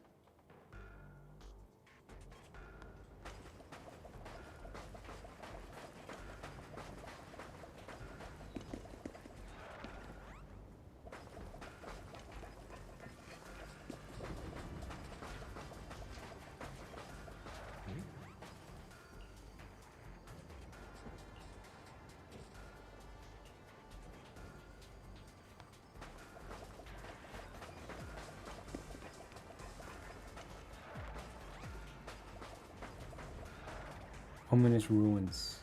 Ominous ruins.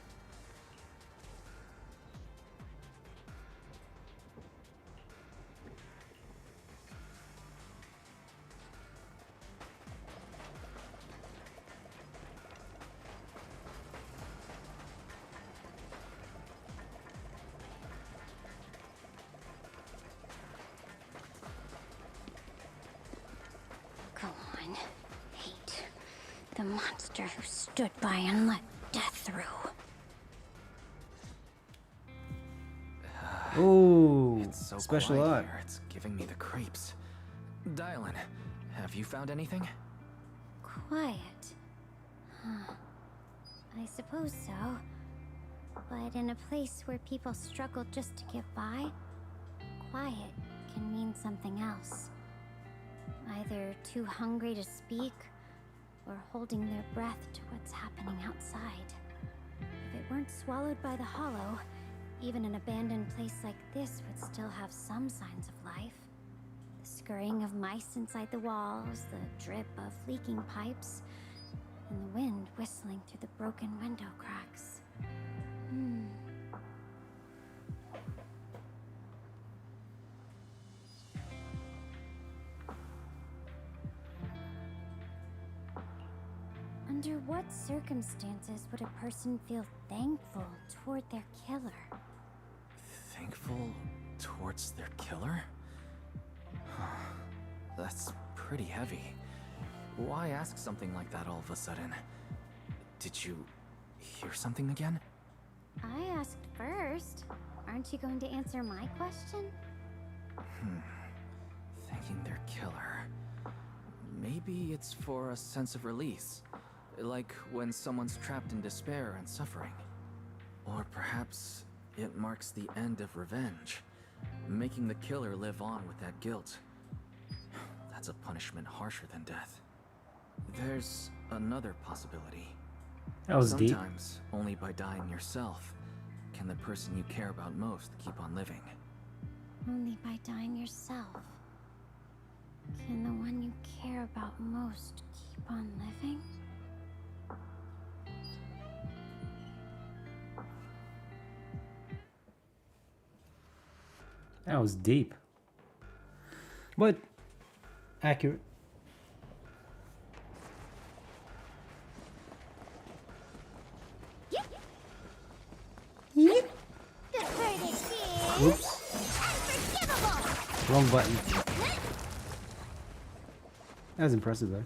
Go on. Hate. The monster who stood by and let death through. Ooh, It's so special quiet art. here, it's giving me the creeps. Dialyn, have you found anything? Quiet. Huh. I suppose so. But in a place where people struggle just to get by, quiet can mean something else. Either too hungry to speak, or holding their breath to what's happening outside. If it weren't swallowed by the hollow, even an abandoned place like this would still have some signs of life. The scurrying of mice inside the walls, the drip of leaking pipes, and the wind whistling through the broken window cracks. Under what circumstances would a person feel thankful toward their killer? Thankful towards their killer? That's pretty heavy. Why ask something like that all of a sudden? Did you hear something again? I asked first. Aren't you going to answer my question? Thanking their killer. Maybe it's for a sense of release. Like when someone's trapped in despair and suffering. Or perhaps it marks the end of revenge, making the killer live on with that guilt. That's a punishment harsher than death. There's another possibility. That was deep. Sometimes, only by dying yourself, can the person you care about most keep on living. Only by dying yourself. Can the one you care about most keep on living? That was deep. But accurate. Wrong button. That was impressive though.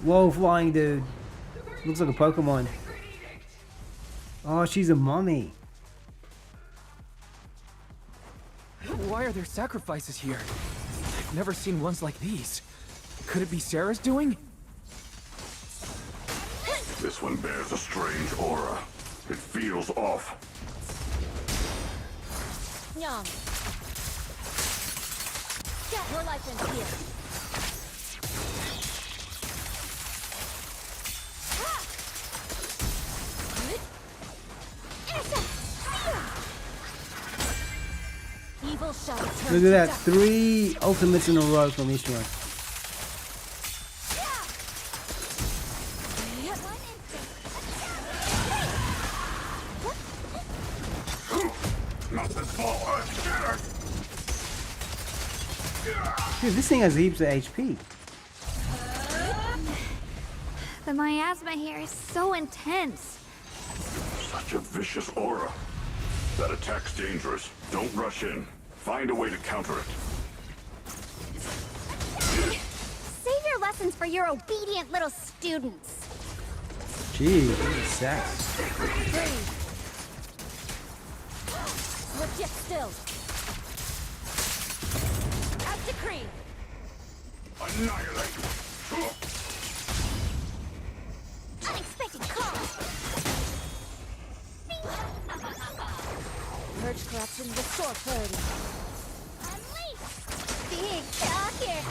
Whoa, flying dude. Looks like a Pokemon. Oh, she's a mummy. Why are there sacrifices here? I've never seen ones like these. Could it be Sarah's doing? This one bears a strange aura. It feels off. Nyang. Get your license here. Evil shall turn. Look at that, 3 ultimates in a row from Ishmael. Dude, this thing has heaps of HP. The miasma here is so intense. Such a vicious aura. That attack's dangerous. Don't rush in. Find a way to counter it. Save your lessons for your obedient little students. Jeez, what is sex? Legit still. As decreed. Annihilate. Unexpected call. Purge corruption, restore clarity. Unleash. Big talk here.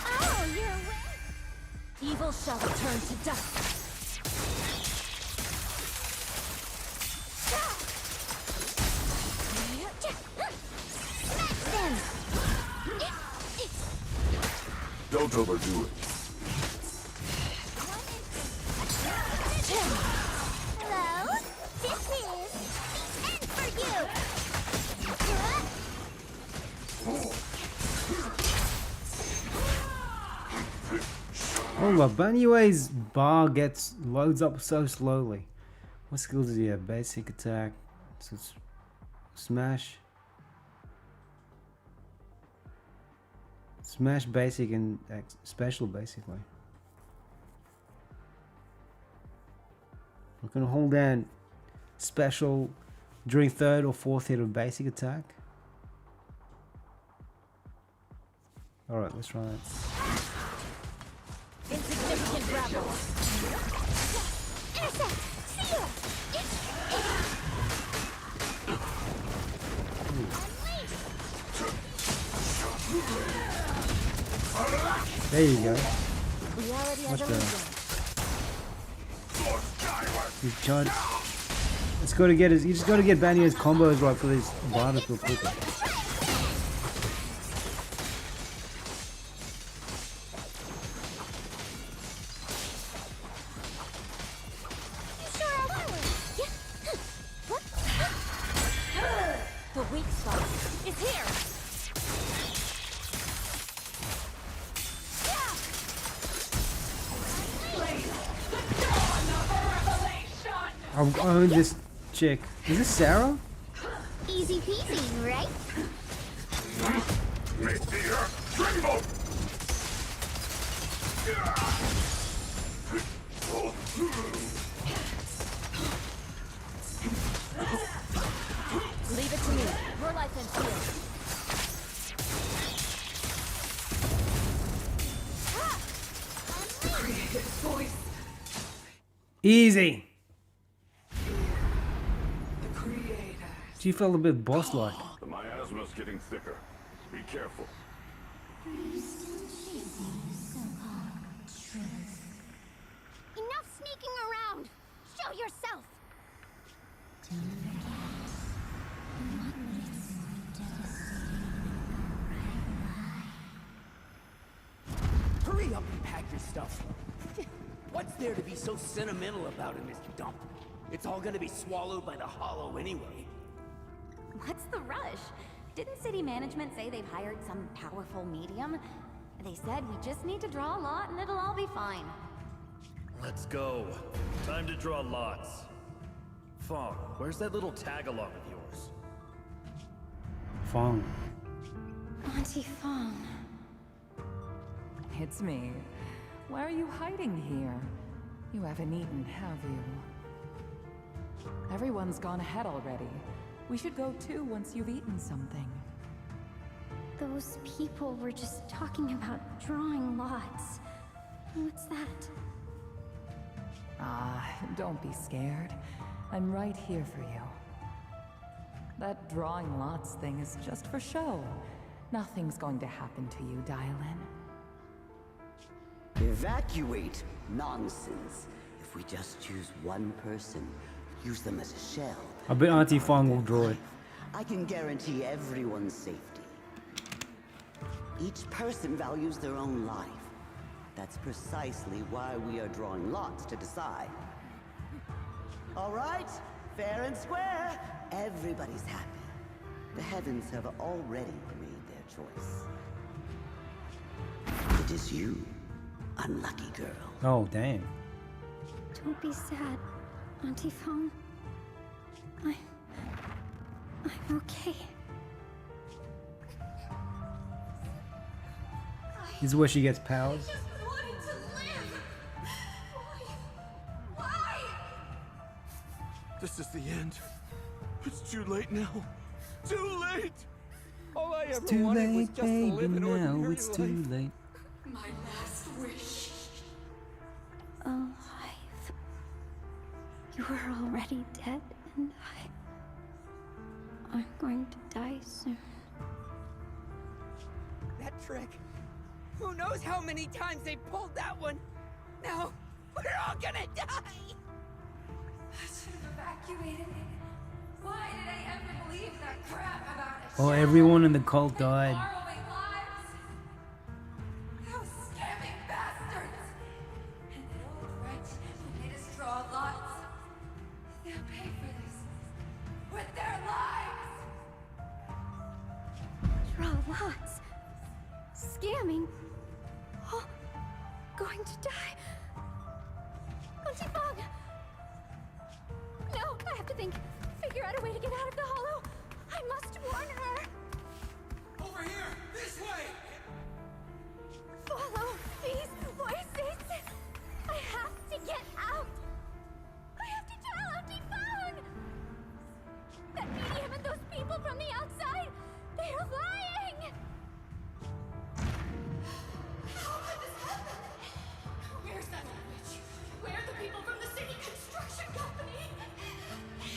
Oh, you're away. Evil shall return to dust. Don't overdo it. Hello? This is the end for you. Oh my, Banyue's bar loads up so slowly. What skills does he have? Basic attack, so it's smash. Smash basic and special basically. We're gonna hold down special during 3rd or 4th hit of basic attack. Alright, let's try that. Insignificant rabble. There you go. Reality What as the? illusion. He's trying. It's got to get his. You just got to get Banio's combos right for this bar to feel quicker. The weak spot is here. I'm on this chick. Is this Sarah? Easy peasy, right? Leave it to me. Your life ends here. Easy. She felt a bit boss-like. The miasma's getting thicker. Be careful. Enough sneaking around. Show yourself. Hurry up and pack your stuff. What's there to be so sentimental about in this dump? It's all gonna be swallowed by the hollow anyway. What's the rush? Didn't city management say they've hired some powerful medium? They said we just need to draw a lot and it'll all be fine. Let's go. Time to draw lots. Fong, where's that little tag-along of yours? Fong. Auntie Fong. It's me. Why are you hiding here? You haven't eaten, have you? Everyone's gone ahead already. We should go too once you've eaten something. Those people were just talking about drawing lots. What's that? Don't be scared. I'm right here for you. That drawing lots thing is just for show. Nothing's going to happen to you, Dialyn. Evacuate? Nonsense. If we just choose one person, use them as a shell, I bet Auntie Fong will draw it. I can guarantee everyone's safety. Each person values their own life. That's precisely why we are drawing lots to decide. All right, fair and square. Everybody's happy. The heavens have already made their choice. It is you, unlucky girl. Oh, damn. Don't be sad, Auntie Fong. I'm okay. This is where she gets powers. This is the end. It's too late now. Too late! All I It's ever too wanted was late, just to baby, live an now ordinary it's too life. late. My last wish. Alive. You are already dead, and I'm going to die soon. That trick. Who knows how many times they pulled that one? Now, we're all gonna die! I should have evacuated. Why did I ever believe that crap about it? Oh, everyone in the cult died. Borrowing lives? Those scamming bastards! And that old wretch who made us draw lots. They'll pay for this with their lives! Draw lots. Scamming. Oh, going to die. Auntie Fong! No, I have to think. Figure out a way to get out of the hollow. I must warn her. Over here! This way! Follow these voices. I have to get out. I have to tell Auntie Fong. That medium and those people from the outside, they are lying. How could this happen? Where's that witch? Where are the people from the city construction company?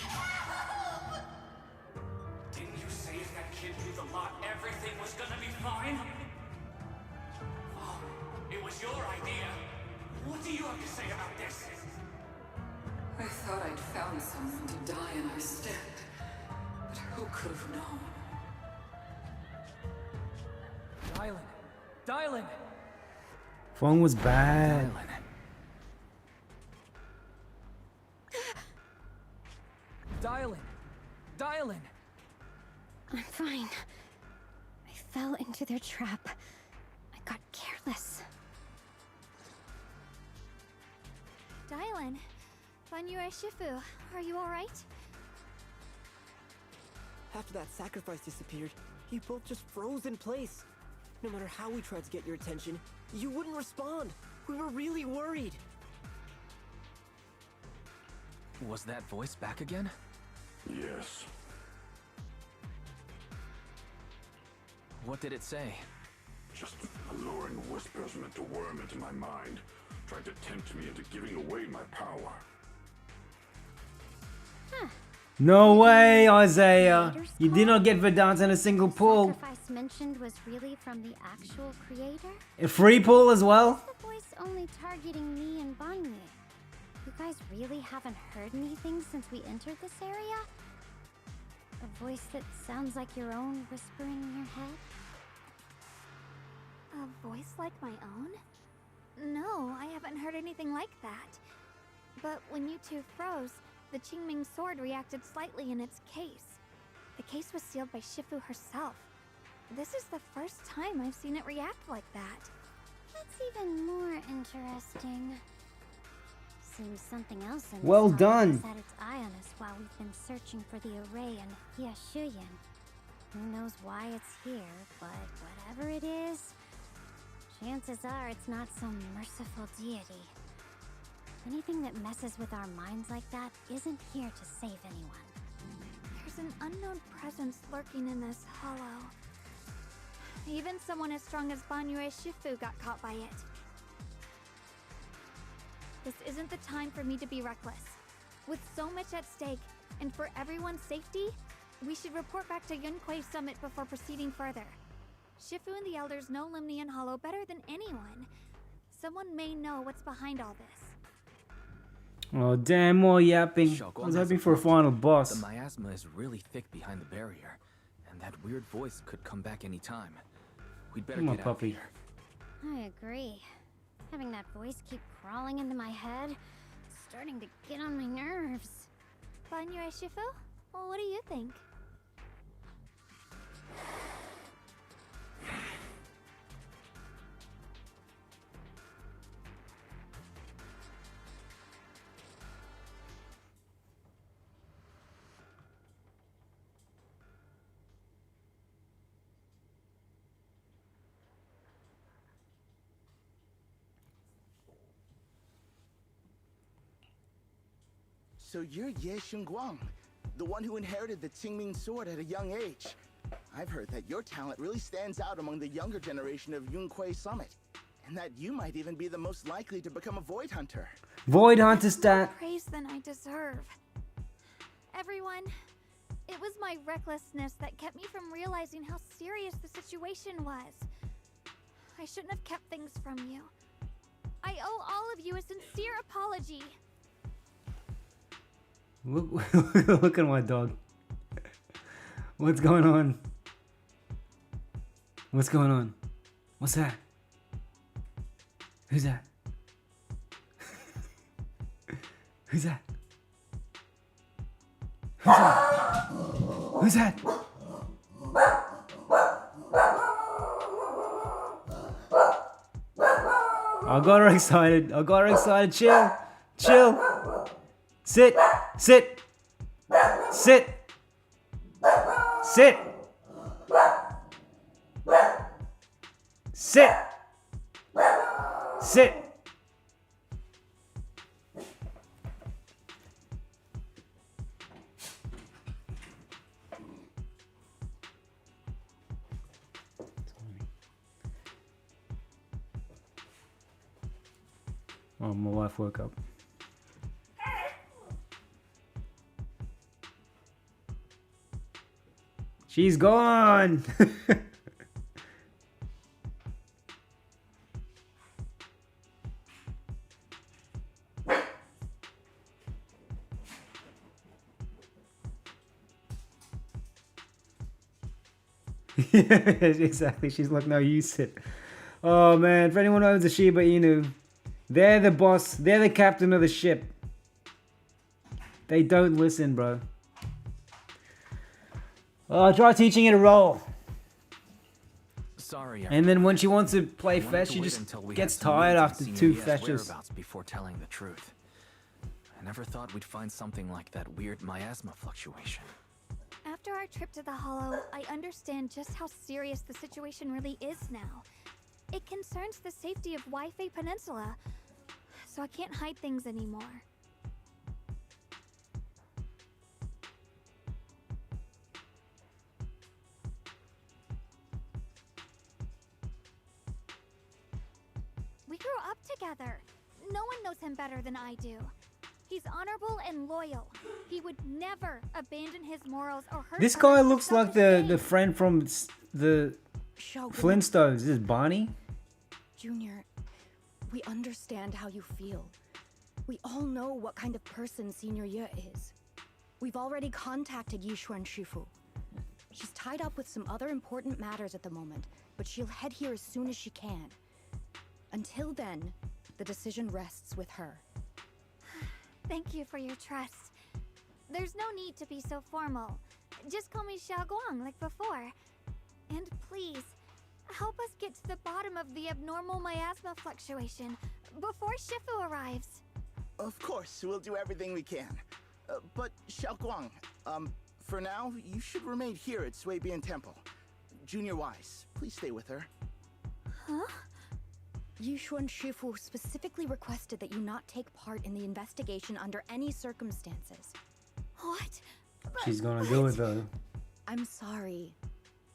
Help! Didn't you say if that kid drew the lot, everything was gonna be fine? Oh, it was your idea. What do you have to say about this? I thought I'd found someone to die in our stead, but who could have known? Dialyn! Dialyn! Fong was bad. Dialyn! Dialyn! I'm fine. I fell into their trap. I got careless. Dialyn, Banyue Shifu, are you alright? After that sacrifice disappeared, you both just froze in place. No matter how we tried to get your attention, you wouldn't respond. We were really worried. Was that voice back again? Yes. What did it say? Just alluring whispers meant to worm into my mind, trying to tempt me into giving away my power. No way, Isaiah. You did not get Vedanta in a single pull. Sacrifice mentioned was really from the actual creator? A free pull as well? The voice only targeting me and Banyue. You guys really haven't heard anything since we entered this area? A voice that sounds like your own whispering in your head? A voice like my own? No, I haven't heard anything like that. But when you two froze, the Qingming sword reacted slightly in its case. The case was sealed by Shifu herself. This is the first time I've seen it react like that. That's even more interesting. Seems something else in Well this town done. has had its eye on us while we've been searching for the array in Yashuyan. Who knows why it's here, but whatever it is, chances are it's not some merciful deity. Anything that messes with our minds like that isn't here to save anyone. There's an unknown presence lurking in this hollow. Even someone as strong as Banyue Shifu got caught by it. This isn't the time for me to be reckless. With so much at stake, and for everyone's safety, we should report back to Yunquay Summit before proceeding further. Shifu and the elders know Limnian Hollow better than anyone. Someone may know what's behind all this. Oh damn, more yapping. I Xiaoguang was has hoping a for a point. final boss. The miasma is really thick behind the barrier, and that weird voice could come back any time. We'd better Come on, get out of puppy. here. I agree. Having that voice keep crawling into my head, is starting to get on my nerves. Banyue Shifu? Well, what do you think? So you're Ye Xingguang, the one who inherited the Qingming sword at a young age. I've heard that your talent really stands out among the younger generation of Yunquay Summit, and that you might even be the most likely to become a Void Hunter. Void Hunter stat. More praise than I deserve. Everyone, it was my recklessness that kept me from realizing how serious the situation was. I shouldn't have kept things from you. I owe all of you a sincere apology. Look at my dog. What's going on? What's going on? What's that? Who's that? Who's that? Who's that? Who's that? I got her excited. I got her excited. Chill. Chill. Sit. Sit. Sit. Sit. Sit. Sit. Oh, my wife woke up. She's gone. Yeah, exactly. She's like, no, you sit. Oh man, for anyone who owns a Shiba Inu, they're the boss. They're the captain of the ship. They don't listen, bro. Oh, try teaching it a role. Sorry. And then when she wants to play I wanted fetch, to she wait just until we gets had some tired leads on after Senior 2 Ye's fetches. whereabouts before telling the truth. I never thought we'd find something like that weird miasma fluctuation. After our trip to the Hollow, I understand just how serious the situation really is now. It concerns the safety of Wowee Peninsula, so I can't hide things anymore. We grew up together. No one knows him better than I do. He's honorable and loyal. He would never abandon his morals or hurt This guy others looks for like the friend from the Flintstones. Is this Barney? Junior, we understand how you feel. We all know what kind of person Senior Ye is. We've already contacted Yishuan Shifu. She's tied up with some other important matters at the moment, but she'll head here as soon as she can. Until then, the decision rests with her. Thank you for your trust. There's no need to be so formal. Just call me Xiaoguang like before. And please, help us get to the bottom of the abnormal miasma fluctuation before Shifu arrives. Of course, we'll do everything we can. But Xiaoguang, for now, you should remain here at Suibian Temple. Junior Wise, please stay with her. Huh? Yushuan Shifu specifically requested that you not take part in the investigation under any circumstances. What? She's gonna do it though. I'm sorry.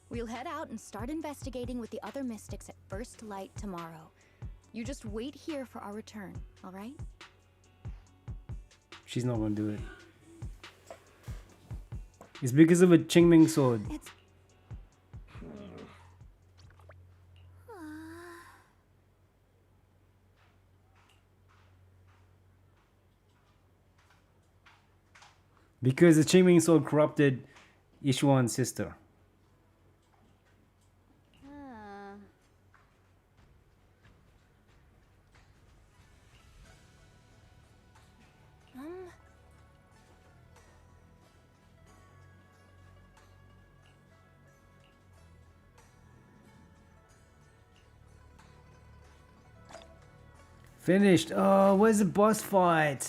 We'll head out and start investigating with the other mystics at first light tomorrow. You just wait here for our return, alright? She's not gonna do it. It's because of a Qingming sword. Because the Qingming sword corrupted Yishuan's sister. Finished. Oh, where's the boss fight?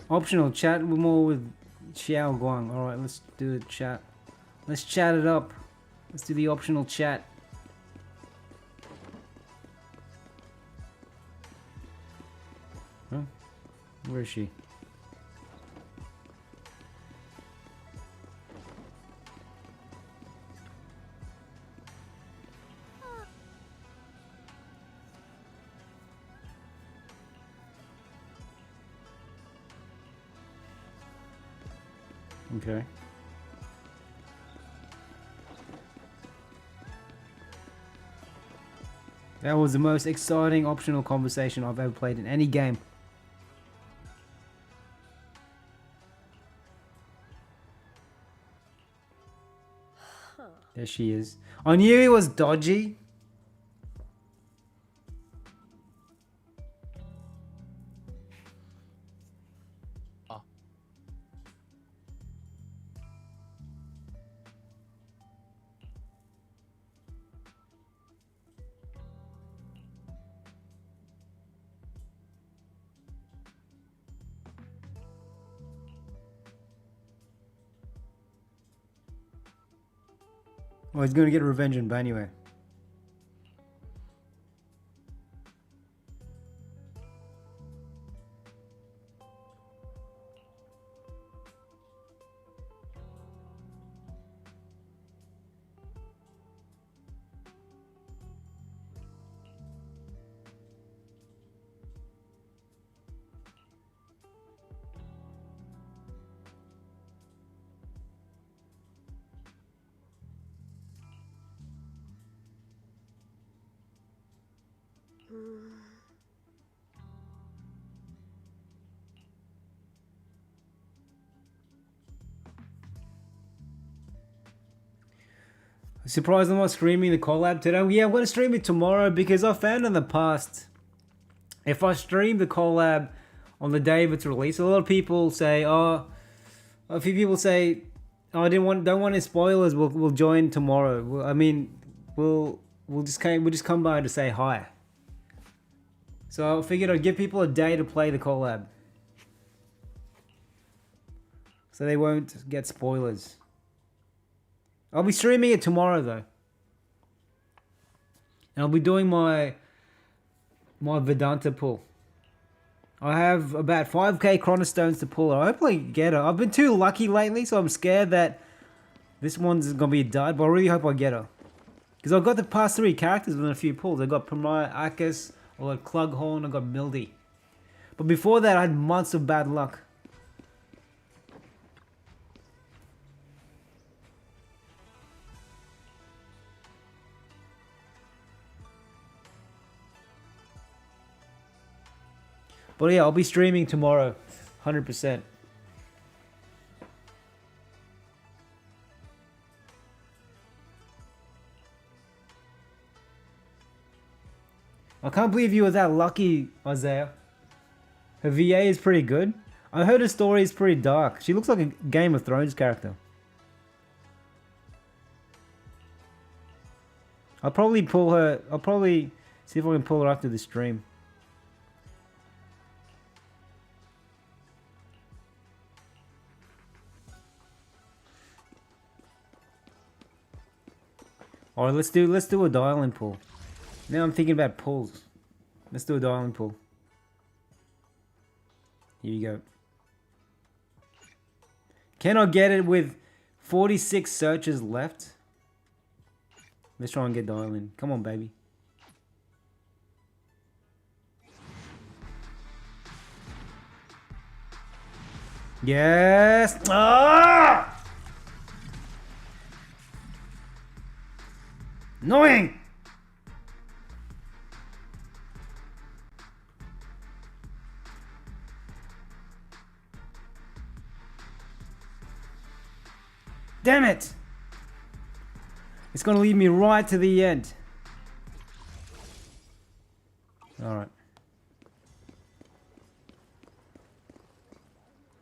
Optional chat more with Xiao Guang. Alright, let's do the chat. Let's chat it up. Let's do the optional chat. Huh? Where is she? Okay. That was the most exciting optional conversation I've ever played in any game. There she is. I knew he was dodgy. Oh, he's gonna get revenge on Banue. Surprised I'm not streaming the collab today. Yeah, I'm going to stream it tomorrow because I found in the past, if I stream the collab on the day of its release, a lot of people say, oh, a few people say, oh, don't want any spoilers. We'll join tomorrow. I mean, we'll just come by to say hi. So I figured I'd give people a day to play the collab, so they won't get spoilers. I'll be streaming it tomorrow though. And I'll be doing my Vedanta pull. I have about 5k chronostones to pull. I hopefully get her. I've been too lucky lately, so I'm scared that this one's gonna be a dud, but I really hope I get her. Because I've got the past 3 characters within a few pulls. I got Premier Akis, I got Clughorn, I got Mildy. But before that I had months of bad luck. But yeah, I'll be streaming tomorrow, 100%. I can't believe you were that lucky, Isaiah. Her VA is pretty good. I heard her story is pretty dark. She looks like a Game of Thrones character. I'll probably pull her. I'll probably see if I can pull her after the stream. Alright, let's do a Dialyn pull. Now I'm thinking about pulls. Let's do a Dialyn pull. Here you go. Can I get it with 46 searches left? Let's try and get Dialyn. Come on, baby. Yes! Ah! Annoying! Damn it! It's gonna lead me right to the end. Alright.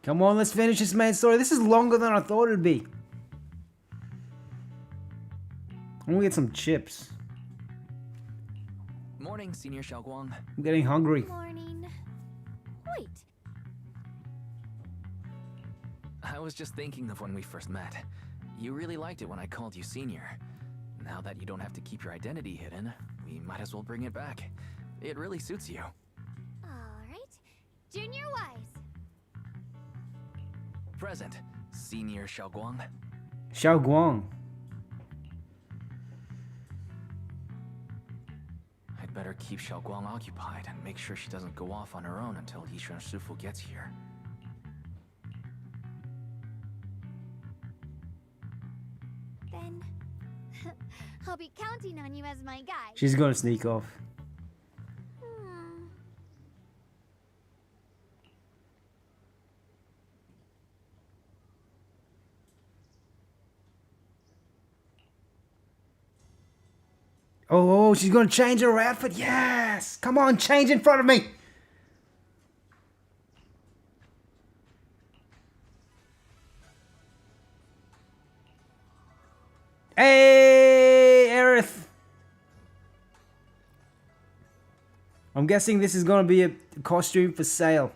Come on, let's finish this main story. This is longer than I thought it'd be. I'm gonna get some chips. Morning, Senior Xiaoguang. I'm getting hungry. Morning. Wait. I was just thinking of when we first met. You really liked it when I called you Senior. Now that you don't have to keep your identity hidden, we might as well bring it back. It really suits you. Alright. Junior Wise. Present, Senior Xiaoguang. Xiaoguang. I'd better keep Xiaoguang occupied and make sure she doesn't go off on her own until Yishuan Shifu gets here. Then I'll be counting on you as my guy. She's gonna sneak off. Oh, she's gonna change her outfit. Yes! Come on, change in front of me. Hey, Aerith. I'm guessing this is gonna be a costume for sale.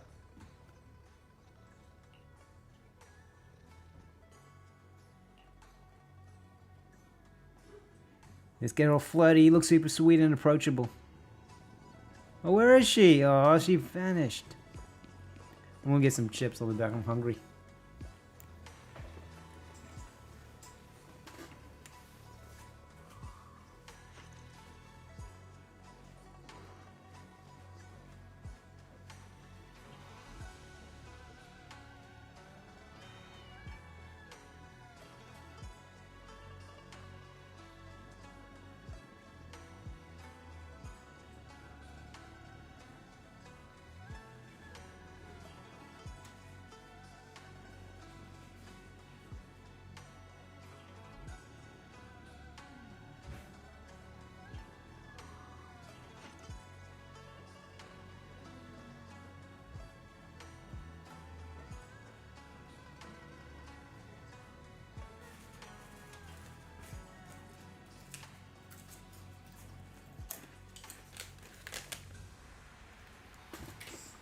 Let's get her all flirty. Looks super sweet and approachable. Oh, where is she? Oh, she vanished. I'm gonna get some chips. I'll be back. I'm hungry.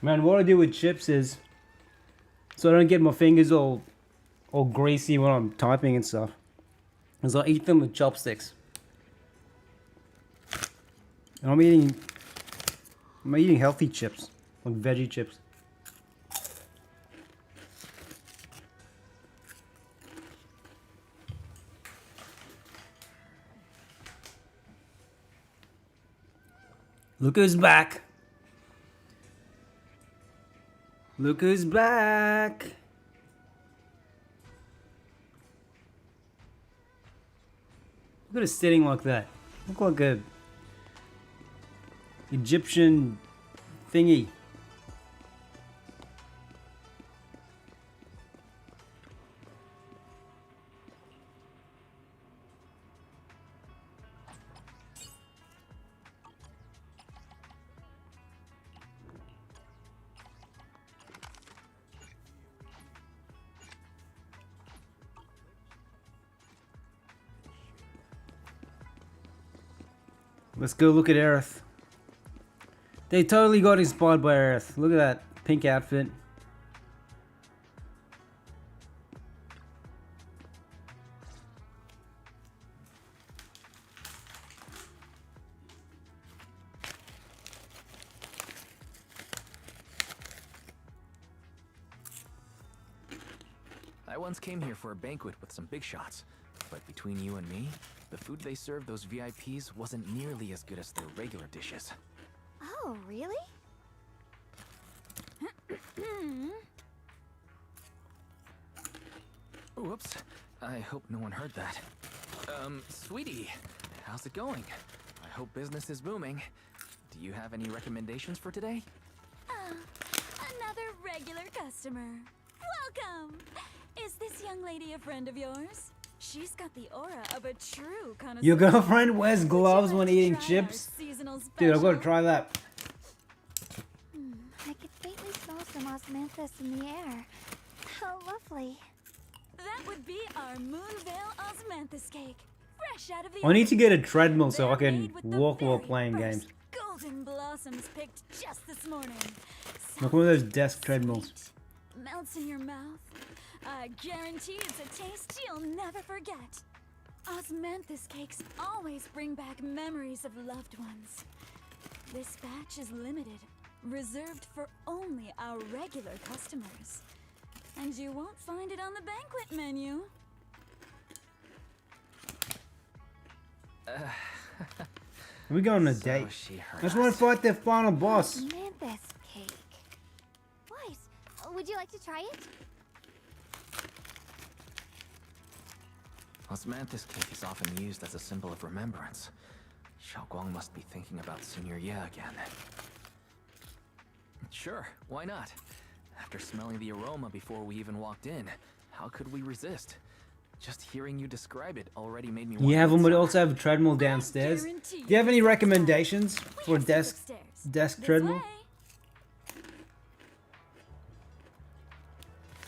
Man, what I do with chips is, so I don't get my fingers all greasy when I'm typing and stuff, is I eat them with chopsticks. And I'm eating healthy chips, like veggie chips. Look who's back. Look who's back. Look at it sitting like that. Look like a Egyptian thingy. Let's go look at Aerith. They totally got inspired by Aerith. Look at that pink outfit. I once came here for a banquet with some big shots, but between you and me, the food they served those VIPs wasn't nearly as good as their regular dishes. Oh, really? Whoops. I hope no one heard that. Sweetie, how's it going? I hope business is booming. Do you have any recommendations for today? Another regular customer. Welcome! Is this young lady a friend of yours? She's got the aura of a true connoisseur. Your girlfriend wears gloves when eating chips? Dude, I've got to try that. I could faintly smell some osmanthus in the air. How lovely. That would be our Moonvale osmanthus cake. Fresh out of the I need to oven. get a treadmill so I They're can made with the walk while very playing first games. Golden blossoms picked just this morning. Like one of those desk treadmills. Melts in your mouth. I guarantee it's a taste you'll never forget. Osmanthus cakes always bring back memories of loved ones. This batch is limited, reserved for only our regular customers. And you won't find it on the banquet menu. We go on a date. I just want to fight the final boss. Osmanthus cake. Weiss, would you like to try it? Osmanthus cake is often used as a symbol of remembrance. Xiaoguang must be thinking about Senior Ye again. Sure, why not? After smelling the aroma before we even walked in, how could we resist? Just hearing you describe it already made me want You have to them, but eat some. also have a treadmill downstairs. Do you have any recommendations for a desk treadmill?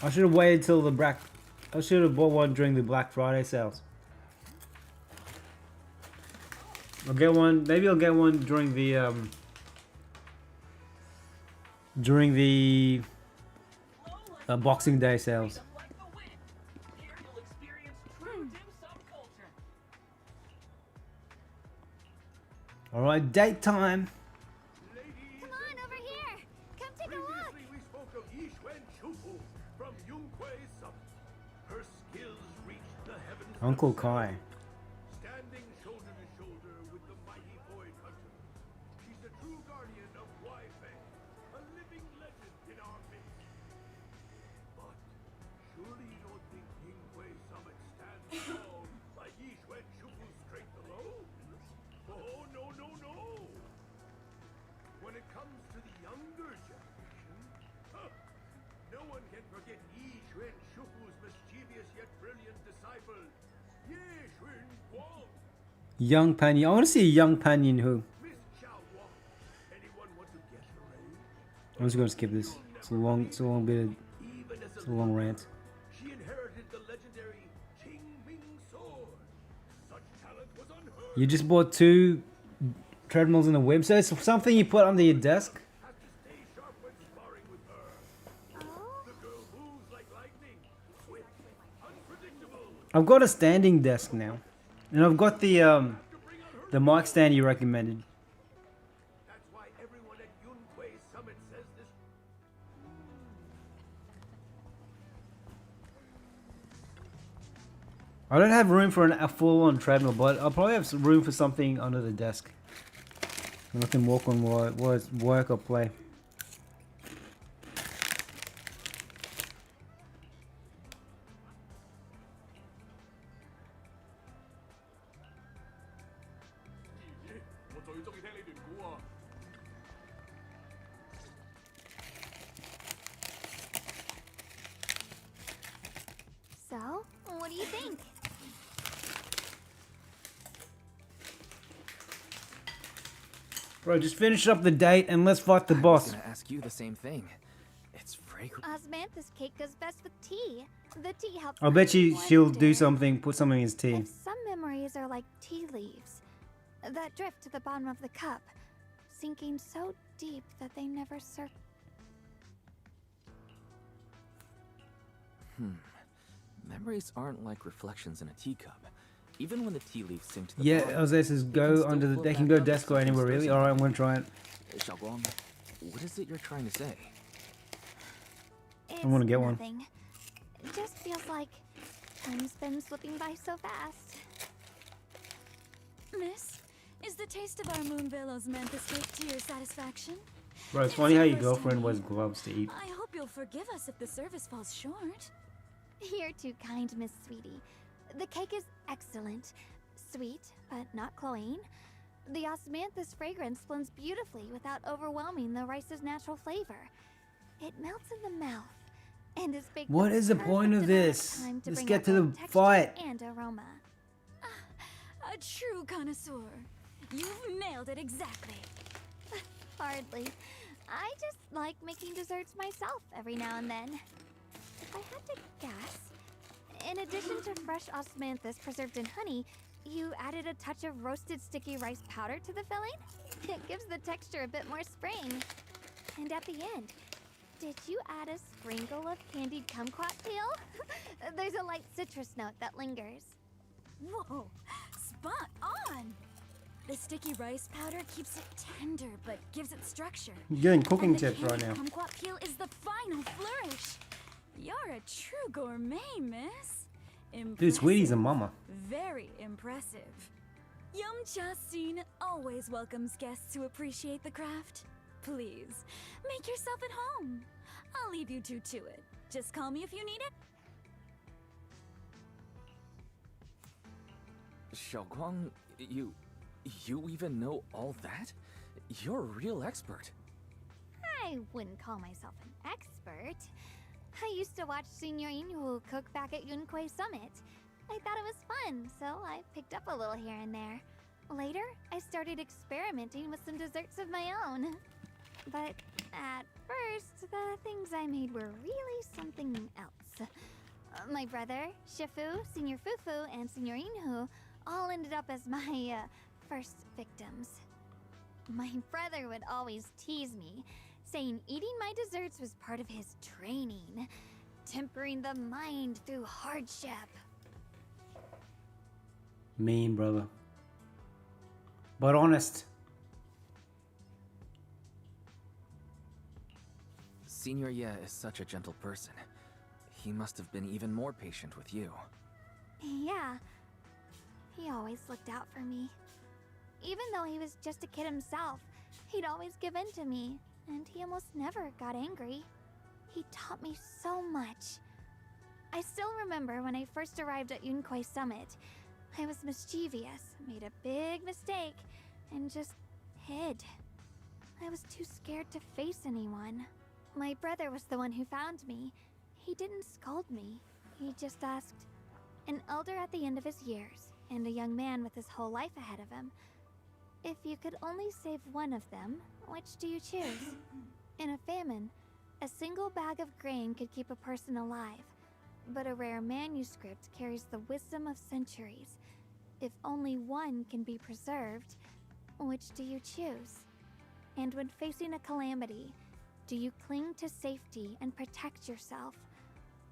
I should have waited till the black. I should have bought one during the Black Friday sales. I'll get one. Maybe I'll get one during the Boxing Day sales. All right, date time. Come on, over here. Come take a look. We spoke of Yixuan Shufu from Yunquei Summit. Her skills reached the heavens. Uncle Kai. Standing shoulder to shoulder with the mighty void hunter. She's the true guardian of Wowee, a living legend in our midst. But surely you don't think Yunquei Summit stands tall by Yixuan Shufu's strength alone? Oh, no, no, no! When it comes to the younger generation, no one can forget Yixuan Shufu's mischievous yet brilliant disciple, Ye Xun Guang. Young Panyin. I want to see a young Panyin who. Miss Xiao Wang. Anyone want to guess her age? I'm just gonna skip this. It's a long bit. It's a long rant. She inherited the legendary Qing Ming sword. Such talent was unheard. You just bought 2 treadmills and a whip, so it's something you put under your desk. I've got a standing desk now, and I've got the mic stand you recommended. That's why everyone at Yunquei Summit says this. I don't have room for a full-on treadmill, but I'll probably have some room for something under the desk. And I can walk on while it's work or play. So, what do you think? Bro, just finish up the date and let's fight the boss. I was gonna ask you the same thing. It's fragrant. Osmanthus cake goes best with tea. The tea helps. I'll bet create she'll wonder. do something, put something in his tea. And some memories are like tea leaves that drift to the bottom of the cup, sinking so deep that they never surface. Memories aren't like reflections in a teacup. Even when the tea leaves sink to the Yeah, bottom, Jose says go under the. They can go desk or anywhere really. All right, I'm gonna try it. Xiaoguang, what is it you're trying to say? It's I wanna get one. nothing. It just feels like like time's been slipping by so fast. Miss, is the taste of our Moonville osmanthus cake to your satisfaction? Bro, it's funny how your girlfriend wears gloves to eat. I hope you'll forgive us if the service falls short. You're too kind, Miss Sweetie. The cake is excellent. Sweet, but not cloying. The osmanthus fragrance blends beautifully without overwhelming the rice's natural flavor. It melts in the mouth and is baked. What is the point of this? Let's get to the fight. And aroma. A true connoisseur. You've nailed it exactly. Hardly. I just like making desserts myself every now and then. If I had to guess, in addition to fresh osmanthus preserved in honey, you added a touch of roasted sticky rice powder to the filling? It gives the texture a bit more spring. And at the end, did you add a sprinkle of candied kumquat peel? There's a light citrus note that lingers. Whoa, spot on! The sticky rice powder keeps it tender, but gives it structure. You're getting cooking And the tips right now. candied kumquat peel is the final flourish. You're a true gourmet, miss. Dude, Sweetie's a mama. Very impressive. Yum Cha Sin always welcomes guests who appreciate the craft. Please, make yourself at home. I'll leave you two to it. Just call me if you need it. Xiaoguang, you even know all that? You're a real expert. I wouldn't call myself an expert. I used to watch Senior Inhu cook back at Yunquay Summit. I thought it was fun, so I picked up a little here and there. Later, I started experimenting with some desserts of my own. But at first, the things I made were really something else. My brother, Shifu, Senior Fufu, and Senior Inhu all ended up as my first victims. My brother would always tease me, saying eating my desserts was part of his training, tempering the mind through hardship. Mean, brother. But honest. Senior Ye is such a gentle person. He must have been even more patient with you. Yeah, he always looked out for me. Even though he was just a kid himself, he'd always give in to me, and he almost never got angry. He taught me so much. I still remember when I first arrived at Yunquay Summit. I was mischievous, made a big mistake, and just hid. I was too scared to face anyone. My brother was the one who found me. He didn't scold me. He just asked, an elder at the end of his years, and a young man with his whole life ahead of him, if you could only save one of them, which do you choose? In a famine, a single bag of grain could keep a person alive, but a rare manuscript carries the wisdom of centuries. If only one can be preserved, which do you choose? And when facing a calamity, do you cling to safety and protect yourself?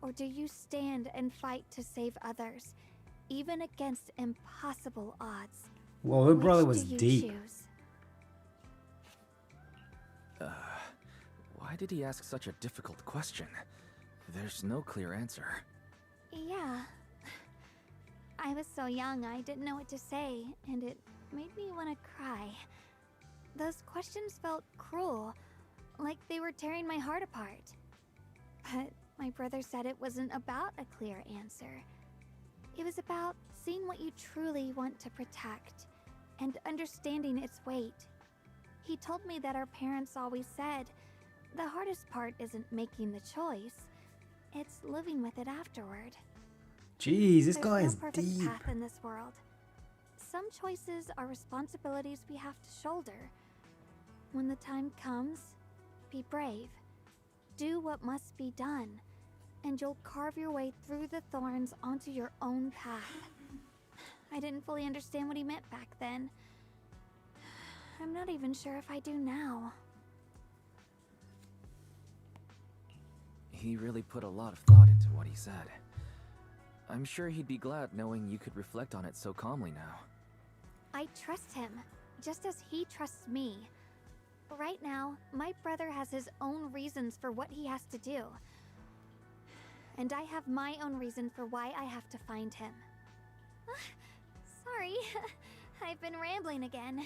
Or do you stand and fight to save others, even against impossible odds? Well, her brother was Which do you deep. choose? Why did he ask such a difficult question? There's no clear answer. Yeah. I was so young I didn't know what to say, and it made me want to cry. Those questions felt cruel, like they were tearing my heart apart. But my brother said it wasn't about a clear answer. It was about seeing what you truly want to protect, and understanding its weight. He told me that our parents always said, the hardest part isn't making the choice, it's living with it afterward. Jeez, this There's guy no is perfect deep. path in this world. Some choices are responsibilities we have to shoulder. When the time comes, be brave. Do what must be done, and you'll carve your way through the thorns onto your own path. I didn't fully understand what he meant back then. I'm not even sure if I do now. He really put a lot of thought into what he said. I'm sure he'd be glad knowing you could reflect on it so calmly now. I trust him, just as he trusts me. Right now, my brother has his own reasons for what he has to do. and I have my own reason for why I have to find him. Sorry, I've been rambling again.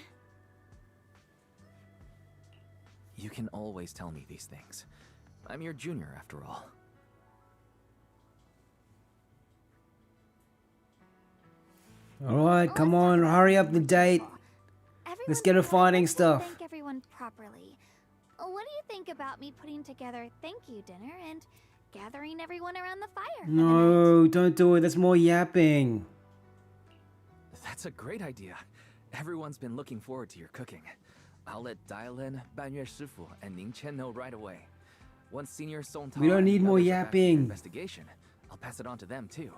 You can always tell me these things. I'm your junior, after all. Alright, come on, hurry up the date. Let's get her finding stuff. Thank everyone properly. What do you think about me putting together thank you dinner and gathering everyone around the fire? No, don't do it. That's more yapping. That's a great idea. Everyone's been looking forward to your cooking. I'll let Dialyn, Banyue Shifu, and Ning Chen know right away. Once Senior Song We don't need more back from their yapping. investigation, I'll pass it on to them too.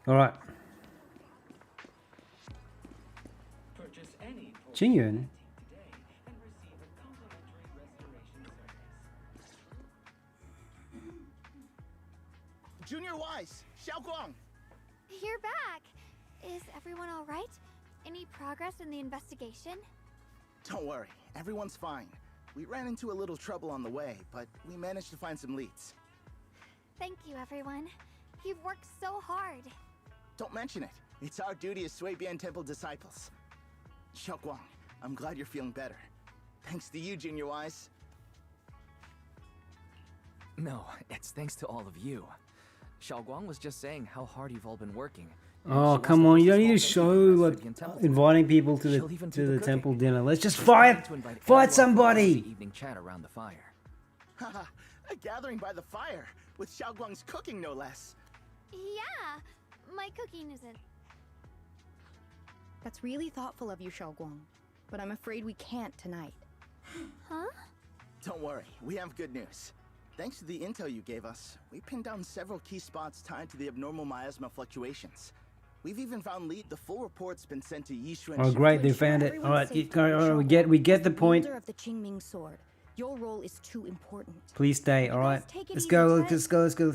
Alright. Purchase any Jingyuan. Junior Wise, Xiaoguang. You're back. Is everyone all right? Any progress in the investigation? Don't worry, everyone's fine. We ran into a little trouble on the way, but we managed to find some leads. Thank you, everyone. You've worked so hard. Don't mention it. It's our duty as Suibian Temple disciples. Xiaoguang, I'm glad you're feeling better. Thanks to you, Junior Wise. No, it's thanks to all of you. Xiaoguang was just saying how hard you've all been working. Oh, come on. You don't need to show like inviting people to the temple dinner. Let's just fight. Fight somebody. Evening chat around the fire. Haha, a gathering by the fire with Xiaoguang's cooking no less. Yeah, my cooking isn't. That's really thoughtful of you, Xiaoguang. But I'm afraid we can't tonight. Huh? Don't worry, we have good news. Thanks to the intel you gave us, we pinned down several key spots tied to the abnormal miasma fluctuations. We've even found the full report's been sent to Yishu and Oh, great, they found it. All right, we get the point. Wielder of the Qingming sword, your role is too important. Please stay. All right, let's go. Let's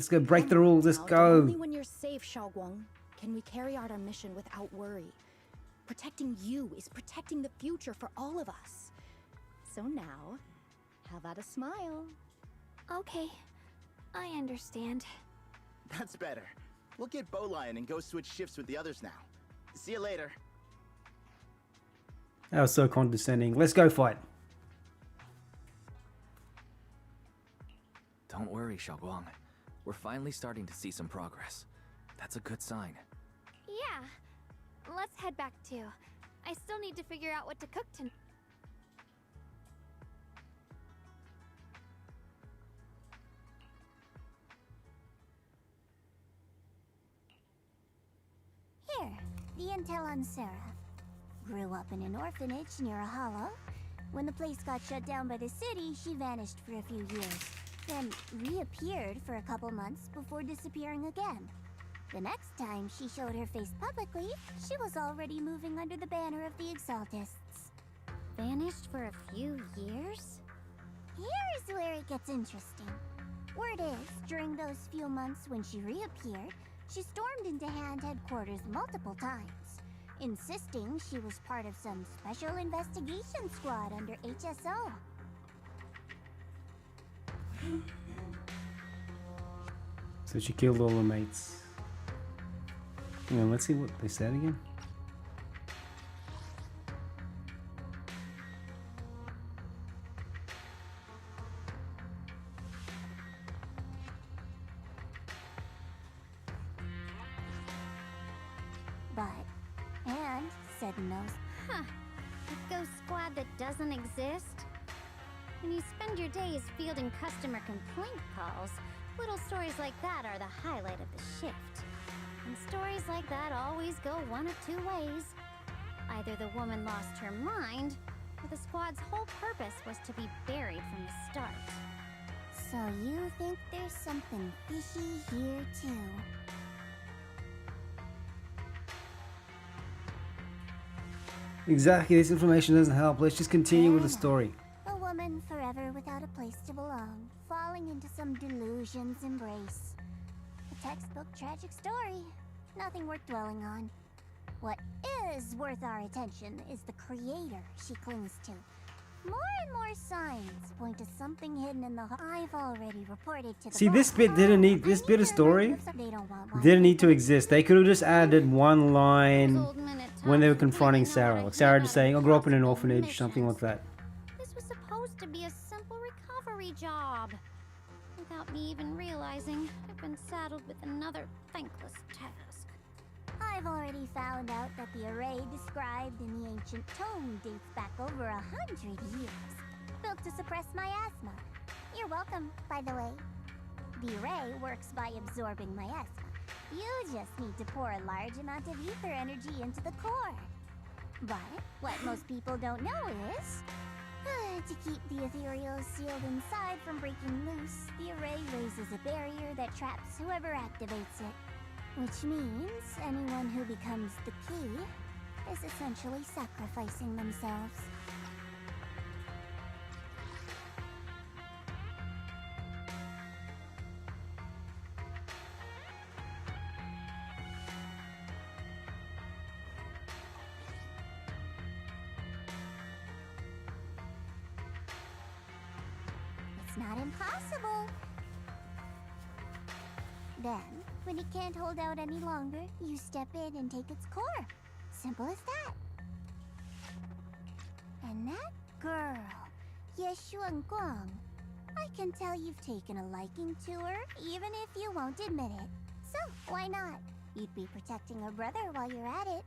go. Break the rules. Let's go. Only when you're safe, Xiaoguang, can we carry out our mission without worry. Protecting you is protecting the future for all of us. So now, how about a smile? Okay, I understand. That's better. We'll get Bowlion and go switch shifts with the others now. See you later. That was so condescending. Let's go fight. Don't worry, Xiaoguang. We're finally starting to see some progress. That's a good sign. Yeah, let's head back too. I still need to figure out what to cook tonight. Here, the intel on Sarah. Grew up in an orphanage near a hollow. When the place got shut down by the city, she vanished for a few years. Then reappeared for a couple months before disappearing again. The next time she showed her face publicly, she was already moving under the banner of the Exaltists. Vanished for a few years? Here's where it gets interesting. Word is, during those few months when she reappeared, she stormed into Hand headquarters multiple times, insisting she was part of some special investigation squad under HSO. So she killed all her mates. Hang on, let's see what they said again. But Hand said no. Huh. A ghost squad that doesn't exist? When you spend your days fielding customer complaint calls, little stories like that are the highlight of the shift. And stories like that always go one of two ways. Either the woman lost her mind, or the squad's whole purpose was to be buried from the start. So you think there's something fishy here too? Exactly, this information doesn't help. Let's just continue with the story. A woman forever without a place to belong, falling into some delusion's embrace. A textbook tragic story. Nothing worth dwelling on. What is worth our attention is the creator she clings to. More and more signs point to something hidden in the I've already reported to the See, this bit didn't need, this bit of story They don't want didn't need to exist. They could have just added one line when they were confronting Sarah. Like Sarah just saying, I grew up in an orphanage, something like that. This was supposed to be a simple recovery job. Without me even realizing, I've been saddled with another thankless task. I've already found out that the array described in the ancient tome dates back over 100 years. Built to suppress miasma. You're welcome, by the way. The array works by absorbing miasma. You just need to pour a large amount of ether energy into the core. But what most people don't know is... to keep the ethereal sealed inside from breaking loose, the array raises a barrier that traps whoever activates it. Which means anyone who becomes the key is essentially sacrificing themselves. It's not impossible. Then, when it can't hold out any longer, you step in and take its core. Simple as that. And that girl, Yeshuan Guang, I can tell you've taken a liking to her, even if you won't admit it. So, why not? You'd be protecting her brother while you're at it.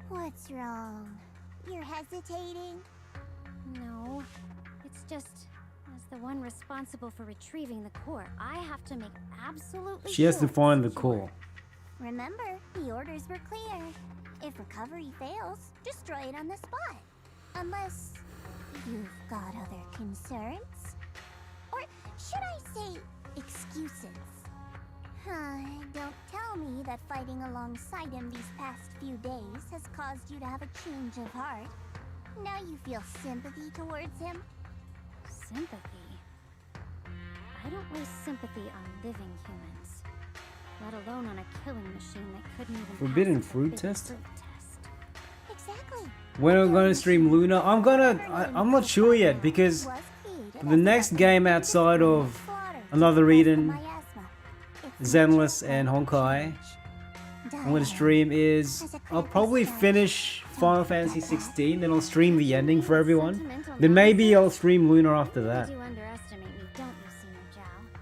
What's wrong? You're hesitating? No, it's just... As the one responsible for retrieving the core, I have to make absolutely She has to sure find the it's secure. core. Remember, the orders were clear. If recovery fails, destroy it on the spot. Unless you've got other concerns. Or should I say, excuses? Don't tell me that fighting alongside him these past few days has caused you to have a change of heart. Now you feel sympathy towards him? Sympathy? I don't waste sympathy on living humans, let alone on a killing machine that couldn't even Forbidden pass the fruit forbidden test? fruit test. Exactly. When I'm gonna stream Luna, I'm not sure yet because the next game outside of Another Eden, Zenless and Honkai I'm gonna stream is I'll probably finish Final Fantasy 16, then I'll stream the ending for everyone. Then maybe I'll stream Luna after that. You underestimate me, don't you, Senior Zhao?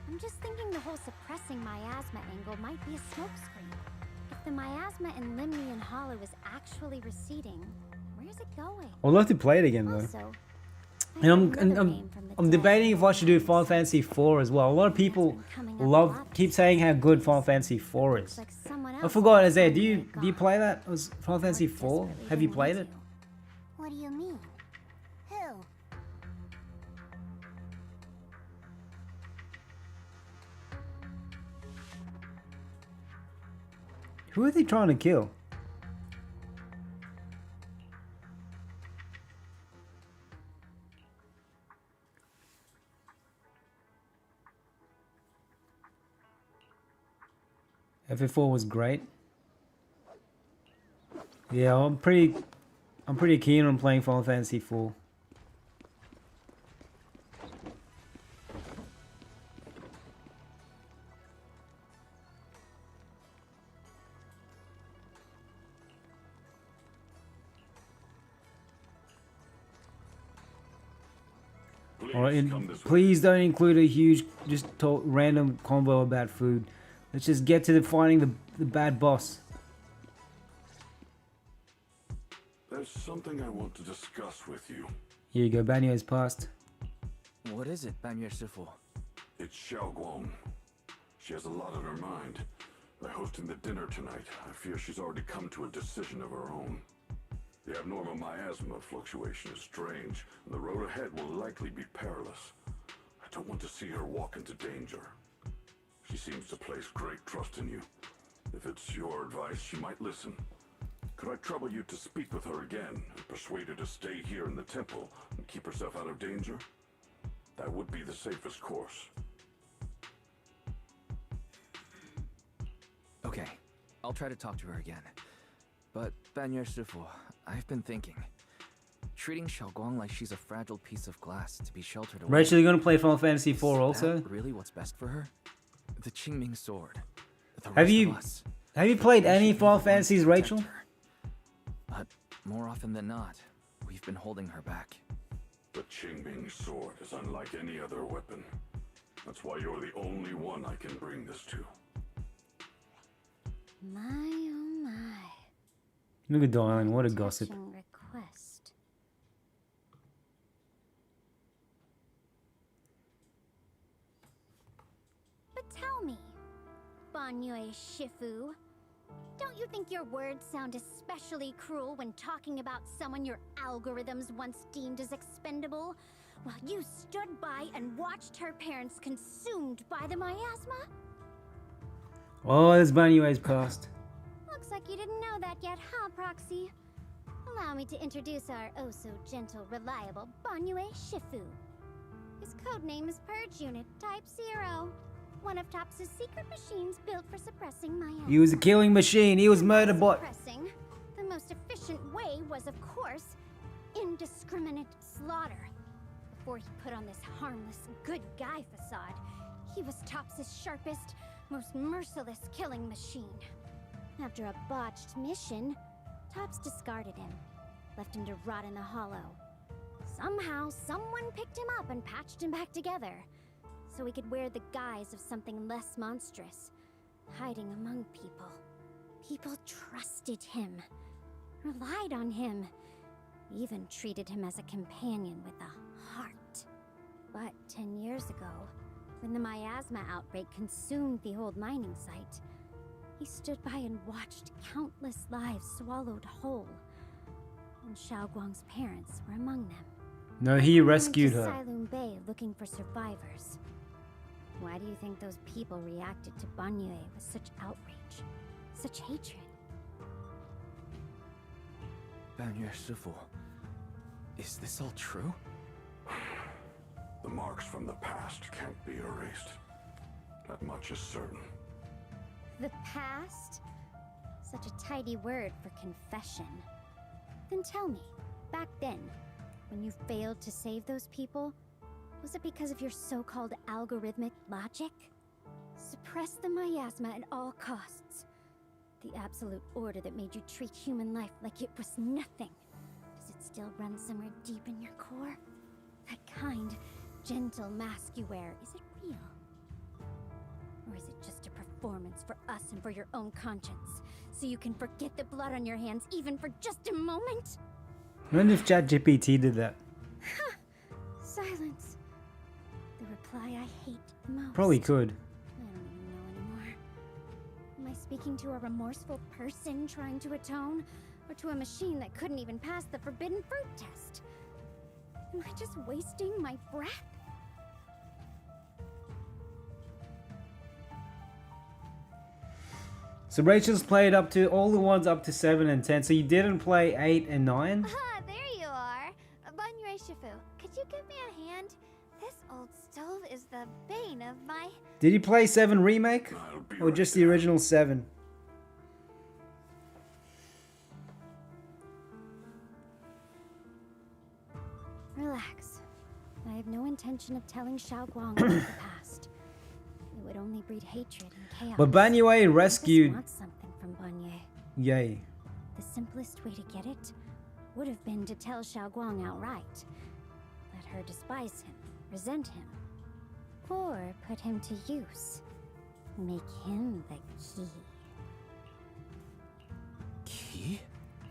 I'm just thinking the whole suppressing miasma angle might be a smokescreen. If the miasma in Limnian Hollow is actually receding, where's it going? I'd love to play it again though. Also, And I'm debating if I should do Final Fantasy 4 as well. A lot of people keep saying how good Final Fantasy 4 is. I forgot, Isaiah, do you play that? Was Final Fantasy 4? Have you played it? What do you mean? Who? Who are they trying to kill? FF4 was great. Yeah, I'm pretty keen on playing Final Fantasy 4. Alright, please don't include a huge, random convo about food. Let's just get to finding the bad boss. There's something I want to discuss with you. Here you go, Banyo's passed. What is it, Banyue Shifu? It's Xiao Guang. She has a lot on her mind. By hosting the dinner tonight, I fear she's already come to a decision of her own. The abnormal miasma fluctuation is strange, and the road ahead will likely be perilous. I don't want to see her walk into danger. She seems to place great trust in you. If it's your advice, she might listen. Could I trouble you to speak with her again and persuade her to stay here in the temple and keep herself out of danger? That would be the safest course. Okay, I'll try to talk to her again. But, Banyue Shifu, I've been thinking. Treating Xiaoguang like she's a fragile piece of glass to be sheltered away. Rachel, you gonna play Final Fantasy IV also? Is that really what's best for her? The Qingming sword. The Have rest you of us. played We any should be Final the ones to Fantasies, protect Rachel? her. But more often than not, we've been holding her back. The Qingming sword is unlike any other weapon. That's why you're the only one I can bring this to. My oh my. Look at Dialyn, what a gossip. Touching request. But tell me, Banyue Shifu, don't you think your words sound especially cruel when talking about someone your algorithms once deemed as expendable, while you stood by and watched her parents consumed by the miasma? Oh, there's Banyue's past. Looks like you didn't know that yet, huh, Proxy? Allow me to introduce our oh-so-gentle, reliable Banyue Shifu. His codename is Purge Unit Type 0. One of Tops's secret machines built for suppressing miasma. He was a killing machine. He was murder bot. Suppressing, the most efficient way was, of course, indiscriminate slaughter. Before he put on this harmless, good guy facade, he was Tops's sharpest, most merciless killing machine. After a botched mission, Tops discarded him, left him to rot in the hollow. Somehow, someone picked him up and patched him back together, so he could wear the guise of something less monstrous, hiding among people. People trusted him, relied on him, even treated him as a companion with a heart. But 10 years ago, when the miasma outbreak consumed the old mining site, he stood by and watched countless lives swallowed whole. And Xiaoguang's parents were among them. No, he rescued Went her. to Silum Bay looking for survivors. Why do you think those people reacted to Banyue with such outrage, such hatred? Banyue Shifu, is this all true? The marks from the past can't be erased. That much is certain. The past? Such a tidy word for confession. Then tell me, back then, when you failed to save those people, was it because of your so-called algorithmic logic? Suppress the miasma at all costs. The absolute order that made you treat human life like it was nothing. Does it still run somewhere deep in your core? That kind, gentle mask you wear, is it real? Or is it just a performance for us and for your own conscience? So you can forget the blood on your hands even for just a moment? I wonder if ChatGPT did that. Silence. The reply I hate the most. Probably could. I don't even know anymore. Am I speaking to a remorseful person trying to atone? Or to a machine that couldn't even pass the forbidden fruit test? Am I just wasting my breath? So Rachel's played up to all the ones up to 7 and 10. So you didn't play 8 and 9? Ah, there you are. Banyue Shifu, could you give me a hand? This old stove is the bane of my... Did you play 7 remake? Or just the original 7? Relax. I have no intention of telling Xiaoguang about the past. It would only breed hatred and chaos. But Banyue rescued... I just want something from Banyue. Yay. The simplest way to get it would have been to tell Xiaoguang outright. Let her despise him, resent him, or put him to use. Make him the key. Key?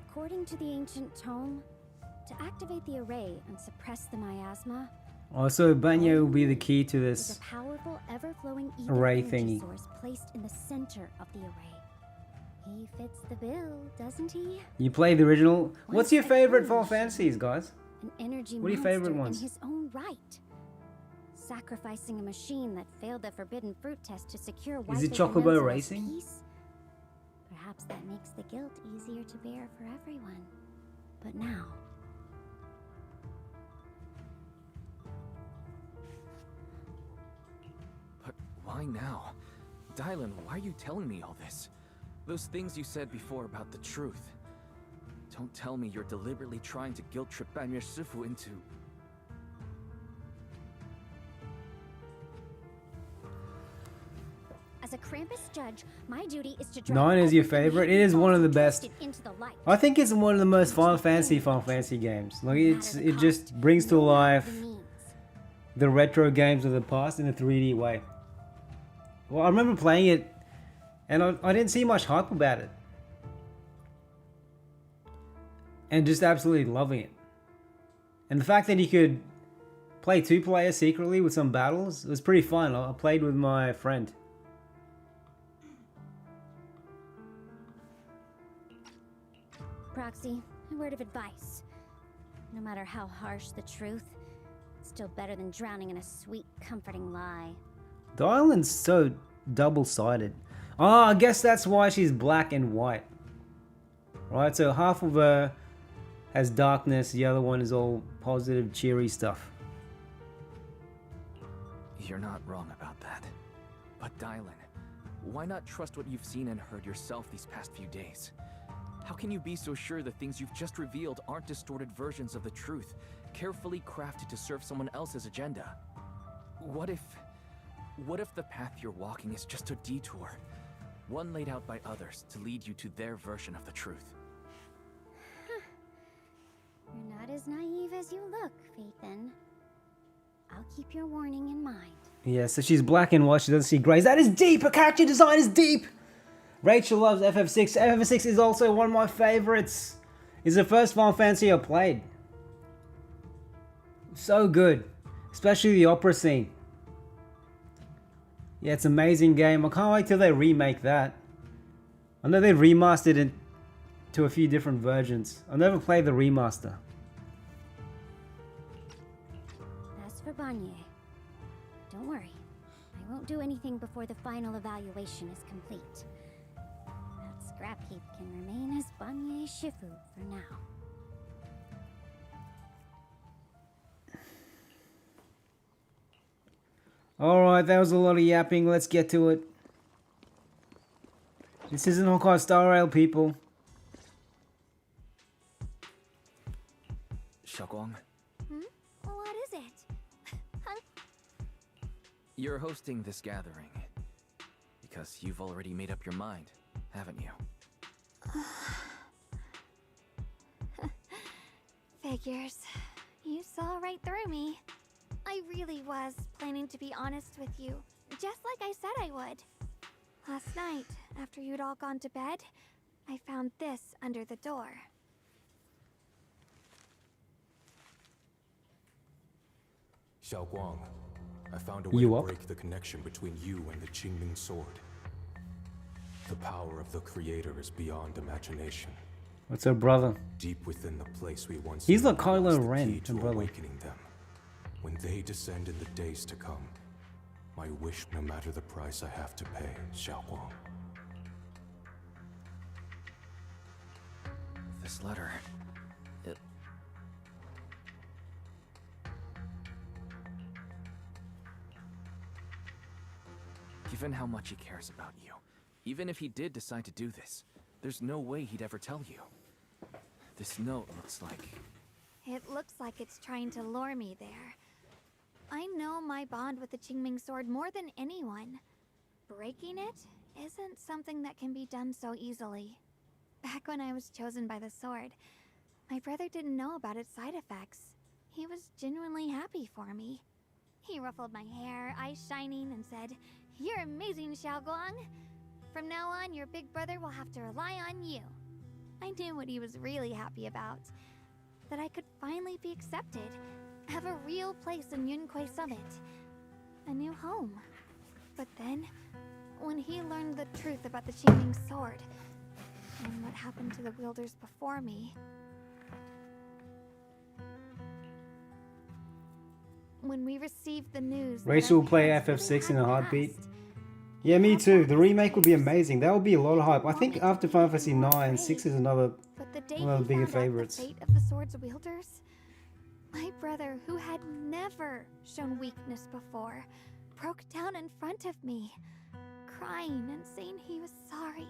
According to the ancient tome, to activate the array and suppress the miasma, Also, Banyue will be the key to is this a powerful, ever-flowing ether array energy thingy. source placed in the center of the array. He fits the bill, doesn't he? You play the original. What's your Once favorite I Final owned Fantasies, guys? An energy What are your favorite monster ones? in his own right. Sacrificing a machine that failed the forbidden fruit test to secure Is it Waifu Chocobo Peninsula's Racing? peace? Perhaps that makes the guilt easier to bear for everyone. But now, But why now? Dialyn, why are you telling me all this? Those things you said before about the truth. Don't tell me you're deliberately trying to guilt-trip Banyu Shifu into... As a Krampus judge, my duty is to drive 9 is your everything favorite. It hidden, is one of the false, and best. twisted into the light. I think it's one of the most Final Fantasy games. Like it just brings to life the retro games of the past in a 3D way. Well, I remember playing it, and I didn't see much hype about it, and just absolutely loving it. And the fact that you could play 2 players secretly with some battles was pretty fun. I played with my friend. Proxy, a word of advice. No matter how harsh the truth, it's still better than drowning in a sweet, comforting lie. Dialyn's so double-sided. Oh, I guess that's why she's black and white. Right, so half of her has darkness, the other one is all positive, cheery stuff. You're not wrong about that. But Dialyn, why not trust what you've seen and heard yourself these past few days? How can you be so sure the things you've just revealed aren't distorted versions of the truth, carefully crafted to serve someone else's agenda? What if the path you're walking is just a detour, one laid out by others to lead you to their version of the truth? You're not as naive as you look, Phaethon. I'll keep your warning in mind. Yeah, so she's black and white, she doesn't see grays. That is deep! Her character design is deep! Rachel loves FF6. FF6 is also one of my favorites. It's the first Final Fantasy I played. So good. Especially the opera scene. Yeah, it's an amazing game. I can't wait till they remake that. I know they remastered it to a few different versions. I never played the remaster. As for Banyu, don't worry. I won't do anything before the final evaluation is complete. That scrap heap can remain as Banyu Shifu for now. Alright, that was a lot of yapping. Let's get to it. This isn't Honkai Star Rail, people. Xiaoguang, What is it? you're hosting this gathering because you've already made up your mind, haven't you? Figures. You saw right through me. I really was planning to be honest with you, just like I said I would. Last night, after you'd all gone to bed, I found this under the door. Xiaoguang, I found a way to break the connection between you and the Qingming sword. The power of the Creator is beyond imagination. What's her brother? Deep within the place we once He's like knew lies Kylo the Ren, key to her brother. awakening them. When they descend in the days to come, my wish, no matter the price I have to pay, Xiaoguang. This letter, it... Given how much he cares about you, even if he did decide to do this, there's no way he'd ever tell you. This note looks like... It looks like it's trying to lure me there. I know my bond with the Qingming sword more than anyone. Breaking it isn't something that can be done so easily. Back when I was chosen by the sword, my brother didn't know about its side effects. He was genuinely happy for me. He ruffled my hair, eyes shining, and said, "You're amazing, Xiaoguang. From now on, your big brother will have to rely on you." I knew what he was really happy about. That I could finally be accepted, have a real place in Yunquay Summit, a new home. But then, when he learned the truth about the Qingming sword, and what happened to the wielders before me... When we received the news... Rachel will play FF6 in a heartbeat. Yeah, me too. The remake would be amazing. That would be a lot of hype. I think after Final Fantasy 9, 6 is another one of the bigger favorites. The fate of the sword's wielders, my brother, who had never shown weakness before, broke down in front of me, crying and saying he was sorry,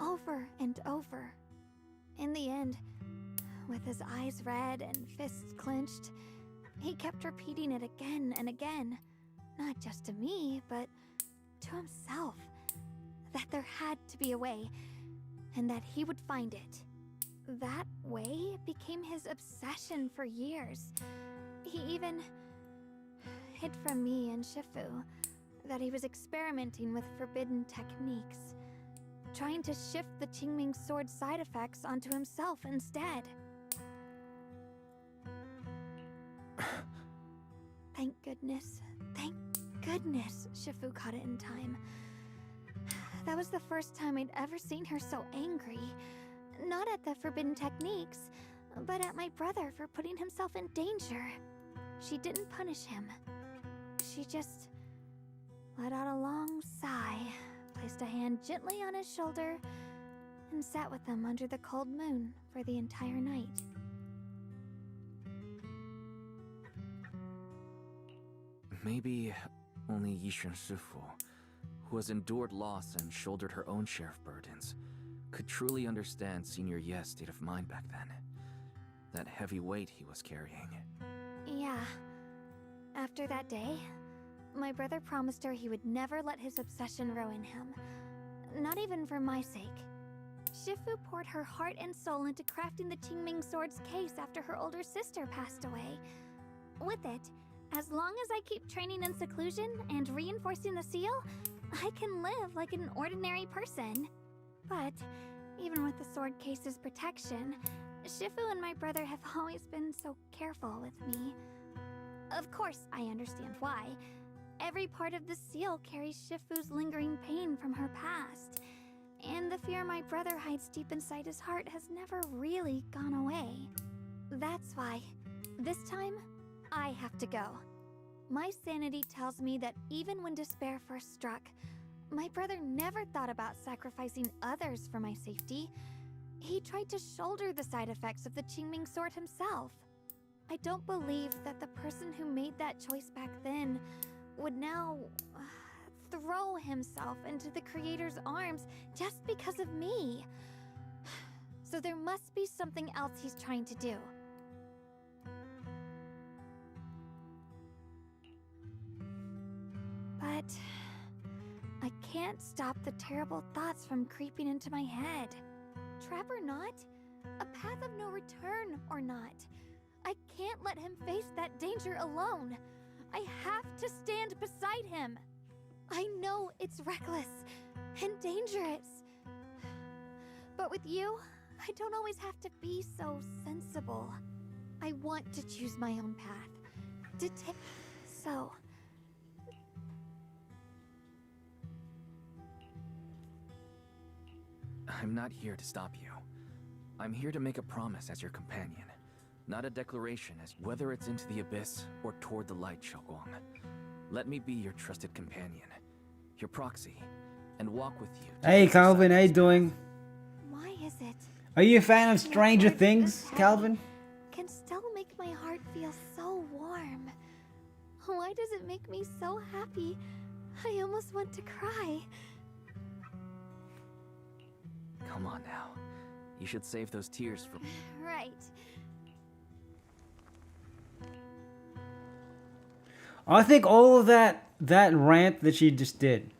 over and over. In the end, with his eyes red and fists clenched, he kept repeating it again and again, not just to me, but to himself, that there had to be a way, and that he would find it. That way became his obsession for years. He even hid from me and Shifu that he was experimenting with forbidden techniques, trying to shift the Qingming sword side effects onto himself instead. Thank goodness Shifu caught it in time. That was the first time I'd ever seen her so angry. Not at the forbidden techniques, but at my brother for putting himself in danger. She didn't punish him. She just let out a long sigh, placed a hand gently on his shoulder, and sat with him under the cold moon for the entire night. Maybe only Yishun Shifu, who has endured loss and shouldered her own share of burdens, could truly understand Senior Ye's state of mind back then. That heavy weight he was carrying. Yeah. After that day, my brother promised her he would never let his obsession ruin him. Not even for my sake. Shifu poured her heart and soul into crafting the Qingming sword's case after her older sister passed away. With it, as long as I keep training in seclusion and reinforcing the seal, I can live like an ordinary person. But, even with the sword case's protection, Shifu and my brother have always been so careful with me. Of course, I understand why. Every part of the seal carries Shifu's lingering pain from her past, and the fear my brother hides deep inside his heart has never really gone away. That's why, this time, I have to go. My sanity tells me that even when despair first struck, my brother never thought about sacrificing others for my safety. He tried to shoulder the side effects of the Qingming sword himself. I don't believe that the person who made that choice back then would now throw himself into the Creator's arms just because of me. So there must be something else he's trying to do. But I can't stop the terrible thoughts from creeping into my head. Trap or not, a path of no return or not, I can't let him face that danger alone. I have to stand beside him. I know it's reckless and dangerous. But with you, I don't always have to be so sensible. I want to choose my own path. To take... So... I'm not here to stop you. I'm here to make a promise as your companion. Not a declaration as whether it's into the abyss or toward the light, Xiaoguang. Let me be your trusted companion, your proxy, and walk with you. Hey Calvin, how you doing? Why is it? Are you a fan of Stranger Things, Calvin? Can still make my heart feel so warm. Why does it make me so happy? I almost want to cry. Come on now. You should save those tears for... Right. I think all of that rant that she just did,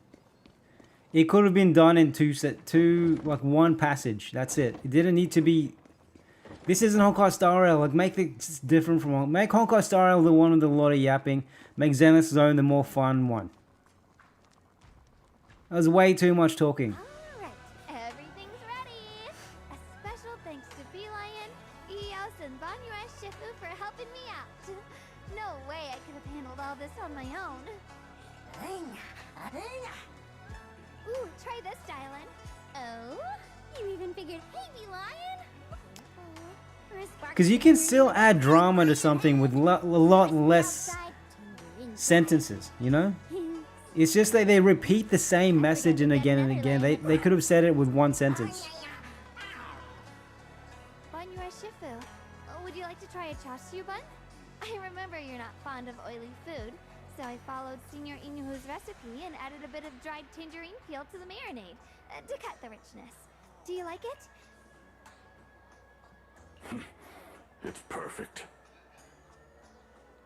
it could have been done in one passage. That's it. It didn't need to be. This isn't Honkai Star Rail. Like, make it different from make Honkai Star Rail the one with a lot of yapping. Make Zenless Zone the more fun one. That was way too much talking. Alright, everything's ready. A special thanks to Lion, Eos, and Banyue Shifu for helping me out. No way I could have handled all this on my own. Ooh, try this, Dialyn. Oh? You even figured, hey, Lion? Because you can still add drama to something with a lot less sentences, you know? It's just that they repeat the same message and again. They could have said it with one sentence. Banyue Shifu, would you like to try a chashu bun? I remember you're not fond of oily food, so I followed Senior Inuhu's recipe and added a bit of dried tangerine peel to the marinade to cut the richness. Do you like it? It's perfect.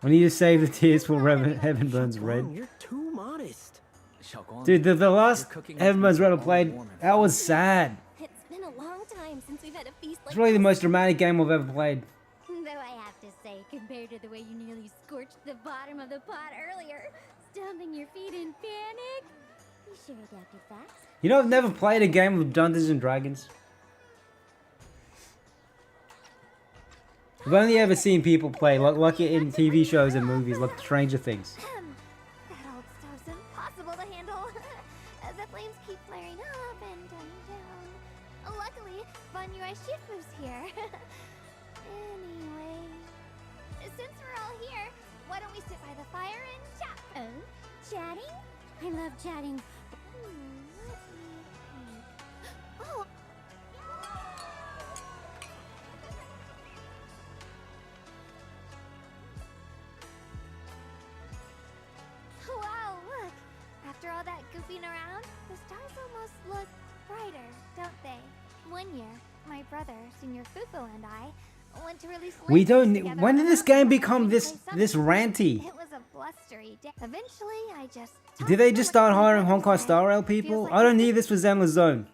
We need to save the tears for Heaven Burns Red. You're too modest. Dude, the last Heaven Burns Red I played, that was sad. It's been a long time since we've had a feast like It's really the this. most dramatic game I've ever played. Though I have to say, compared to the way you nearly scorched the bottom of the pot earlier, stomping your feet in panic, you sure adapted fast. You know, I've never played a game of Dungeons and Dragons. I've only ever seen people play, like in TV shows and movies, like Stranger Things. That old stove's impossible to handle. The flames keep flaring up and dying down. Luckily, Banyue Shifu's here. Anyway, since we're all here, why don't we sit by the fire and chat? Oh, chatting? I love chatting. Let me think. Oh. Wow, look! After all that goofing around, the stars almost look brighter, don't they? One year, my brother, Senior Fufu, and I went to release We Lasers don't. together When on did this a game mountain become in this Honkai this Summit. ranty? It was a blustery day. Eventually, I just Did they just start hiring Honkai Star Rail people? I don't need this for Zenless Zone.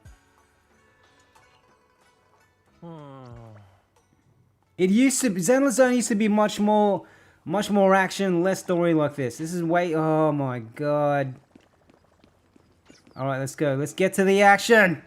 It used to Zenless Zone used to be much more action, less story like this. This is way. Oh my god. All right, let's go. Let's get to the action.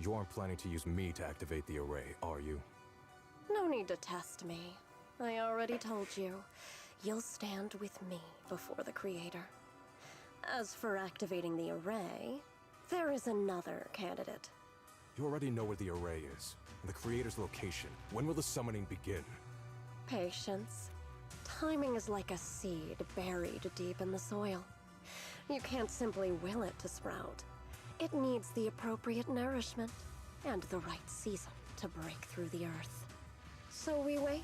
You aren't planning to use me to activate the array, are you? No need to test me. I already told you. You'll stand with me before the Creator. As for activating the array, there is another candidate. You already know where the array is, and the Creator's location. When will the summoning begin? Patience. Timing is like a seed buried deep in the soil. You can't simply will it to sprout. It needs the appropriate nourishment and the right season to break through the earth. So we wait.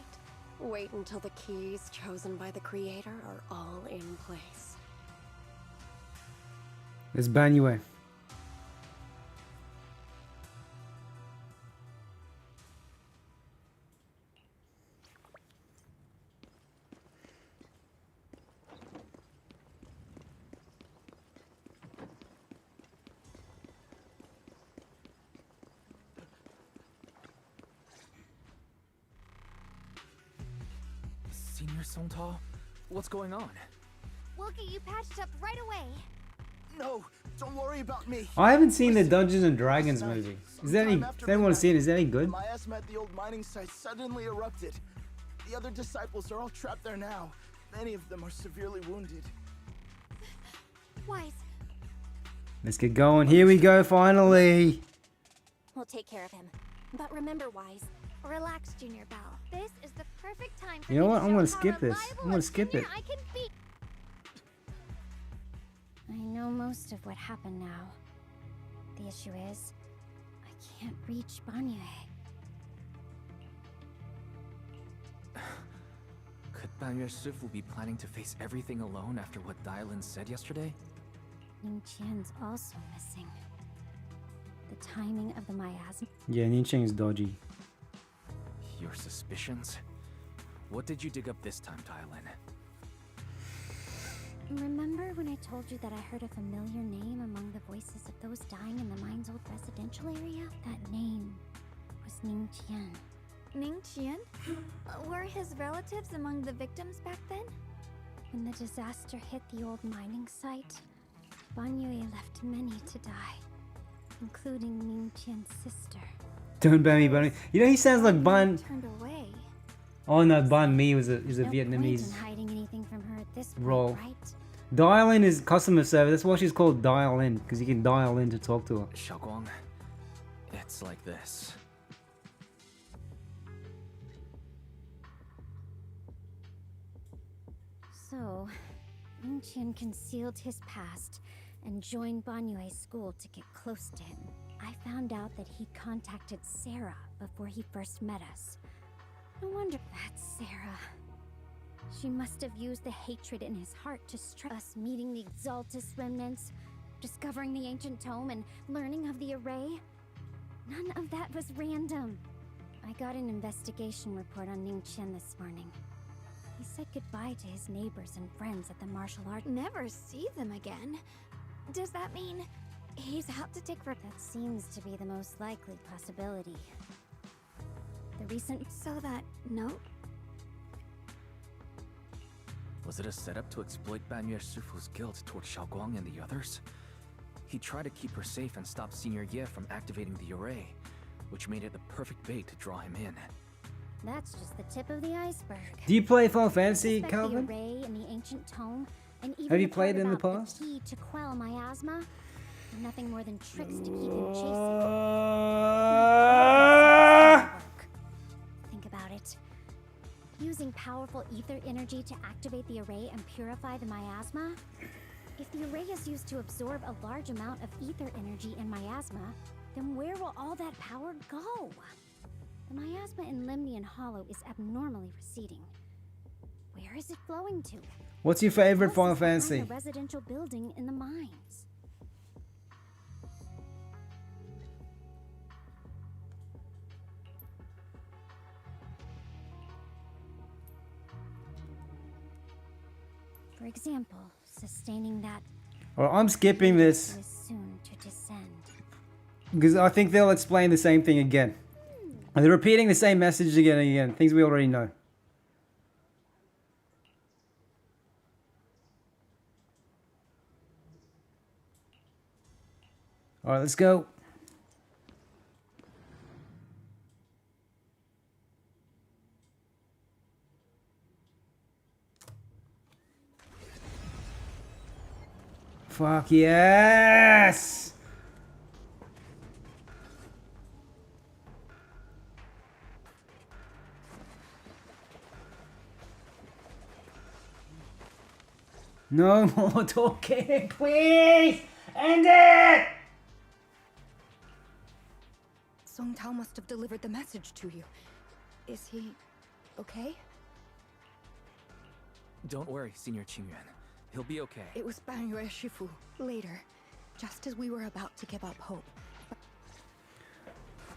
Wait until the keys chosen by the Creator are all in place. It's Banyue. Senior Sontal? What's going on? We'll get you patched up right away. No, don't worry about me. I haven't seen the Dungeons and Dragons movie. Is that any? Does anyone see it? Is that any good? The miasma at the old mining site suddenly erupted. The other disciples are all trapped there now. Many of them are severely wounded. Wise. Let's get going. Here we go. Finally. We'll take care of him. But remember, Wise. Relax, Junior Bell. This is the perfect time for You know me what? to I'm show gonna how skip this. reliable I'm gonna a skip senior it. I can be. I know most of what happened now. The issue is, I can't reach Banyue. Could Banyue Shifu be planning to face everything alone after what Dialyn said yesterday? Ning Qian's also missing. The timing of the miasma. Yeah, Nincheng is dodgy. Your suspicions? What did you dig up this time, Dialyn? Remember when I told you that I heard a familiar name among the voices of those dying in the mine's old residential area? That name was Ning Qian. Ning Qian? Were his relatives among the victims back then? When the disaster hit the old mining site, Banyue left many to die, including Ning Qian's sister. Don't ban me, Ban. You know he sounds like Ban. Turned away. Oh no, Ban Mi is a No Vietnamese point in hiding anything from her at this point, role. right? Dialyn is customer service. That's why she's called Dialyn, because you can dial in to talk to her. Xiaoguang, it's like this. So, Ningqian concealed his past and joined Banyue's school to get close to him. I found out that he contacted Sarah before he first met us. No wonder that's Sarah. She must have used the hatred in his heart to strike us, meeting the Exaltus remnants, discovering the ancient tome, and learning of the array. None of that was random. I got an investigation report on Ningqian this morning. He said goodbye to his neighbors and friends at the martial art. Never see them again? Does that mean he's out to take for... That seems to be the most likely possibility. The recent... So that note? Was it a setup to exploit Banyue Shifu's guilt toward Xiaoguang and the others? He tried to keep her safe and stop Senior Ye from activating the array, which made it the perfect bait to draw him in. That's just the tip of the iceberg. Do you play Final Fantasy, The Calvin? array and the ancient tome, and even Have you the played part in the about past? The key to quell miasma. Nothing more than tricks to keep him chasing. Think about it. Using powerful ether energy to activate the array and purify the miasma. If the array is used to absorb a large amount of ether energy in miasma, then where will all that power go? The miasma in Limnian Hollow is abnormally receding. Where is it flowing to? What's your favorite Plus, Final it's behind Fantasy? a residential building in the mines. For example, sustaining that Well, I'm skipping this is soon to descend. because I think they'll explain the same thing again. And they're repeating the same message again and again. Things we already know. Alright, let's go. Fuck yes! No more talking, please! End it! Song Tao must have delivered the message to you. Is he okay? Don't worry, Senior Qingyuan. He'll be okay. It was Banyue Shifu, later, just as we were about to give up hope.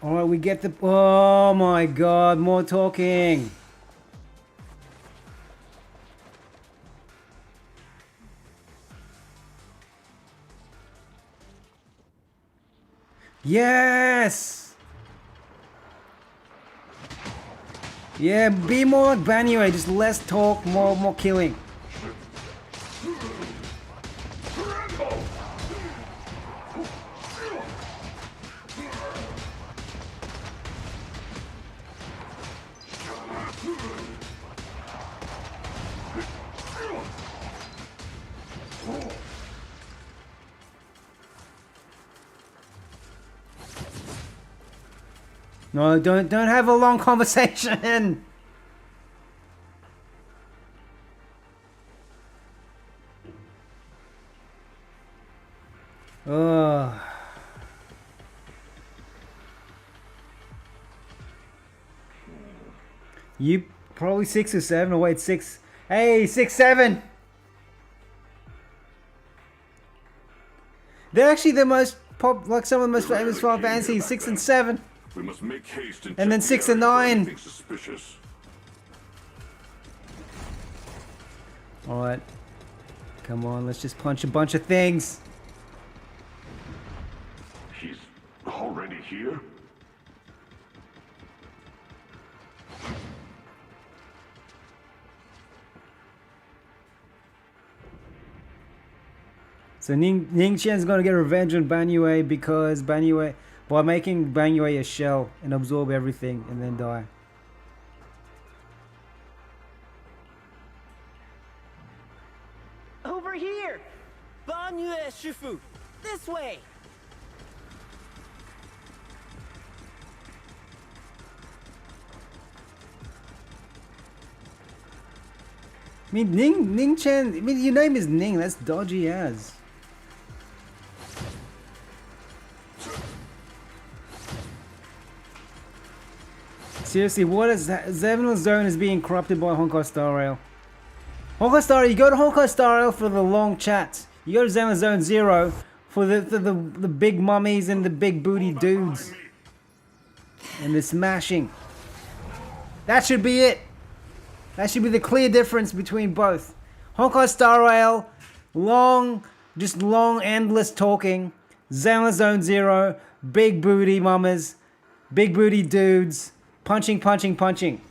Alright, we get the... Oh my god, more talking! Yes! Yeah, be more like Banyue, just less talk, more killing. No, don't have a long conversation. Oh. You probably 6 or 7. Oh wait, 6. Hey, 6, 7. They're actually the most pop, like some of the most famous Final Fantasies, 6 and 7. We must make haste And then 6 and 9. Suspicious. Alright. Come on, let's just punch a bunch of things. He's already here? So Ningqian's gonna get revenge on Banyue because Banyue, by making Banyue a shell and absorb everything and then die. Over here! Banyue Shifu! This way! I mean, Ning Chen, I mean, your name is Ning, that's dodgy as. Seriously, what is that? Zenless Zone is being corrupted by Honkai Star Rail. Honkai Star Rail, you go to Honkai Star Rail for the long chats. You go to Zenless Zone Zero for the big mummies and the big booty dudes. And the smashing. That should be it. That should be the clear difference between both. Honkai Star Rail, just long, endless talking. Zenless Zone Zero, big booty mamas, big booty dudes, punching, punching, punching.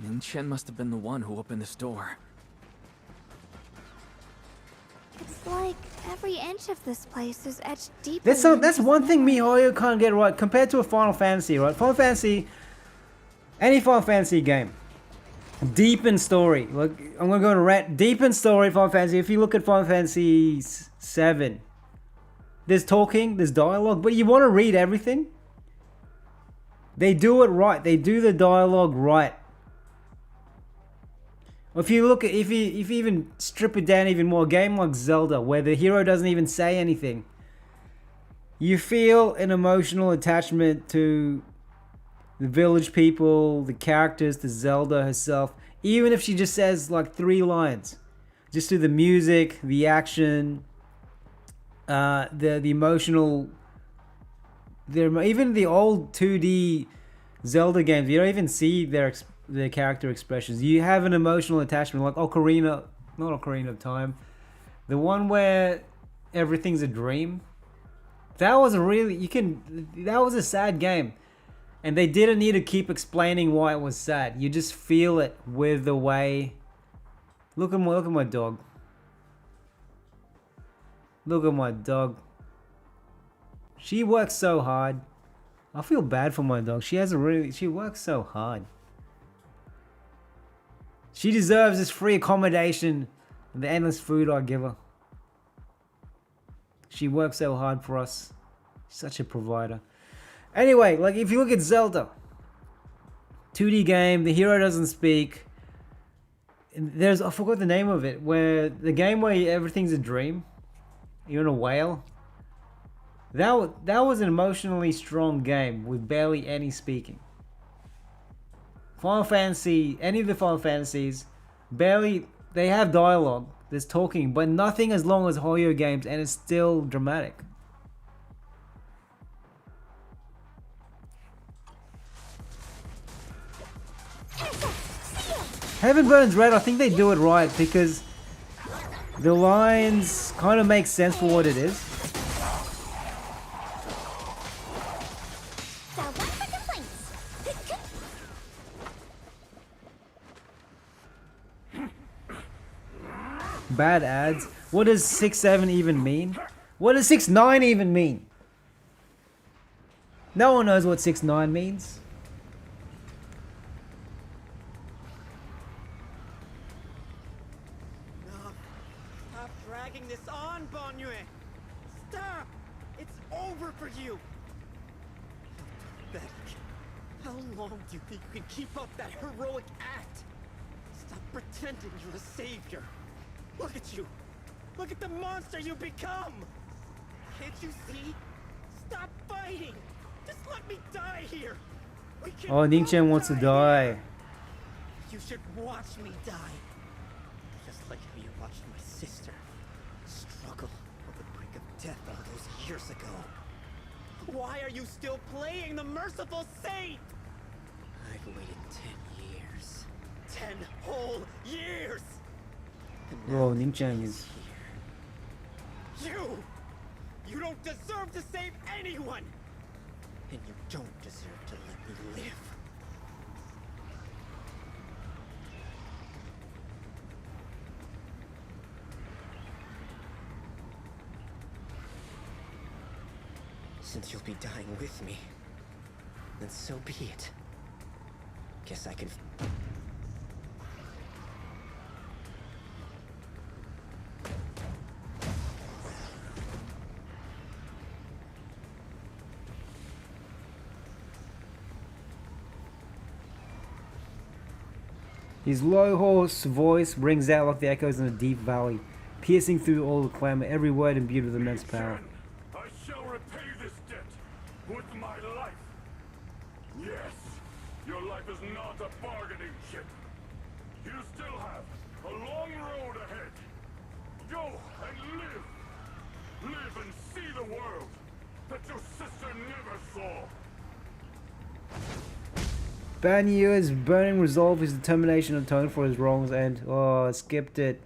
Ning Chen must have been the one who opened this door. It's like every inch of this place is etched deep. That's one thing miHoYo can't get right compared to a Final Fantasy, right? Final Fantasy, any Final Fantasy game, deep in story. Like, I'm gonna go to rant. Deep in story, Final Fantasy. If you look at Final Fantasy 7, there's talking, there's dialogue, but you want to read everything. They do it right. They do the dialogue right. If you look at, if you even strip it down even more, a game like Zelda, where the hero doesn't even say anything, you feel an emotional attachment to the village people, the characters, to Zelda herself, even if she just says like 3 lines. Just through the music, the action, the emotional, even the old 2D Zelda games, you don't even see their character expressions. You have an emotional attachment, like not Ocarina of Time, the one where everything's a dream. That was that was a sad game, and they didn't need to keep explaining why it was sad. You just feel it with the way. Look at my dog. Look at my dog. She works so hard. I feel bad for my dog. She works so hard. She deserves this free accommodation and the endless food I give her. She works so hard for us. Such a provider. Anyway, like if you look at Zelda, 2D game, the hero doesn't speak. I forgot the name of it, where the game where everything's a dream. You're in a whale. That was an emotionally strong game with barely any speaking. Final Fantasy, any of the Final Fantasies, barely, they have dialogue, there's talking, but nothing as long as HoYo games, and it's still dramatic. Heaven Burns Red, I think they do it right because the lines kind of make sense for what it is. Bad ads. What does 6-7 even mean? What does 6-9 even mean? No one knows what 6-9 means. No, stop dragging this on, Banyue. Stop! It's over for you. Pathetic. How long do you think you can keep up that heroic act? Stop pretending you're a savior. Look at you! Look at the monster you become! Can't you see? Stop fighting! Just let me die here! Oh, Ning Chen wants to die. You should watch me die. Just like how you watched my sister struggle on the brink of death all those years ago. Why are you still playing the merciful saint? I've waited 10 years. 10 whole years! Bro, Ning Chen is... You don't deserve to save anyone! And you don't deserve to let me live. Since you'll be dying with me, then so be it. Guess I can... His low hoarse voice rings out like the echoes in a deep valley, piercing through all the clamor, every word imbued with immense power. I shall repay this debt with my life. Yes, your life is not a bargaining chip. You still have a long road ahead. Go and live. Live and see the world that your sister never saw. Banyu's burning resolve, his determination to atone for his wrongs, and I skipped it.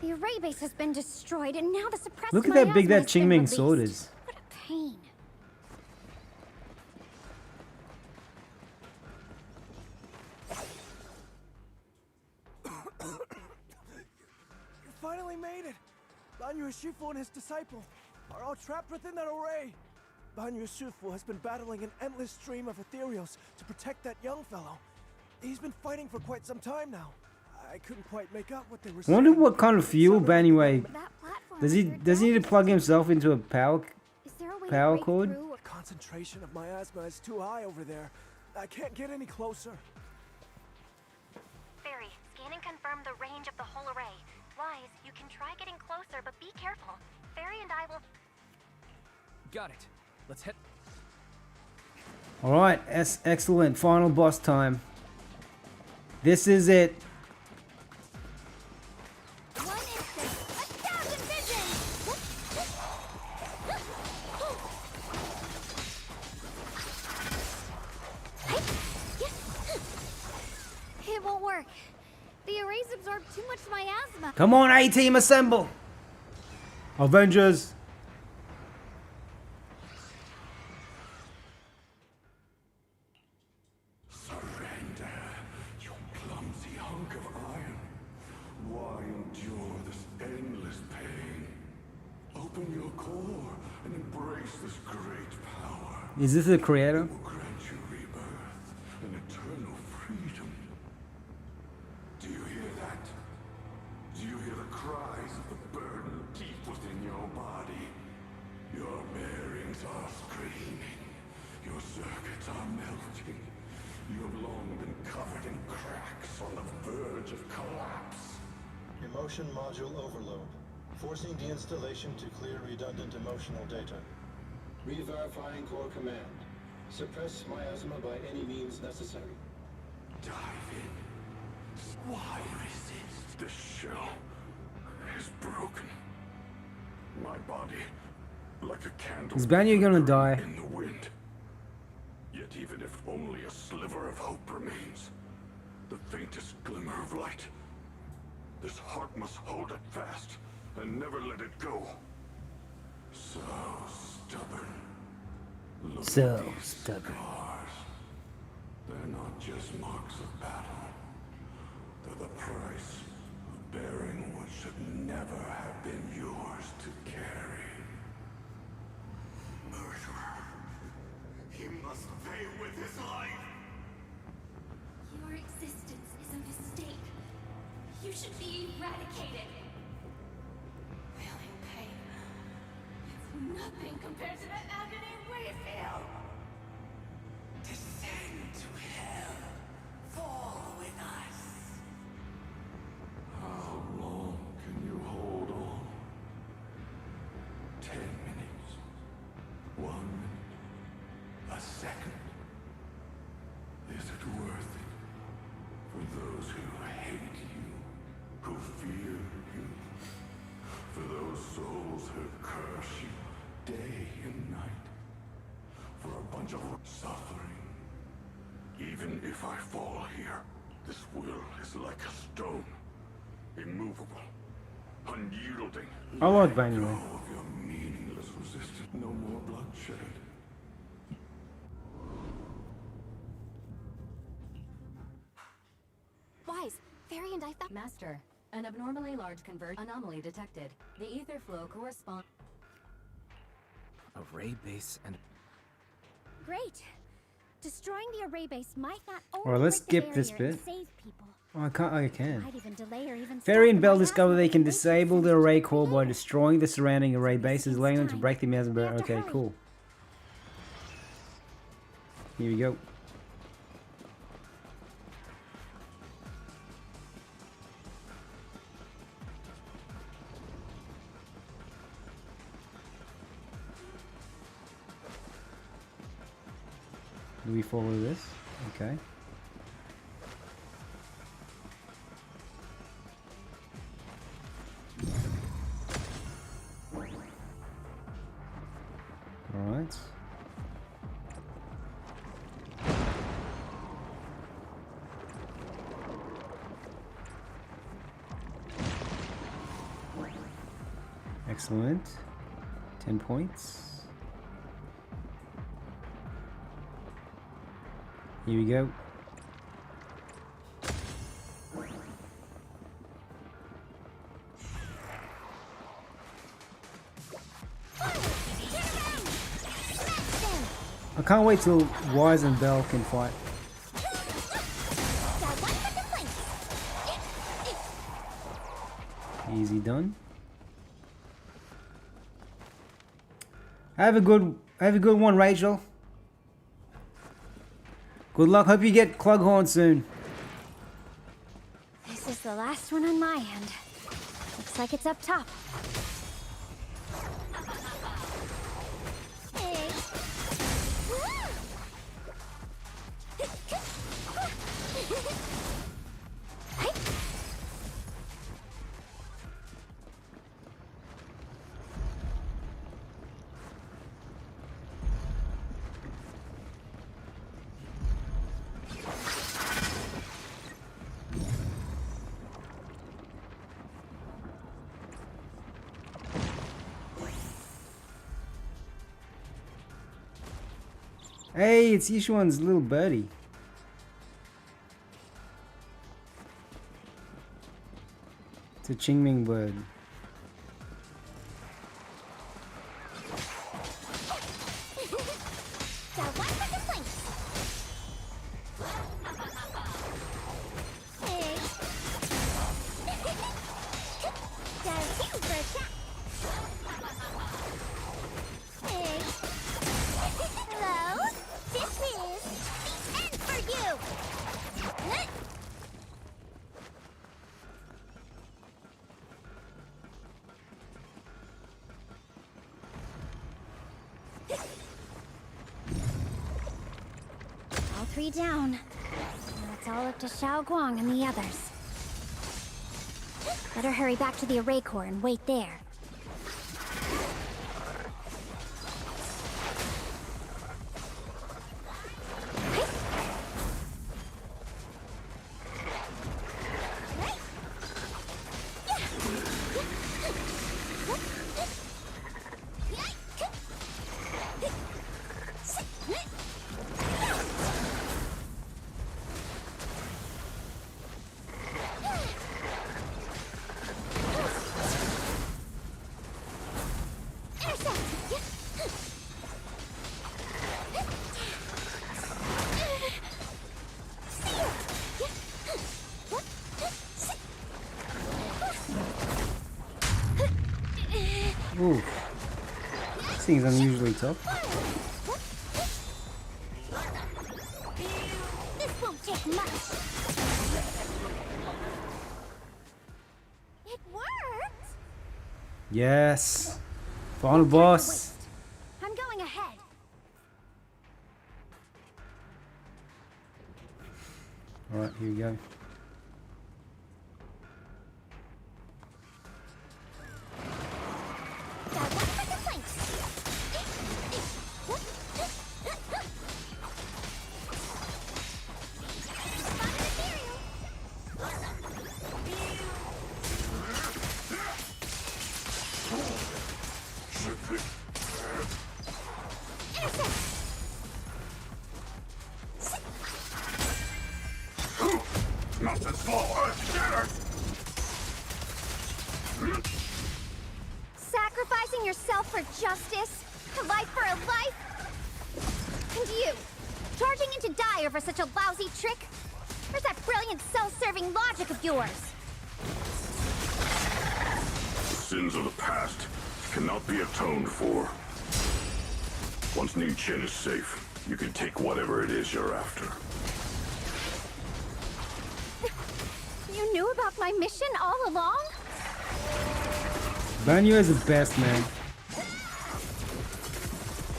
The array base has been destroyed, and now the suppressed Look at how big miasma that has been Qingming sword released. is. What a pain. You finally made it! Banyu Shifu and his disciple are all trapped within that array. Banyu Shifu has been battling an endless stream of ethereals to protect that young fellow. He's been fighting for quite some time now. I couldn't quite make out what they were I saying. wonder what kind of fuel Banyu does he need to plug himself into a power cord? The concentration of miasma is too high over there. I can't get any closer. Barry, scanning confirmed the range of the whole array. Wise, you can try getting closer, but be careful. Barry and I will... Got it. Let's head... Alright, excellent. Final boss time. This is it. One instant, 1,000 visions! It won't work. The arrays absorb too much miasma. Come on, A-Team, assemble! Avengers! Surrender, you clumsy hunk of iron. Why endure this endless pain? Open your core and embrace this great power. Is this the creator? It will grant you rebirth and eternal freedom. Do you hear that? Do you hear the cries of the burden deep within your body? Your bearings are screaming. Your circuits are melting. You have long been covered in cracks on the verge of collapse. Emotion module overload. Forcing deinstallation to clear redundant emotional data. Re-verifying core command. Suppress miasma by any means necessary. Dive in. Why resist? This shell is broken. My body, like a candle. Is Banyu gonna die? In the wind. Yet even if only a sliver of hope remains, the faintest glimmer of light, this heart must hold it fast and never let it go. So stubborn. Look So at these stubborn. scars. They're not just marks of battle. They're the price of bearing what should never have been yours to carry. Murderer. He must pay with his life. Your existence is a mistake. You should be eradicated. Feeling pain. It's nothing compared to the agony we feel. Descend to hell. Fall with us. How long can you hold on? 10 minutes. 1 minute. A second. Is it worth it? For those who hate you, who fear you, for those souls who curse you day and night, for a bunch of suffering. Even if I fall here, this will is like a stone, immovable, unyielding. I like Banyu. Let go of your meaningless resistance. No more bloodshed. Wise, Fairy and I found... Master, an abnormally large converge anomaly detected. The ether flow corresponds... Array base and... Great. Destroying the array base might not only Alright, let's break the skip this barrier and bit. save people. Oh, I can't. I can. Might even delay or even Fairy stop and the Bell miasma discover they can from disable the array core by destroying the surrounding array bases, allowing them to break the miasma barrier. Okay, cool. Here we go. Do we follow this? Okay. Alright. Excellent. 10 points. Here we go. I can't wait till Wise and Bell can fight. Easy done. Have a good one, Rachel. Good luck. Hope you get Clughorn soon. This is the last one on my end. Looks like it's up top. Hey, it's Yishuan's little birdie. It's a Qingming bird. All three down. Now it's all up to Xiao Guang and the others. Better hurry back to the array core and wait there. Ooh. This thing's unusually tough. This won't take much. It worked. Yes. Final boss. I'm going ahead. Alright, here we go. Nothing's small, Earth Sacrificing yourself for justice? A life for a life? And you! Charging into Dai over such a lousy trick? Where's that brilliant self-serving logic of yours? Sins of the past cannot be atoned for. Once Ning Chen is safe, you can take whatever it is you're after. You knew about my mission all along? Banyo is the best, man.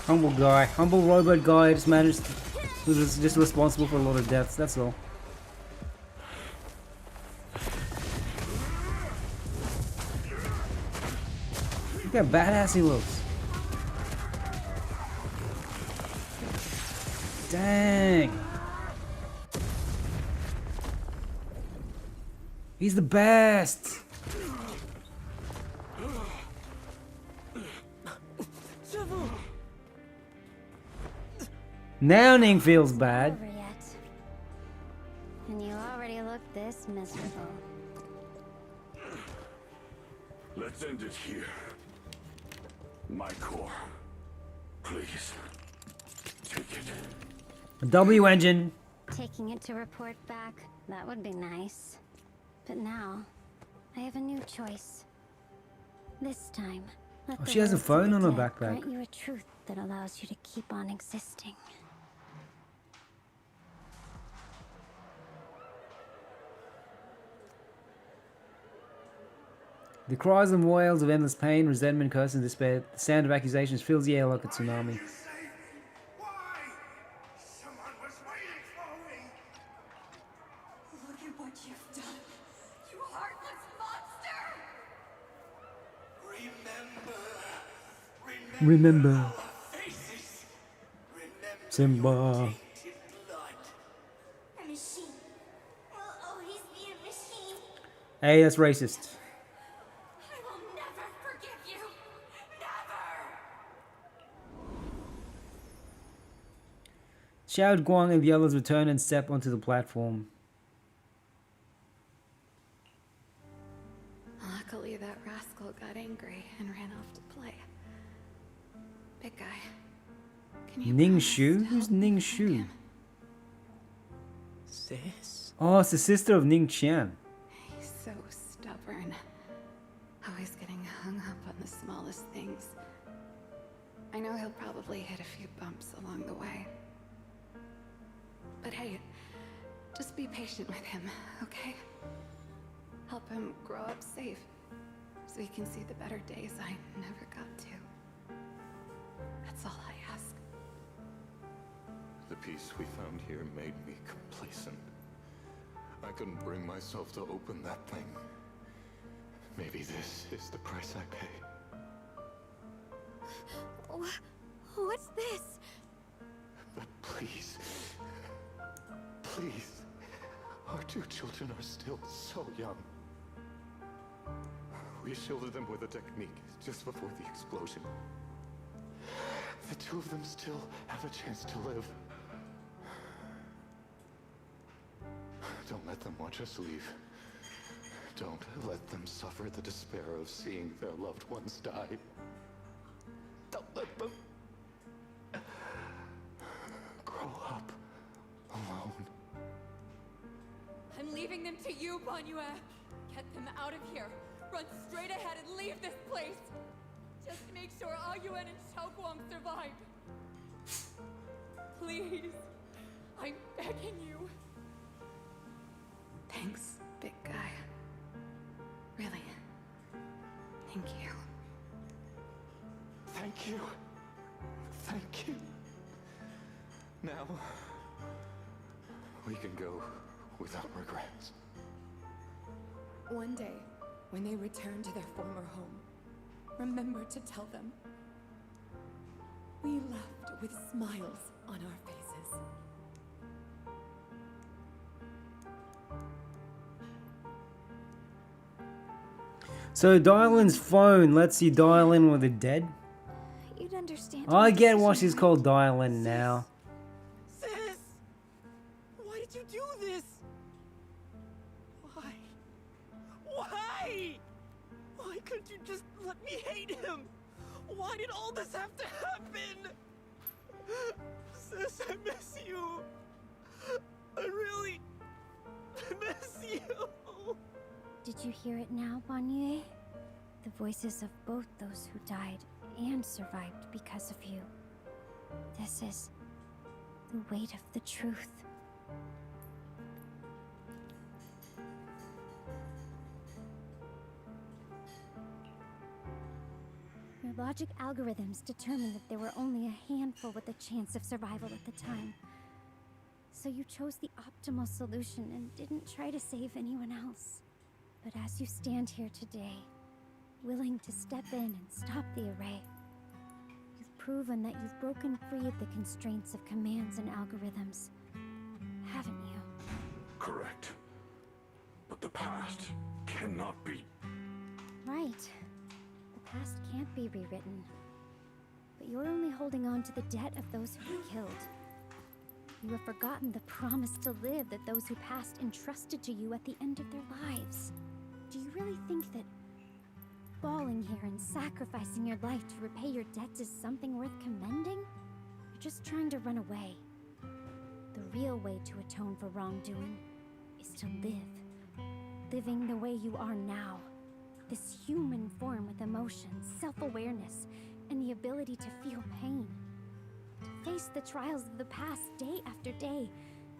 Humble guy, humble robot guy, just managed, was just responsible for a lot of deaths, that's all. Look how badass he looks. Dang. He's the best. Now Ning feels bad. Over yet. And you already look this miserable. Let's end it here. My core. Please. Take it. A W engine. Taking it to report back, that would be nice. But now, I have a new choice. This time, let Oh, the she has a words of phone the on her dead backpack. grant you a truth that allows you to keep on existing. The cries and wails of endless pain, resentment, curse, and despair. The sound of accusations fills the air like a tsunami. Look at what you've done, you heartless monster! Remember. Simba. A machine. Will always be a machine. Hey, that's racist. I will never forgive you! Never! Xiao Guang and the others return and step onto the platform. Luckily, that rascal got angry and ran off to play. Big guy. Can you Ning Shu? Who's Ning Shu? Sis? Oh, it's the sister of Ning Qian. He's so stubborn. Always getting hung up on the smallest things. I know he'll probably hit a few bumps along the way. But hey, just be patient with him, okay? Help him grow up safe, so he can see the better days I never got to. That's all I ask. The peace we found here made me complacent. I couldn't bring myself to open that thing. Maybe this is the price I pay. What's this? But please, please, our two children are still so young. We shielded them with a technique just before the explosion. The two of them still have a chance to live. Don't let them watch us leave. Don't let them suffer the despair of seeing their loved ones die. Don't let them grow up alone. I'm leaving them to you, Banyue. Get them out of here. Run straight ahead and leave this place. Just make sure Ayuan and Xiaoguang survive. Please. I'm begging you. Thanks, big guy. Really. Thank you. Thank you. Thank you. Now, we can go without regrets. One day, when they return to their former home, remember to tell them we left with smiles on our faces. So Dialyn's phone lets you dial in with the dead? You'd understand. I get why she's called Dialyn now. Sis! Why did you do this? Why? Why? Why couldn't you just let me hate him? Why did all this have to happen? Sis, I miss you. I really miss you. Did you hear it now, Banye? The voices of both those who died and survived because of you. This is the weight of the truth. Your logic algorithms determined that there were only a handful with a chance of survival at the time. So you chose the optimal solution and didn't try to save anyone else. But as you stand here today, willing to step in and stop the array, you've proven that you've broken free of the constraints of commands and algorithms, haven't you? Correct. But the past cannot be. Right. The past can't be rewritten. But you're only holding on to the debt of those who were killed. You have forgotten the promise to live that those who passed entrusted to you at the end of their lives. Do you really think that falling here and sacrificing your life to repay your debts is something worth commending? You're just trying to run away. The real way to atone for wrongdoing is to live. Living the way you are now. This human form with emotions, self-awareness, and the ability to feel pain. To face the trials of the past day after day,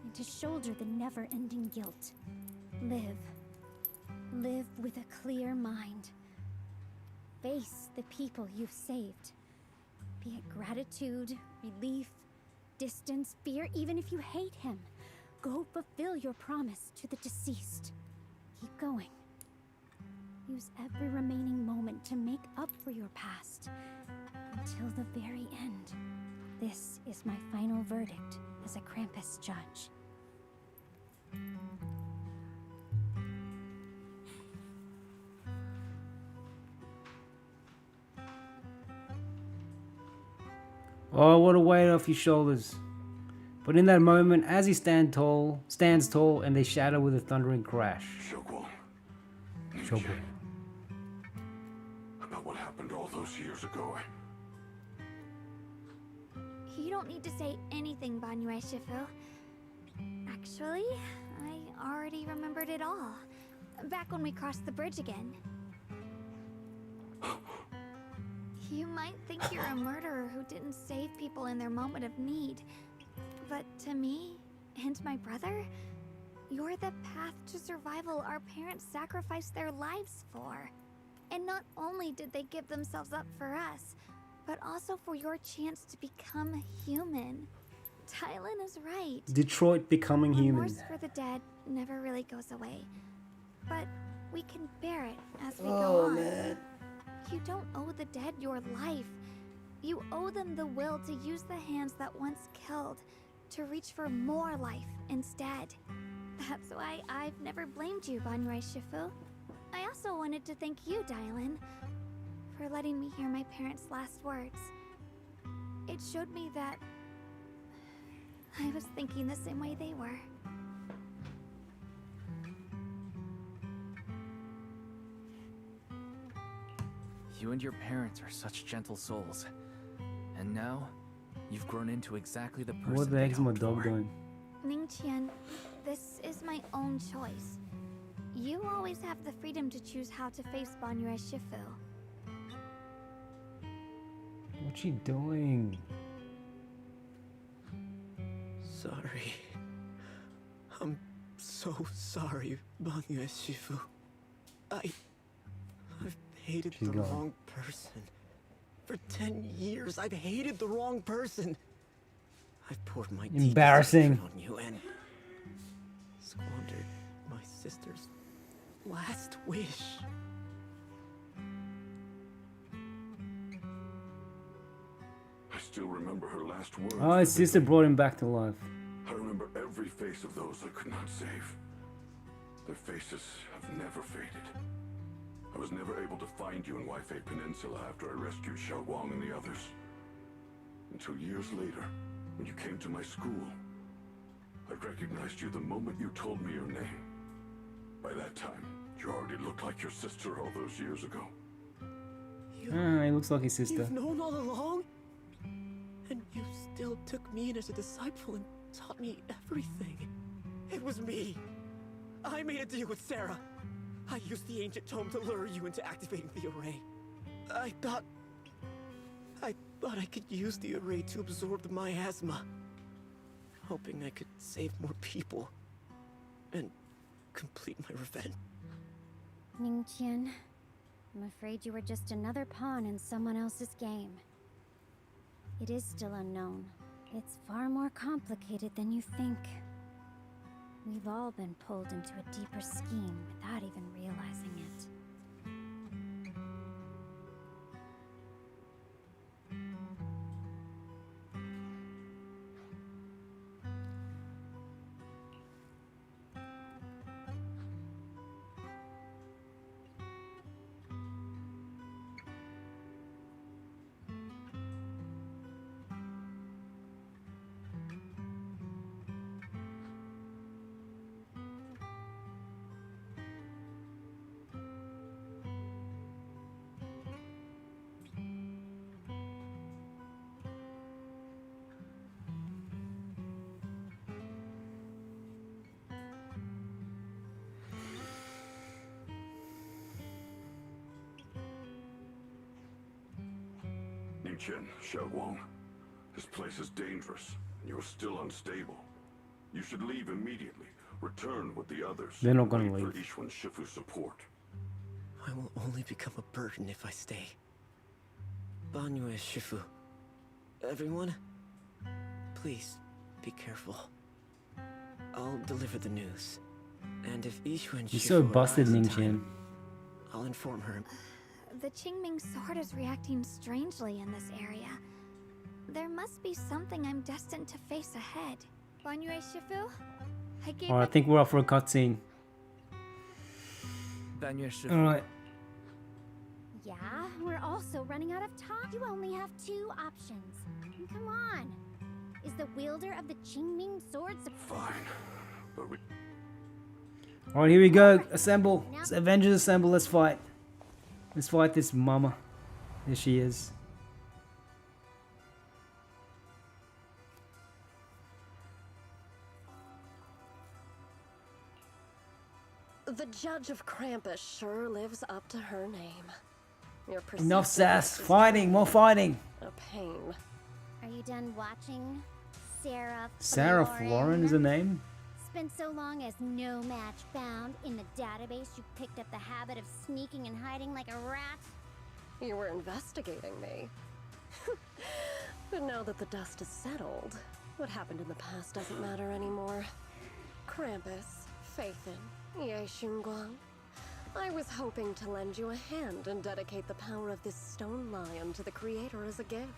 and to shoulder the never-ending guilt. Live. Live with a clear mind. Face the people you've saved. Be it gratitude, relief, distance, fear, even if you hate him. Go fulfill your promise to the deceased. Keep going. Use every remaining moment to make up for your past. Until the very end. This is my final verdict as a Krampus judge. Oh, what a weight off your shoulders. But in that moment, as he stands tall, and they shatter with a thundering crash. Shogwon. About what happened all those years ago. You don't need to say anything, Banyue Shifu. Actually, I already remembered it all. Back when we crossed the bridge again. You might think you're a murderer who didn't save people in their moment of need. But to me, and my brother, you're the path to survival our parents sacrificed their lives for. And not only did they give themselves up for us, but also for your chance to become human. Dialyn is right. Detroit becoming human. Remorse for the dead never really goes away. But we can bear it as we go on. Man. You don't owe the dead your life. You owe them the will to use the hands that once killed to reach for more life instead. That's why I've never blamed you, Banyue Shifu. I also wanted to thank you, Dialyn, for letting me hear my parents' last words. It showed me that I was thinking the same way they were. You and your parents are such gentle souls. And now, you've grown into exactly the person What the heck's they my hoped dog for. doing? Ningqian, this is my own choice. You always have the freedom to choose how to face Banyue Shifu. What's she doing? Sorry. I'm so sorry, Banyue Shifu. I've hated She's the gone. wrong person. For 10 years, I've hated the wrong person. I've poured my deepest Embarrassing. hatred on you and squandered my sister's last wish. I still remember her last words. Oh, his sister brought him back to life. I remember every face of those I could not save. Their faces have never faded. I was never able to find you in Wowee Peninsula after I rescued Xiaoguang and the others. Until years later, when you came to my school, I recognized you the moment you told me your name. By that time, you already looked like your sister all those years ago. Ah, he looks like his sister. You've known all along? And You still took me in as a disciple and taught me everything. It was me. I made a deal with Sarah. I used the ancient tome to lure you into activating the array. I thought I could use the array to absorb the miasma, hoping I could save more people and complete my revenge. Ningqian, I'm afraid you were just another pawn in someone else's game. It is still unknown. It's far more complicated than you think. We've all been pulled into a deeper scheme without even realizing it. Ningqian, Xiaoguang, this place is dangerous, and you're still unstable. You should leave immediately. Return with the others. They're not gonna Wait leave. for Yixuan Shifu's support. I will only become a burden if I stay. Banyue Shifu. Everyone, please be careful. I'll deliver the news. And if Yixuan You're Shifu so busted, arrives in Ningqian. time, I'll inform her. The Qingming sword is reacting strangely in this area. There must be something I'm destined to face ahead. Banyue Shifu? I gave Alright, I think we're off for a cutscene. Alright. Yeah, we're also running out of time. You only have two options. Come on. Is the wielder of the Qingming sword Fine, but we... Alright, here we go. Assemble. Avengers assemble. Let's fight. Let's fight this mama. There she is. The Judge of Krampus sure lives up to her name. Your Enough sass. persistence is Fighting. More fighting. a pain. Are you done watching? Sarah Florin is her name? Spent so long as no match found in the database, you picked up the habit of sneaking and hiding like a rat? You were investigating me. But now that the dust is settled, what happened in the past doesn't matter anymore. Krampus, Faithin, Ye Xunguang. I was hoping to lend you a hand and dedicate the power of this stone lion to the Creator as a gift.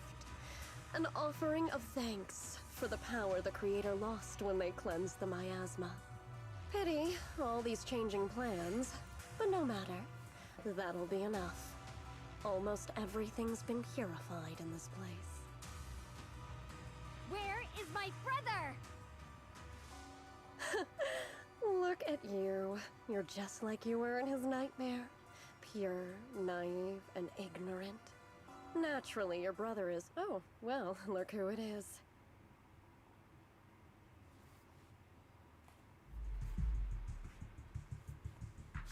An offering of thanks for the power the Creator lost when they cleansed the miasma. Pity, all these changing plans, but no matter. That'll be enough. Almost everything's been purified in this place. Where is my brother? Look at you. You're just like you were in his nightmare. Pure, naive, and ignorant. Naturally, your brother is... Oh, well, look who it is.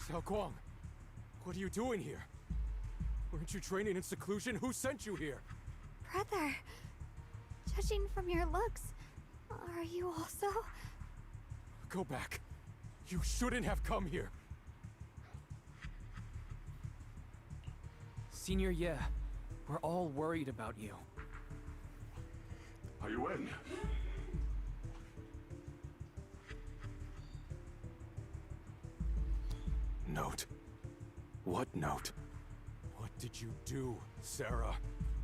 Xiaoguang, what are you doing here? Weren't you training in seclusion? Who sent you here? Brother, judging from your looks, are you also? Go back. You shouldn't have come here. Senior Ye, we're all worried about you. Are you in? Note. What note? What did you do, Sarah?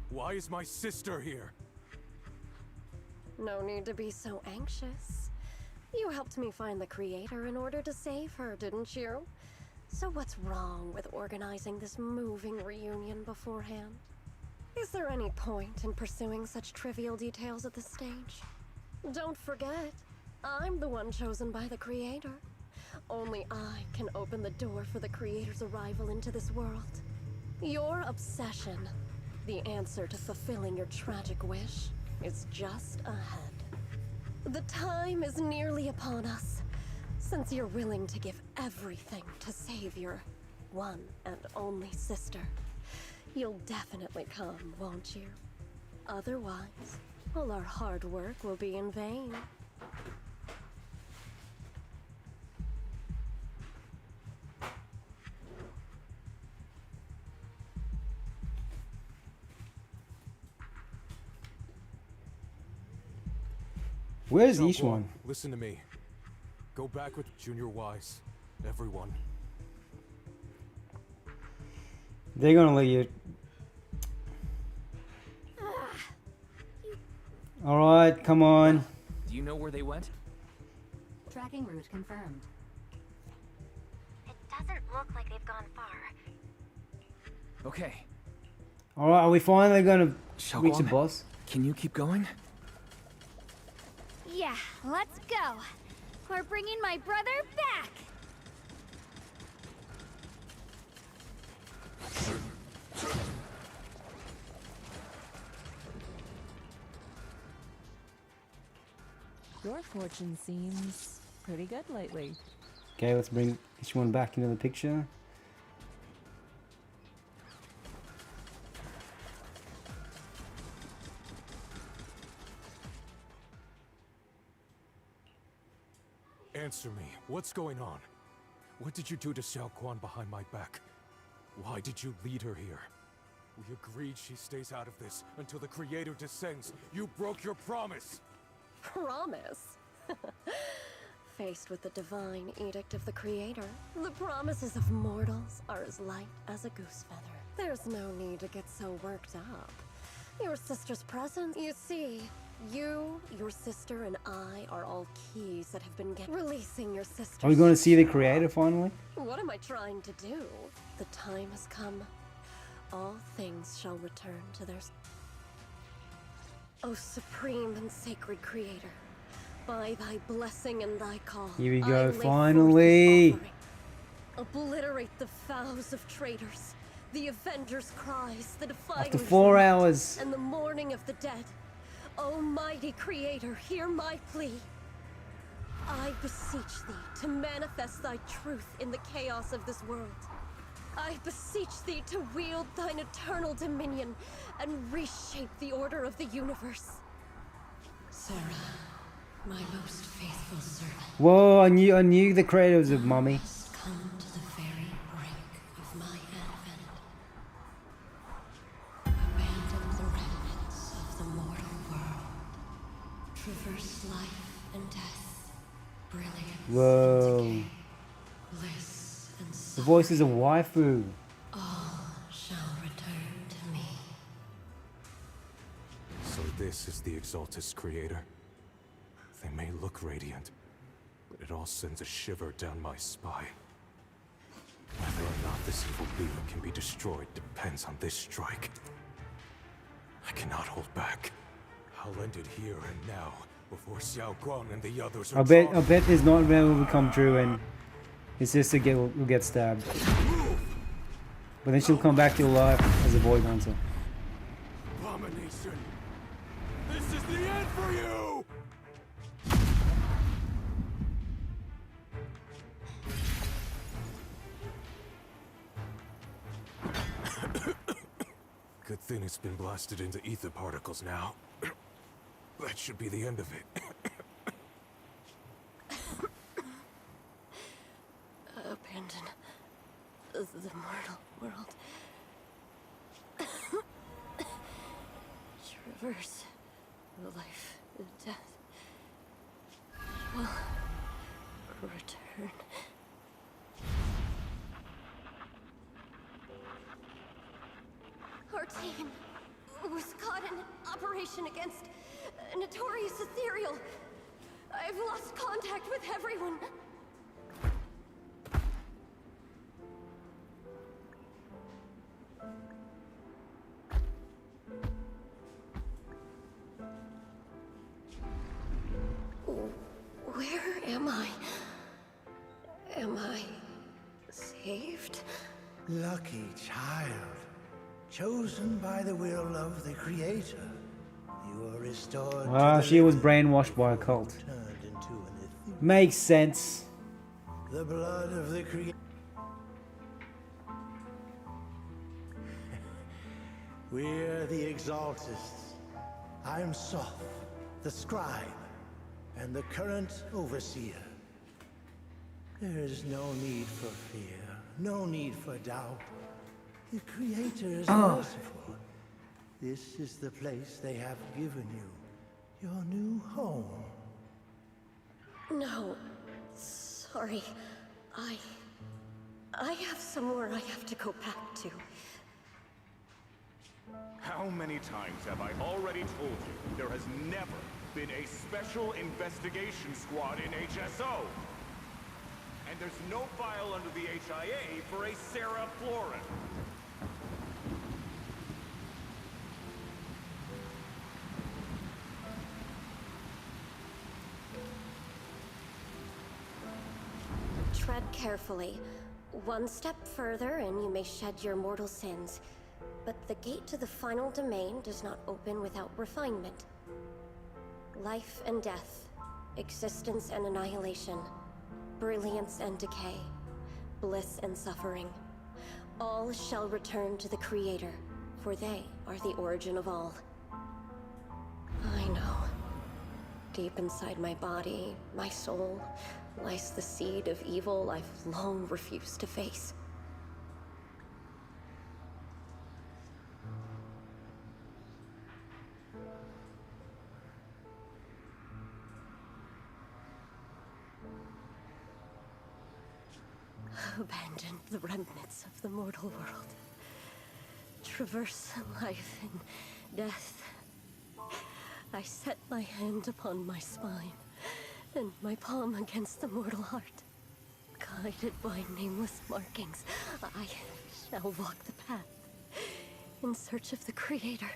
Why is my sister here? No need to be so anxious. You helped me find the Creator in order to save her, didn't you? So what's wrong with organizing this moving reunion beforehand? Is there any point in pursuing such trivial details at this stage? Don't forget, I'm the one chosen by the Creator. Only I can open the door for the Creator's arrival into this world. Your obsession, the answer to fulfilling your tragic wish. is just ahead. The time is nearly upon us. Since you're willing to give everything to save your one and only sister, you'll definitely come, won't you? Otherwise, all our hard work will be in vain. Where's Xiao each Guang, one? Listen to me. Go back with Junior Wise. Everyone. They're gonna let you. Alright, come on. Do you know where they went? Tracking route confirmed. It doesn't look like they've gone far. Okay. Alright, are we finally gonna reach the Guang, boss? Can you keep going? Yeah, let's go. We're bringing my brother back. Your fortune seems pretty good lately. Okay, let's bring each one back into the picture. Answer me. What's going on? What did you do to Xiao Guan behind my back? Why did you lead her here? We agreed she stays out of this until the Creator descends. You broke your promise! Promise? Faced with the divine edict of the Creator, the promises of mortals are as light as a goose feather. There's no need to get so worked up. Your sister's presence, you see, you, your sister, and I are all keys that have been releasing your sister. Are we gonna see the Creator finally? What am I trying to do? The time has come. All things shall return to their... O supreme and sacred Creator, by thy blessing and thy call, Here we I go, lay forth finally. this offering. Obliterate the vows of traitors, the avengers' cries, the defilers' After 4 lament, hours. and the mourning of the dead. Almighty Creator, hear my plea. I beseech thee to manifest thy truth in the chaos of this world. I beseech thee to wield thine eternal dominion and reshape the order of the universe. Sarah, my most faithful servant. Whoa, I knew the Creator was a mummy. Come to the very brink of my advent. Abandon the remnants of the mortal world. Traverse life and death. Brilliance Whoa. and decay. Bliss and The voice is a waifu. all shall return to me. So this is the Exaltus Creator. They may look radiant, but it all sends a shiver down my spine. Whether or not this evil being can be destroyed depends on this strike. I cannot hold back. I'll end it here and now, before Xiao Guang and the others are I bet his nightmare will come true and his sister will get stabbed. But then she'll come back to life as a boy dancer. Abomination! This is the end for you! Good thing it's been blasted into ether particles now. That should be the end of it. Abandon the mortal world. Traverse life and death. Shall return. Our team was caught in an operation against a notorious ethereal. I've lost contact with everyone. Where am I? Am I saved? Lucky child, chosen by the will of the Creator. You were restored. Ah, she was brainwashed by a cult. Makes sense. The blood of the creator. We're the Exaltists. I'm Soth, the scribe, and the current overseer. There is no need for fear, no need for doubt. The Creator is merciful. This is the place they have given you, your new home. No, sorry. I have somewhere I have to go back to. How many times have I already told you there has never been a special investigation squad in HSO? And there's no file under the HIA for a Sarah Florin. Tread carefully. One step further and you may shed your mortal sins. But the gate to the final domain does not open without refinement. Life and death, existence and annihilation, brilliance and decay, bliss and suffering. All shall return to the Creator, for they are the origin of all. I know. Deep inside my body, my soul, lies the seed of evil I've long refused to face. Abandon the remnants of the mortal world. Traverse life and death. I set my hand upon my spine, and my palm against the mortal heart. Guided by nameless markings, I shall walk the path, in search of the Creator.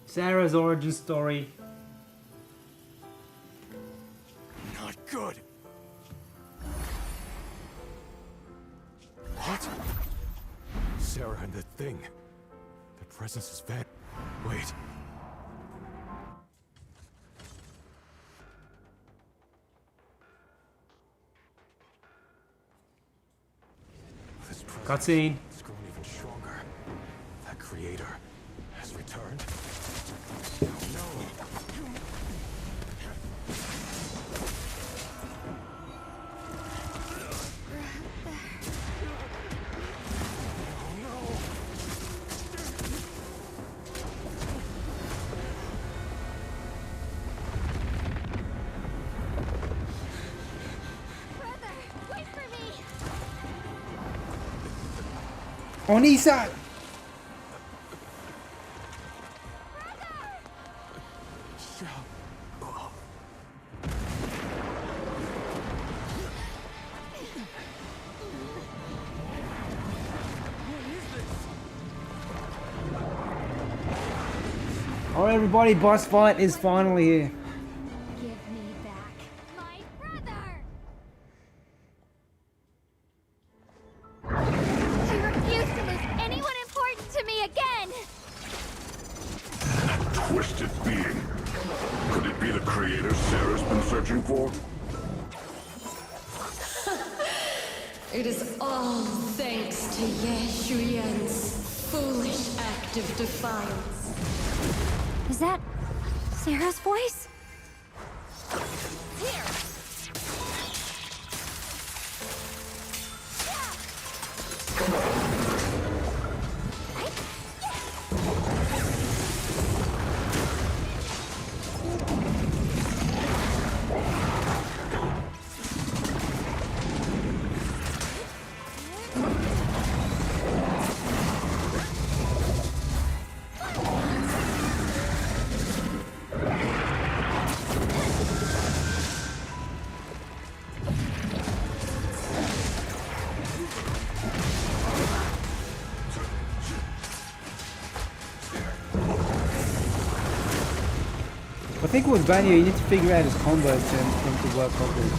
Sarah's origin story. Not good. What? Sarah and the thing. Their presence is bad. Wait. This Cutscene. It's grown even stronger. That Creator has returned. Oh no. Onisa! Alright everybody, boss fight is finally here. Give me back my brother! She refused to lose anyone important to me again! That twisted being. Could it be the Creator Sarah's been searching for? It is all thanks to Yeshuyen's foolish act of defiance. Is that Sarah's voice? Here! I think with Banyo, you need to figure out his combos for him to work properly.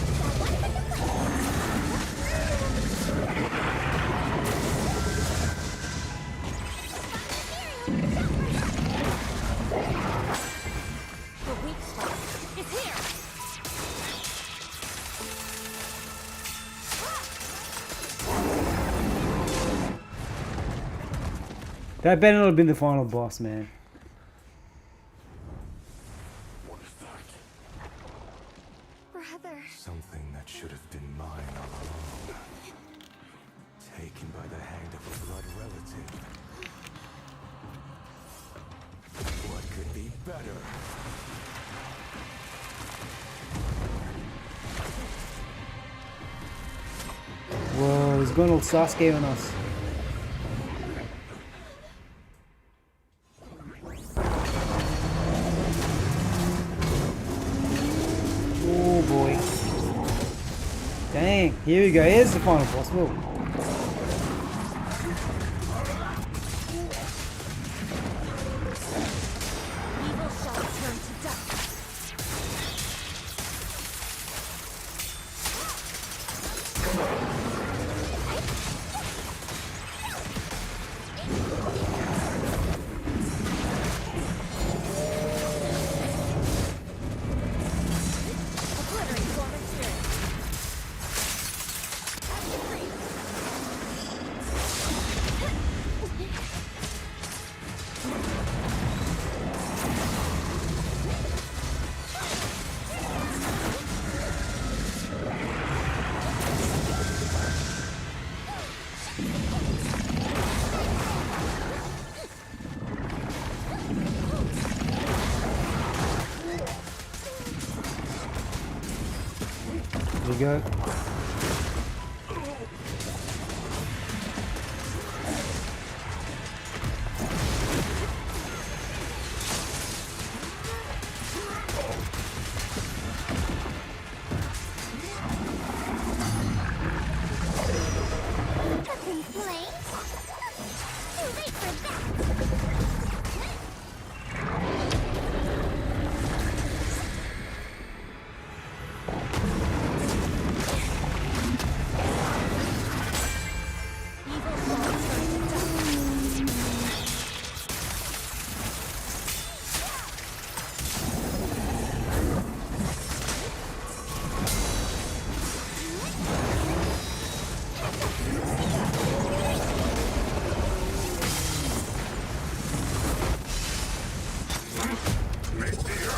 That better not have been the final boss, man. What is that? Brother. Something that should have been mine all along. Taken by the hand of a blood relative. What could be better? Whoa, he's going all Sasuke on us. Oh boy. Dang, here we go. Here's the final boss. Whoa. Evil shall turn to dust. Obliterating dormant spirit. Here we go. Cooking flames? Too late for that!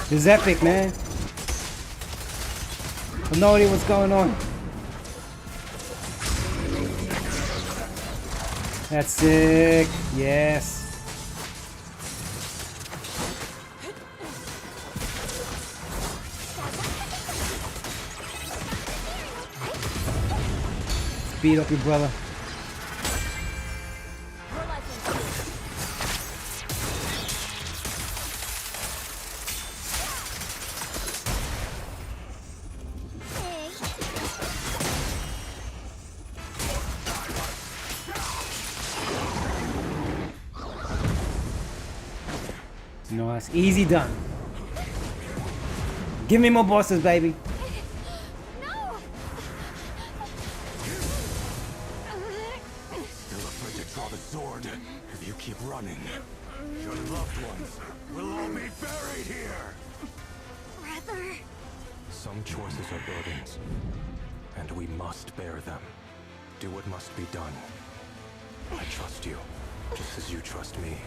This is epic, man. I have no idea what's going on. That's sick. Yes. Let's beat up your brother. Nice. Easy done. Give me more bosses, baby. Still afraid to draw the sword. If you keep running, your loved ones will all be buried here. Brother. Some choices are burdens, and we must bear them. Do what must be done. I trust you, just as you trust me.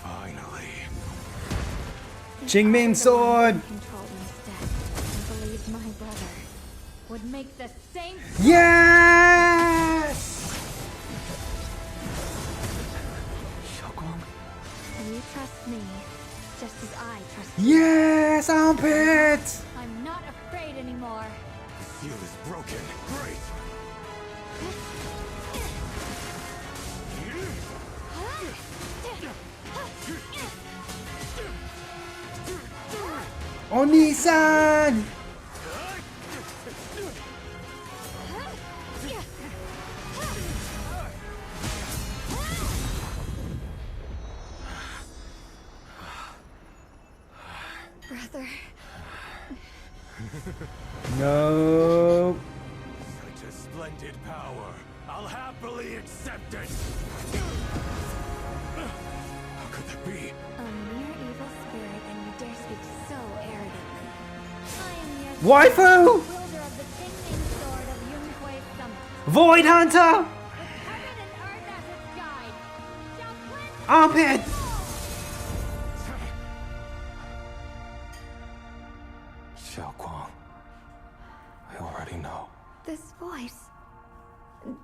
Finally. Qingming sword. Controlled instead. I believed my brother would make the same. Yes! You trust me, just as I trust you. Yes, armpit! I'm not afraid anymore. The seal is broken. Great. Oni-san! Brother. No. Such a splendid power. I'll happily accept it. How could that be? A mere evil spirit, and you dare speak so arrogantly. I am your Waifu! wielder of the Qingming sword of Yunhui Summit. Void Hunter! Armpit! Xiaoguang, I already know. This voice.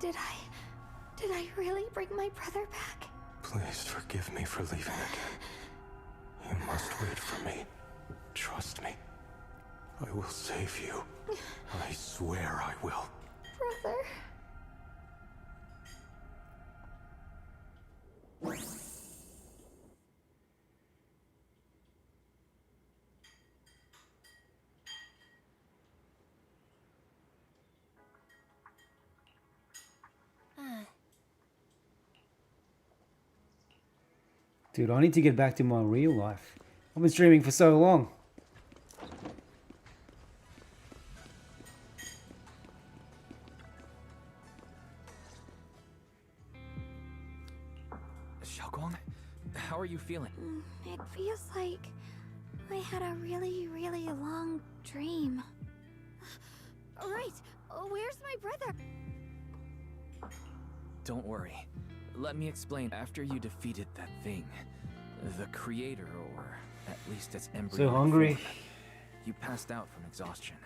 Did I really bring my brother back? Please forgive me for leaving again. You must wait for me. Trust me. I will save you. I swear I will. Brother. Dude, I need to get back to my real life. I've been streaming for so long. Xiaoguang, how are you feeling? It feels like I had a really, really long dream. Right, where's my brother? Don't worry. Let me explain. After you defeated that thing, the creator, or at least its embryo, So hungry. you passed out from exhaustion.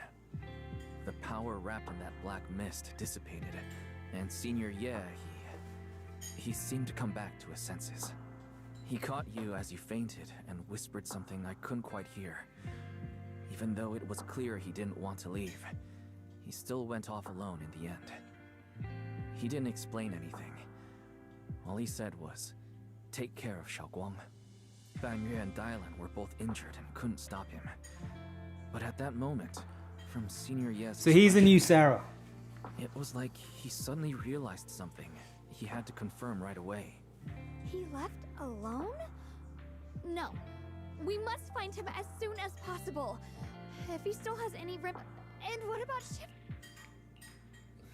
The power wrapped in that black mist dissipated, and Senior Ye, he seemed to come back to his senses. He caught you as you fainted and whispered something I couldn't quite hear. Even though it was clear he didn't want to leave, he still went off alone in the end. He didn't explain anything. All he said was, take care of Xiaoguang. Banyue and Dialyn were both injured and couldn't stop him. But at that moment, from Senior Ye's So he's the new Sarah. it was like he suddenly realized something he had to confirm right away. He left alone? No. We must find him as soon as possible. If he still has any rib... And what about Ship?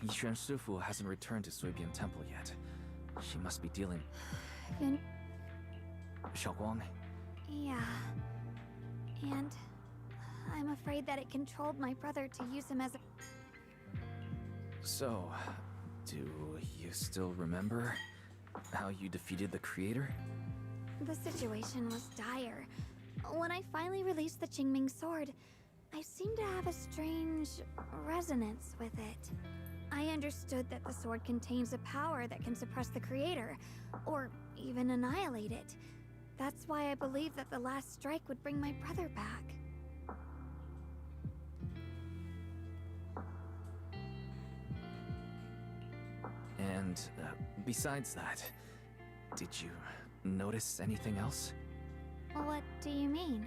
Yixuan Shifu hasn't returned to Suibian Temple yet. She must be dealing... Yun... Xiaoguang? Yeah. And... I'm afraid that it controlled my brother to use him as a... So, do you still remember how you defeated the creator? The situation was dire. When I finally released the Qingming sword, I seemed to have a strange resonance with it. I understood that the sword contains a power that can suppress the creator, or even annihilate it. That's why I believe that the last strike would bring my brother back. And besides that, did you notice anything else? What do you mean?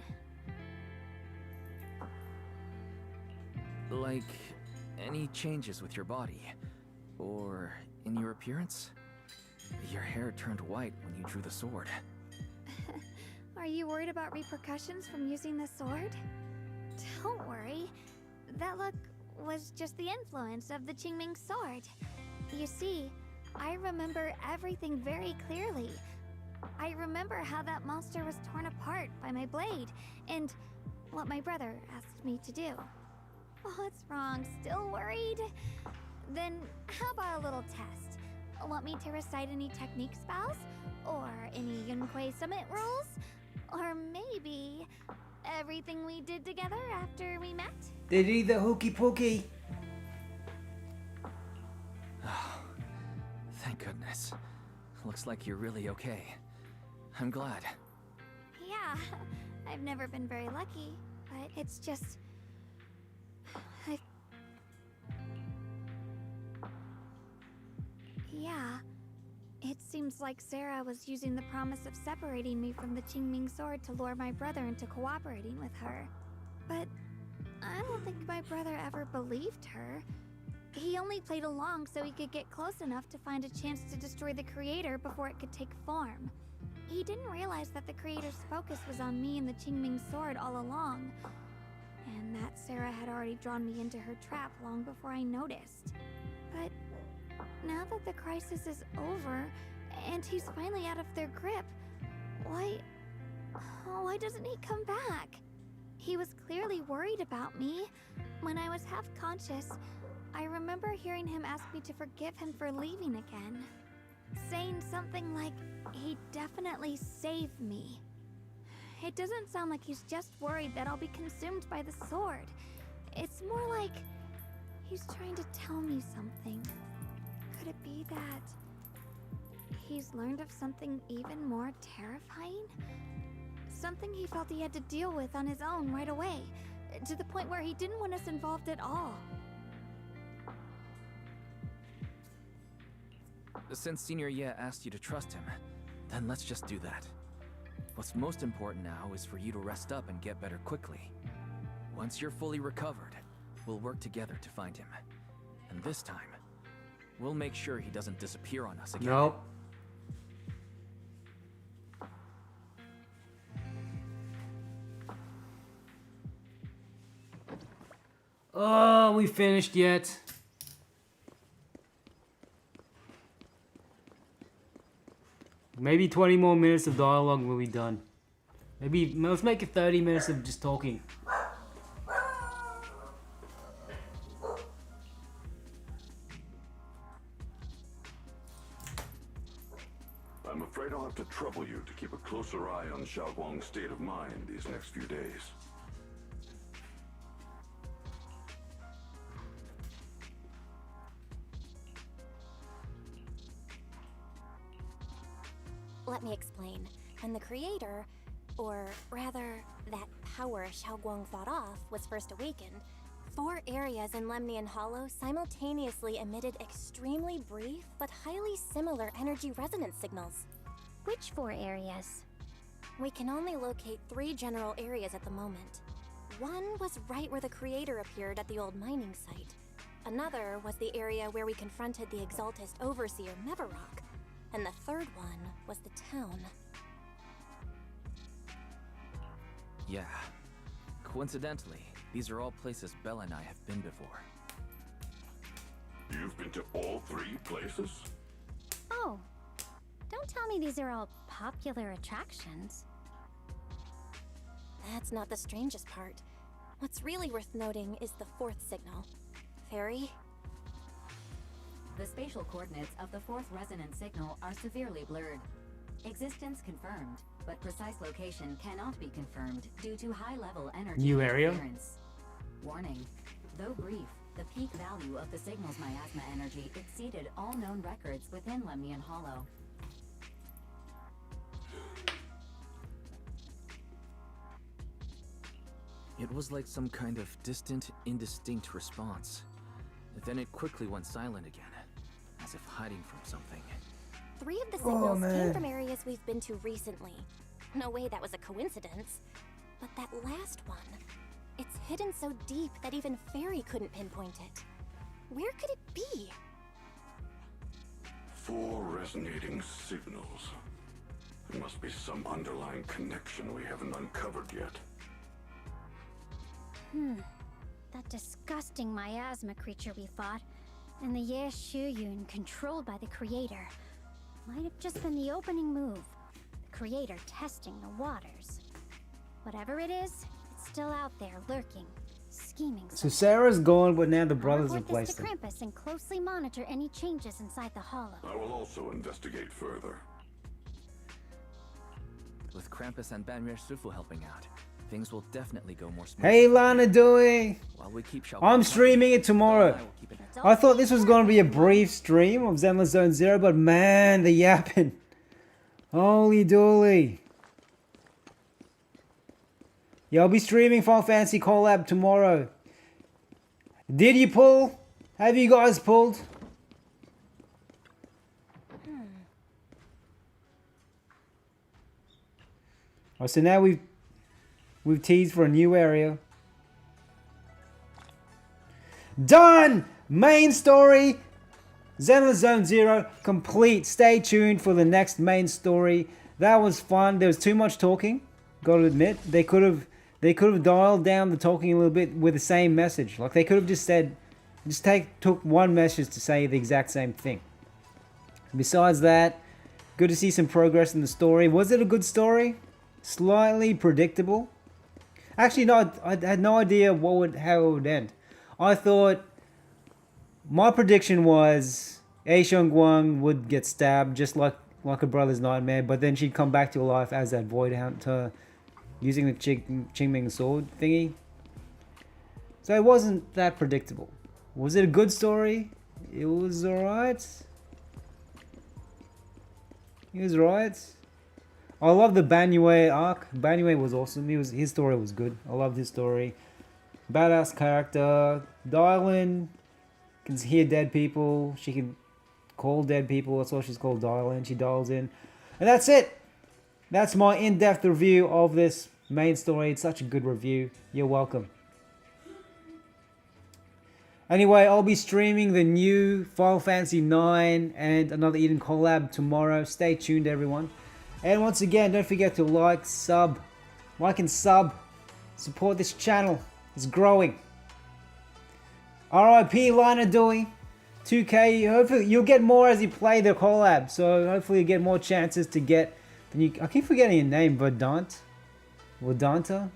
Like, any changes with your body? Or in your appearance? Your hair turned white when you drew the sword. Are you worried about repercussions from using the sword? Don't worry. That look was just the influence of the Qingming sword. You see, I remember everything very clearly. I remember how that monster was torn apart by my blade, and what my brother asked me to do. What's wrong? Still worried? Then how about a little test? Want me to recite any technique spells? Or any Yunquei Summit rules? Or maybe everything we did together after we met? Did he the hooky pooky? Thank goodness. Looks like you're really okay. I'm glad. Yeah, I've never been very lucky, but it's just... Yeah, it seems like Sarah was using the promise of separating me from the Qingming sword to lure my brother into cooperating with her. But I don't think my brother ever believed her. He only played along so he could get close enough to find a chance to destroy the creator before it could take form. He didn't realize that the creator's focus was on me and the Qingming sword all along, and that Sarah had already drawn me into her trap long before I noticed. But now that the crisis is over, and he's finally out of their grip, why doesn't he come back? He was clearly worried about me. When I was half conscious, I remember hearing him ask me to forgive him for leaving again. Saying something like, he definitely saved me. It doesn't sound like he's just worried that I'll be consumed by the sword. It's more like he's trying to tell me something. Could it be that he's learned of something even more terrifying? Something he felt he had to deal with on his own right away, to the point where he didn't want us involved at all. Since Senior Ye asked you to trust him, then let's just do that. What's most important now is for you to rest up and get better quickly. Once you're fully recovered, we'll work together to find him. And this time, we'll make sure he doesn't disappear on us again. Nope. Oh, we finished yet? Maybe 20 more minutes of dialogue and we'll be done. Maybe let's make it 30 minutes of just talking. I'm afraid I'll have to trouble you to keep a closer eye on Xiaoguang's state of mind these next few days. Let me explain. When the creator, or rather, that power Xiaoguang fought off, was first awakened, 4 areas in Lemnian Hollow simultaneously emitted extremely brief but highly similar energy resonance signals. Which 4 areas? We can only locate 3 general areas at the moment. One was right where the creator appeared at the old mining site. Another was the area where we confronted the Exaltist Overseer Neverrock. And the third one was the town. Yeah. Coincidentally, these are all places Bella and I have been before. You've been to all 3 places? Oh, don't tell me these are all popular attractions. That's not the strangest part. What's really worth noting is the 4th signal. Fairy? The spatial coordinates of the 4th resonance signal are severely blurred. Existence confirmed, but precise location cannot be confirmed due to high-level energy New area? interference. Warning. Though brief, the peak value of the signal's miasma energy exceeded all known records within Lemnian Hollow. It was like some kind of distant, indistinct response. Then it quickly went silent again, as if hiding from something. 3 of the signals came from areas we've been to recently. No way that was a coincidence. But that last one, it's hidden so deep that even Fairy couldn't pinpoint it. Where could it be? 4 resonating signals. There must be some underlying connection we haven't uncovered yet. That disgusting miasma creature we fought, and the Ye Shuyun controlled by the creator, might have just been the opening move. The creator testing the waters. Whatever it is, it's still out there lurking, scheming. So Sarah's gone, but now the brothers I'll have report this placed to them. Krampus and closely monitor any changes inside the hollow. I will also investigate further. With Krampus and Banrier Sufu helping out, things will definitely go more smoothly. Hey Lana Dewey! While we keep I'm streaming it tomorrow. I thought this was going to be a brief stream of Zenless Zone Zero, but man, the yapping. Holy dooly. Yeah, I'll be streaming Final Fantasy Collab tomorrow. Did you pull? Have you guys pulled? Oh, so now we've teased for a new area. Done! Main story, Zenless Zone Zero, complete. Stay tuned for the next main story. That was fun. There was too much talking, gotta admit. They could have dialed down the talking a little bit with the same message. Like they could have just said, took one message to say the exact same thing. Besides that, good to see some progress in the story. Was it a good story? Slightly predictable. Actually, no, I had no idea how it would end. I thought My prediction was A Guang would get stabbed just like her brother's nightmare, but then she'd come back to life as that void hunter using the Qingming sword thingy. So it wasn't that predictable. Was it a good story? It was alright. He was right. I love the Banyue arc. Banyue was awesome. His story was good. I loved his story. Badass character. Dialyn can hear dead people. She can call dead people. That's why she's called Dialyn. She dials in. And that's it. That's my in-depth review of this main story. It's such a good review. You're welcome. Anyway, I'll be streaming the new Final Fantasy IX and another Eden collab tomorrow. Stay tuned, everyone. And once again, don't forget to like and sub. Support this channel. It's growing. RIP Liner Dewey. 2K. Hopefully, you'll get more as you play the collab. So hopefully you get more chances to get the new... I keep forgetting your name, Verdant. Verdanta.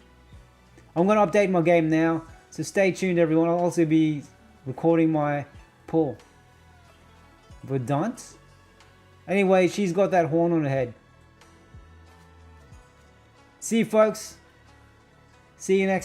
I'm going to update my game now. So stay tuned, everyone. I'll also be recording my pull. Verdant? Anyway, she's got that horn on her head. See you, folks. See you next